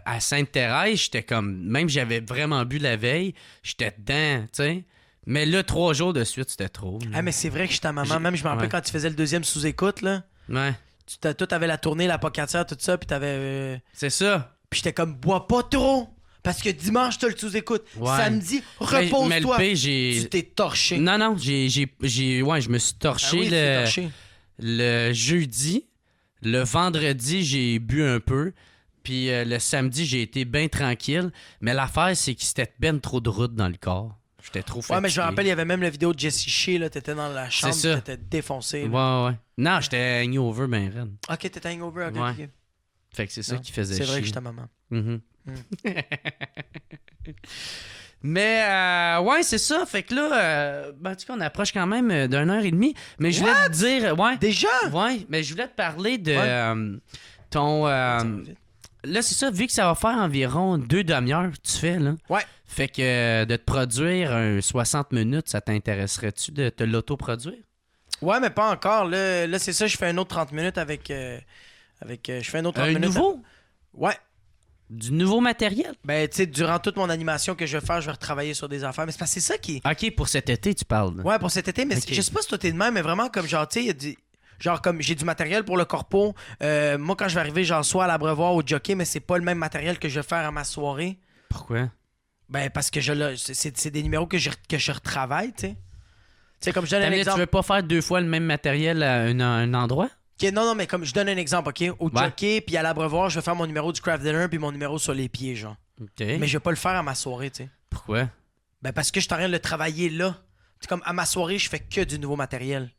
à Sainte-Thérèse, j'étais comme... Même j'avais vraiment bu la veille, j'étais dedans, tu sais. Mais là, 3 jours de suite, c'était trop. là. Ah, mais c'est vrai que j'étais ta maman. Même, je me rappelle Ouais. quand tu faisais le deuxième sous-écoute, là. Ouais, Toi, t'avais la tournée, la pocatière, tout ça, puis t'avais... c'est ça. Puis j'étais comme, bois pas trop! Parce que dimanche, t'as le sous-écoute. Ouais. Samedi, Mais le repose-toi. pire, j'ai... Tu t'es torché. Non, ouais, je me suis Ah torché, oui, tu t'es torché. le jeudi. Le vendredi, j'ai bu un peu. Puis le samedi, j'ai été bien tranquille. Mais l'affaire, c'est que c'était ben trop de route dans le corps. J'étais trop fatigué. Ouais, mais je me rappelle, il y avait même la vidéo de Jesse Shea, là. T'étais dans la chambre, ça. t'étais défoncé. là. Ouais. Non, j'étais hangover ben raide. Ok, t'étais hangover, ok, Ouais. ok. Fait que c'est ça Non, qui faisait C'est vrai que chier. je suis ta maman. Mhm. Mais, ouais, c'est ça. Fait que là, ben, tu sais qu'on approche quand même d'1h30. Mais je voulais te dire... Ouais, Déjà? ouais, mais je voulais te parler de Ouais. ton... Ça va vite. là, c'est ça, vu que ça va faire environ 2 demi-heures que tu fais, là. Ouais. Fait que de te produire un 60 minutes, ça t'intéresserait-tu de te l'autoproduire? Ouais, mais pas encore. Là c'est ça, je fais un autre 30 minutes avec. Je fais un autre 30 Un minutes. nouveau? Ouais. Du nouveau matériel? Ben, tu sais, durant toute mon animation que je vais faire, je vais retravailler sur des affaires. Mais c'est parce que c'est ça qui. OK, pour cet été, tu parles. là. Ouais, pour cet été, mais Ok. je sais pas si toi t'es de même, mais vraiment comme genre, tu sais, il y a du. Genre, comme j'ai du matériel pour le corpo. Moi, quand je vais arriver, genre, soit à l'abreuvoir ou au jockey, mais c'est pas le même matériel que je vais faire à ma soirée. Pourquoi? Ben, parce que c'est des numéros que je retravaille, tu sais. Tu sais, comme je donne un Tu exemple. veux pas faire 2 fois le même matériel à un endroit? Ok, non, mais comme je donne un exemple, OK? Au Ouais. jockey, puis à l'abreuvoir, je vais faire mon numéro du craft dinner, puis mon numéro sur les pieds, genre. OK. Mais je vais pas le faire à ma soirée, tu sais. Pourquoi? Ben, parce que je suis en train de le travailler là. C'est comme à ma soirée, je fais que du nouveau matériel.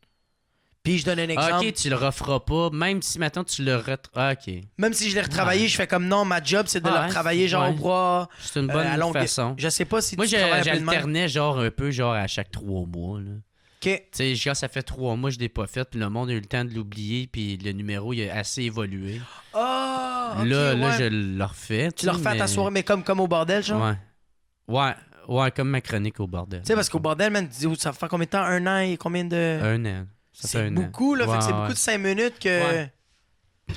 Puis je donne un exemple. Ah, OK, tu le referas pas, même si maintenant tu le Ah, OK. Même si je l'ai retravaillé, Ouais. je fais comme non, ma job, c'est de Ah, le ouais, retravailler genre ouais. au bras. C'est une à bonne longue- façon. Je sais pas si Moi, tu travailles un peu de même. j'alternais genre un peu, genre à chaque 3 mois. Là. OK. Tu sais, genre, ça fait 3 mois que je l'ai pas fait, puis le monde a eu le temps de l'oublier, puis le numéro, il a assez évolué. Ah, OK, là, ouais. je le refais. Tu le refais à ta soirée, mais comme au bordel, genre? Ouais, comme ma chronique au bordel. Tu sais, parce qu'au bordel, man, tu dis, ça fait combien de temps? 1 an et combien de... 1 an. Ça fait C'est 1 an. beaucoup, là. Fait que c'est Ouais, beaucoup de 5 minutes que Ouais.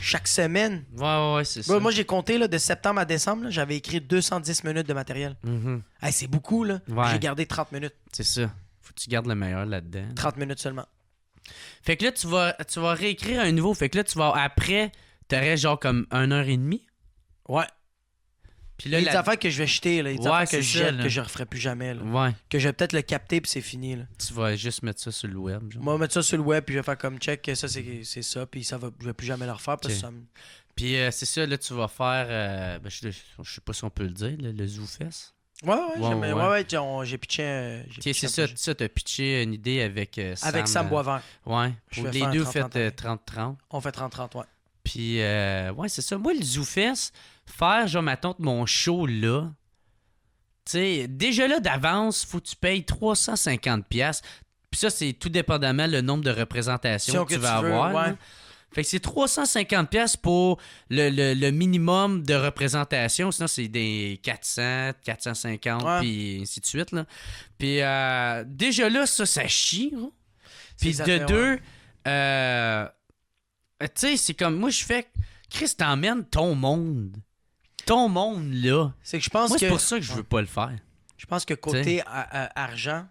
chaque semaine. Ouais, c'est ça. Bro, moi, j'ai compté, là, de septembre à décembre, là, j'avais écrit 210 minutes de matériel. Mhm. Hey, c'est beaucoup, là. Ouais. J'ai gardé 30 minutes. C'est ça. Faut que tu gardes le meilleur là-dedans. 30 minutes seulement. Fait que là, tu vas réécrire un nouveau. Fait que là, tu vas après, t'aurais genre comme 1h30. Ouais. Puis Il là, y a des affaires que je vais jeter, là. Il y a des Ouais, affaires que je c'est ça, jette, là. que je referai plus jamais, là. Ouais, Que je vais peut-être le capter, puis c'est fini, là. tu vas juste mettre ça sur le web. Genre. Moi, je vais mettre ça sur le web, puis je vais faire comme check, ça, c'est ça, puis ça va, je vais plus jamais le refaire, parce que Ok. ça me... Puis c'est ça, là, tu vas faire. Ben, je sais pas si on peut le dire, là, le ZooFest. Ouais, j'ai pitché... Ok, c'est ça, ça, t'as pitché une idée avec Sam. Avec Sam Boisvert. Ouais. Je Ou vais les faire deux 30-30 faites avec. 30-30. On fait 30-30, ouais. Puis, ouais, c'est ça. Moi, le ZooFest, faire, genre, ma tante, mon show là, sais, déjà là, d'avance, faut que tu payes 350$. Puis ça, c'est tout dépendamment le nombre de représentations que tu vas avoir. Ouais. Là. Fait que c'est 350$ pour le minimum de représentation. Sinon, c'est des 400, 450, puis ainsi de suite. Là. Puis déjà là, ça chie. Gros. Puis de deux, tu sais, c'est comme moi, je fais. Chris, t'emmènes ton monde. Ton monde, là. C'est que je pense Moi, que. c'est pour ça que je veux pas le faire. Je pense que côté argent,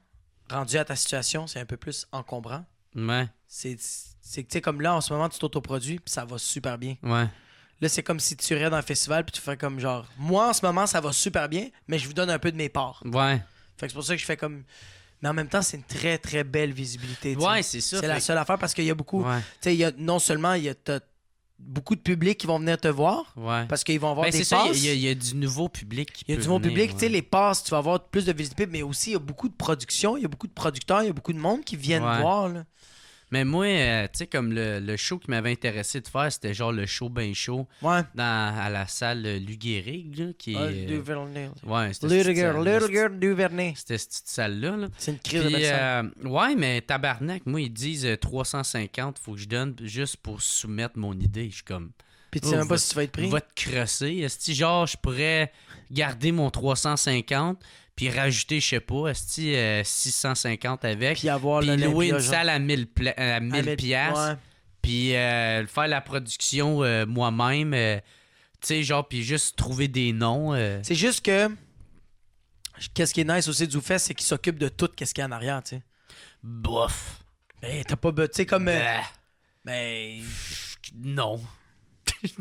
rendu à ta situation, c'est un peu plus encombrant. Ouais, C'est que, tu sais, comme là, en ce moment, tu t'autoproduis, puis ça va super bien. ouais. Là, c'est comme si tu irais dans un festival, puis tu fais comme genre, moi, en ce moment, ça va super bien, mais je vous donne un peu de mes parts. Ouais. Fait que c'est pour ça que je fais comme. Mais en même temps, c'est une très, très belle visibilité. tu sais. Ouais, c'est ça. C'est la seule affaire parce qu'il y a beaucoup. Ouais. Tu sais, il y a, non seulement, t'as beaucoup de public qui vont venir te voir, Ouais. parce qu'ils vont avoir Ben, des c'est ça, passes. il y a du nouveau public qui Il y a peut du nouveau venir, public, ouais. tu sais, les passes, tu vas avoir plus de visibilité, mais aussi il y a beaucoup de production, il y a beaucoup de producteurs, il y a beaucoup de monde qui viennent Ouais. voir. Là. Mais moi, tu sais, comme le show qui m'avait intéressé de faire, c'était genre le show ben chaud Ouais. à la salle Luguérig, là, qui Ah, est... Duvernay. ouais, c'était Little girl Duvernay. C'était cette salle-là. Là. C'est une crise de Puis, belle salle. ouais, mais tabarnak, moi, ils disent 350, faut que je donne juste pour soumettre mon idée. Je suis comme... Puis tu sais même pas si tu vas être pris. Va te crosser. Est-ce que genre, je pourrais garder mon 350 puis rajouter, je sais pas, est-ce 650 avec, Puis avoir puis l'Olympia, louer une genre. salle à 1000 piastres, Ouais. puis faire la production moi-même, tu sais, genre, puis juste trouver des noms. C'est juste que. Qu'est-ce qui est nice aussi du fait, c'est qu'il s'occupe de tout ce qu'il y a en arrière, tu sais. Bof. Ben, t'as pas. Tu sais, comme. Ben, Ben. non.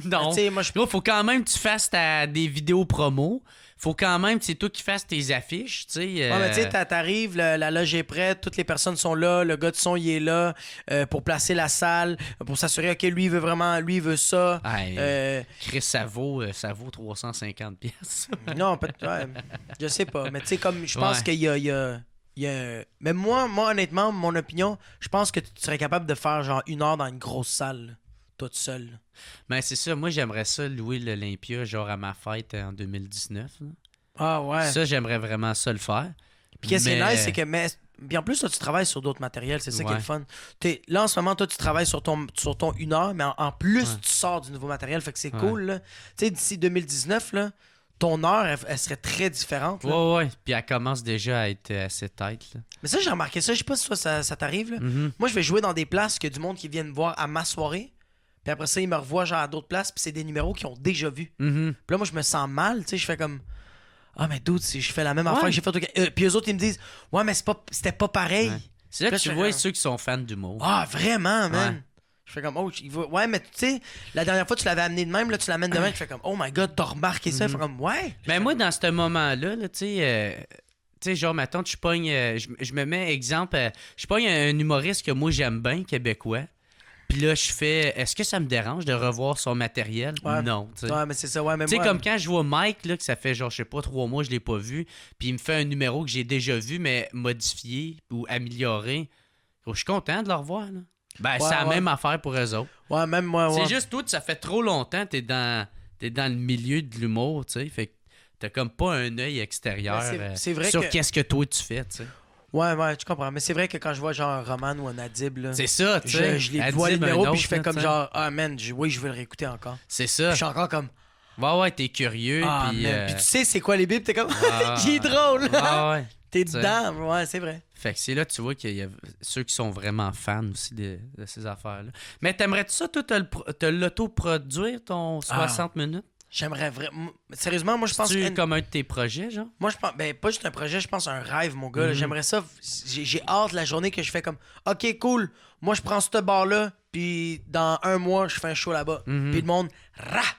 Non. Tu sais, moi, je. Là, faut quand même que tu fasses des vidéos promo. Faut quand même que c'est toi qui fasses tes affiches, tu sais. Ouais, mais tu sais, t'arrives, la loge est prête, toutes les personnes sont là, le gars de son, il est là pour placer la salle, pour s'assurer, OK, lui, il veut vraiment, lui, il veut ça. Hey, Euh, Chris, ça vaut 350 pièces. non, ouais, je sais pas, mais tu sais, comme, je pense Ouais. qu'il y a. Mais moi, honnêtement, mon opinion, je pense que tu serais capable de faire genre 1 heure dans une grosse salle, là, toi tout seul. Là. Ben, c'est ça. Moi, j'aimerais ça louer l'Olympia, genre à ma fête en 2019. Là. Ah ouais. Ça, j'aimerais vraiment ça le faire. Puis qu'est-ce qui est Mais- nice, c'est que. Puis en plus, toi, tu travailles sur d'autres matériels, c'est ça qui est Ouais. le fun. Là, en ce moment, toi, tu travailles sur ton 1 heure, mais en plus, Ouais. tu sors du nouveau matériel, fait que c'est Ouais. cool, là. Tu sais, d'ici 2019, là, ton heure, elle serait très différente, là. Ouais, ouais. Puis elle commence déjà à être assez tête. Là. Mais ça, j'ai remarqué ça, je sais pas si toi, ça t'arrive, là. Mhm. Moi, je vais jouer dans des places que du monde qui vient me voir à ma soirée, puis après ça, ils me revoient genre à d'autres places, puis c'est des numéros qu'ils ont déjà vus. Mhm. Puis là, moi, je me sens mal, tu sais, je fais comme... Ah, mais dude, si je fais la même affaire Ouais. que j'ai fait au... Puis eux autres, ils me disent, ouais, mais c'était pas pareil. Ouais. C'est là que Là, tu je vois fais- ceux qui sont fans d'humour. Ah, vraiment, man. Ouais. Je fais comme, oh, ouais, mais tu sais, la dernière fois, tu l'avais amené de même, là, tu l'amènes de même, je fais comme, oh my god, t'as remarqué ça? Je fais comme, ouais. Ben moi, dans ce moment-là, là, tu sais, genre, mettons, je pogne, je me mets exemple, je pogne un humoriste que moi j'aime bien, québécois. Puis là, je fais, est-ce que ça me dérange de revoir son matériel? Ouais. Non, tu sais. Ouais, mais c'est ça, ouais, mais Tu sais, moi... comme quand je vois Mike, là, que ça fait genre, je sais pas, 3 mois, je l'ai pas vu, puis il me fait un numéro que j'ai déjà vu, mais modifié ou amélioré. Oh, je suis content de le revoir, là. Ben, Ouais, c'est la ouais. même affaire pour eux autres. Ouais, même moi, ouais. C'est juste, toi, ça fait trop longtemps que t'es dans le milieu de l'humour, tu sais, fait que t'as comme pas un œil extérieur Ben, c'est vrai sur que- qu'est-ce que toi tu fais, tu sais. Ouais, tu comprends. Mais c'est vrai que quand je vois genre un Roman ou un Adib, là, C'est ça, tu sais. je les Adib, vois les un numéros, autre, puis je fais là, comme tu sais. genre, ah man, oui, je veux le réécouter encore. C'est Puis ça. je suis encore comme, Ouais, t'es curieux, ah puis... man. Puis tu sais, c'est quoi les bibles? T'es comme, Ah. il est drôle. ouais. T'es Tu sais. dedans. Ouais, c'est vrai. Fait que c'est là, tu vois qu'il y a ceux qui sont vraiment fans aussi de ces affaires-là. Mais t'aimerais-tu ça, toi, te l'auto-produire, ton 60 minutes? J'aimerais vraiment. Sérieusement, moi, je pense C'est que. comme un de tes projets, genre? Moi, je pense. Ben, pas juste un projet, je pense un rêve, mon gars. là. Mhm. J'aimerais ça. J'ai hâte la journée que je fais comme, OK, cool. Moi, je prends ce bar-là, puis dans 1 mois, je fais un show là-bas. Mhm. Puis le monde,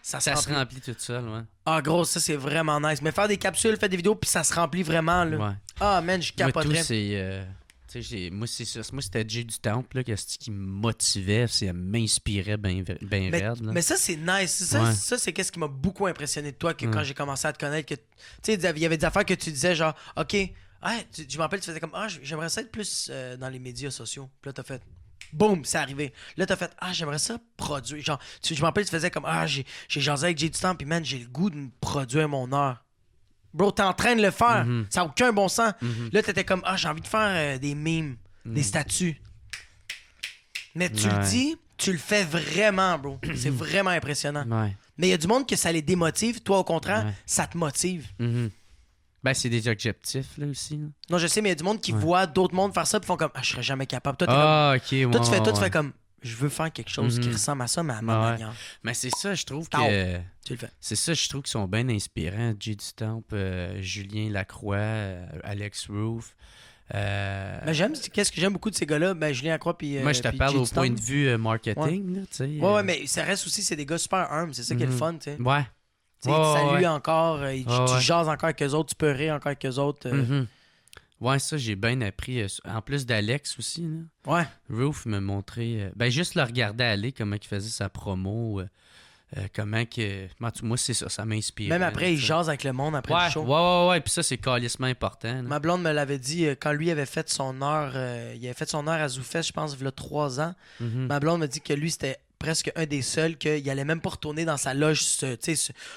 ça se Ça se remplit. remplit tout seul, ouais. Ah, gros, ça, c'est vraiment nice. Mais faire des capsules, faire des vidéos, puis ça se remplit vraiment, là. Ouais. Ah, man, je Moi, tout, capoterais. c'est... tu sais, moi, c'est ça. Moi, c'était Jay du Temple, là, que ce qui me motivait, c'est m'inspirait bien Mais, raide, là. mais ça, c'est nice. Ça, Ouais. ça c'est qu'est-ce qui m'a beaucoup impressionné de toi que Ouais. quand j'ai commencé à te connaître. Tu sais, il y avait des affaires que tu disais, genre, OK, je me rappelle, tu faisais comme, j'aimerais ça être plus dans les médias sociaux. Puis là, t'as fait, boum, c'est arrivé. Là, t'as fait, j'aimerais ça produire. Genre, je me rappelle, tu faisais comme, j'ai jasé avec Jay du Temps, puis man, j'ai le goût de me produire mon heure. Bro, t'es en train de le faire. Mhm. Ça n'a aucun bon sens. Mhm. Là, t'étais comme, j'ai envie de faire des memes, des statues. Mais tu le Ouais. dis, tu le fais vraiment, bro. C'est vraiment impressionnant. Ouais. Mais il y a du monde que ça les démotive. Toi, au contraire, Ouais. ça te motive. Mhm. Ben, c'est des objectifs, là, aussi. Là. Non, je sais, mais il y a du monde qui voit d'autres mondes faire ça et font comme, je serais jamais capable. Toi, t'es Ah, ok, comme... Toi, ouais, tu ouais. fais comme, je veux faire quelque chose qui Mhm. ressemble à ça, mais à ma Ouais. manière. Mais c'est ça, je trouve Tao. que... Tu le fais. C'est ça, je trouve qu'ils sont bien inspirants. Jay du Temple, Julien Lacroix, Alex Roof. Mais qu'est-ce que j'aime beaucoup de ces gars-là? Ben, Julien Lacroix puis Moi, je te puis parle Jay au du point Temple. de vue marketing, là, tu sais. Ouais, mais ça reste aussi, c'est des gars super humbles. C'est ça qui est le Mhm. fun, tu sais. Ouais. Tu sais, ils te saluent encore, tu ouais. jases encore avec eux autres, tu peux rire encore avec eux autres. Mhm. Ouais, ça, j'ai bien appris. En plus d'Alex aussi, là. Ouais. Roof me montrait... ben, juste le regarder aller, comment il faisait sa promo, comment que... Moi, c'est ça, ça m'inspire. Même après, il jase avec le monde après le Ouais, show. ouais. Puis ça, c'est calissement important. Là. Ma blonde me l'avait dit quand lui avait fait son heure, il avait fait son heure à ZooFest, je pense, il y a 3 ans. Mhm. Ma blonde me dit que lui, c'était presque un des seuls qu'il allait même pas retourner dans sa loge,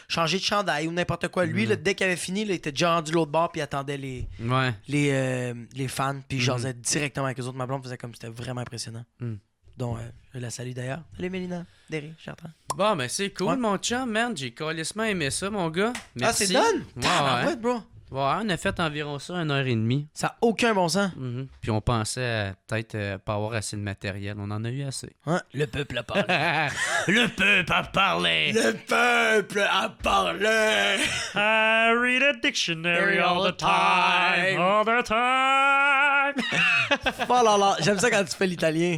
changer de chandail ou n'importe quoi. Lui, là, dès qu'il avait fini, là, il était déjà rendu de l'autre bord puis il attendait Ouais. les fans puis il jasait directement avec eux autres. Ma blonde faisait comme c'était vraiment impressionnant. Mm. Donc, je la salue d'ailleurs. Salut Mélina, Derry, Chartrand. Bon, ben c'est cool, Ouais. mon chum, man. J'ai calissement aimé ça, mon gars. Merci. Ah, c'est done? Ouais, Tabarouette, bro. Ouais, on a fait environ ça, 1h30. Ça n'a aucun bon sens. Mhm. Puis on pensait peut-être pas avoir assez de matériel. On en a eu assez. Hein? Le peuple a parlé. Le peuple a parlé! Le peuple a parlé. I read a dictionary all the time. all the time! Oh là là, j'aime ça quand tu fais l'italien.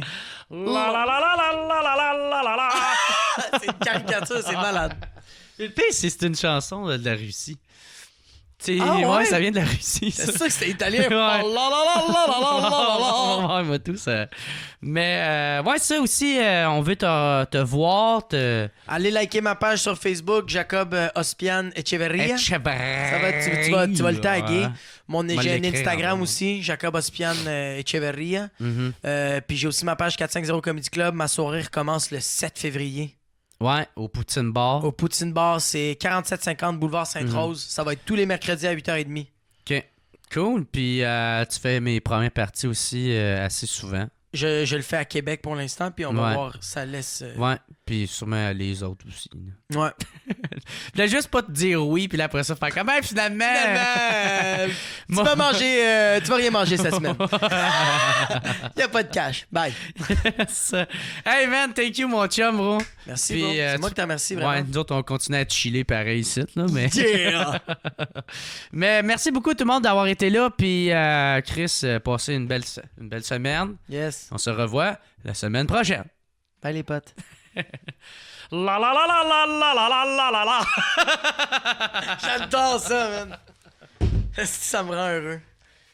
La la la la la la la la la la! C'est une caricature, c'est malade. Le pire, c'est une chanson de la Russie. Tu sais, Ah ouais? ça vient de la Russie. C'est ça que c'est italien. Ouais. Oh là là là là là là là là. Ouais, moi, tout ça. Mais, ouais, ça aussi, on veut te voir, Allez liker ma page sur Facebook, Jacob Ospian Echeverria. Ça va, tu vas le taguer. J'ai un Instagram aussi, Jacob Ospian Echeverria. Puis j'ai aussi ma page 450 Comedy Club. Ma soirée recommence le 7 février. Ouais, au Poutine Bar. Au Poutine Bar, c'est 4750 Boulevard Sainte-Rose. Ça va être tous les mercredis à 8h30. OK. Cool. Puis tu fais mes premières parties aussi assez souvent. Je le fais à Québec pour l'instant, puis on va Ouais. voir, ça laisse... Ouais. Puis sûrement les autres aussi. là. Ouais. Je voulais juste pas te dire oui, puis là, après ça, faire comme ben, finalement. Tu vas rien manger cette semaine. Il n'y a pas de cash. Bye. Ça. Hey man, thank you mon chum, bro. Merci, Puis, bro. C'est moi tu- qui te remercie, vraiment. Ouais, nous autres, on continue à te chiller pareil ici, là, mais... Yeah! Mais merci beaucoup tout le monde d'avoir été là, puis Chris, passez une belle semaine. Yes. On se revoit la semaine prochaine. Bye, les potes. La la la la la la la la la la la. J'adore ça, man. Est-ce que ça me rend heureux?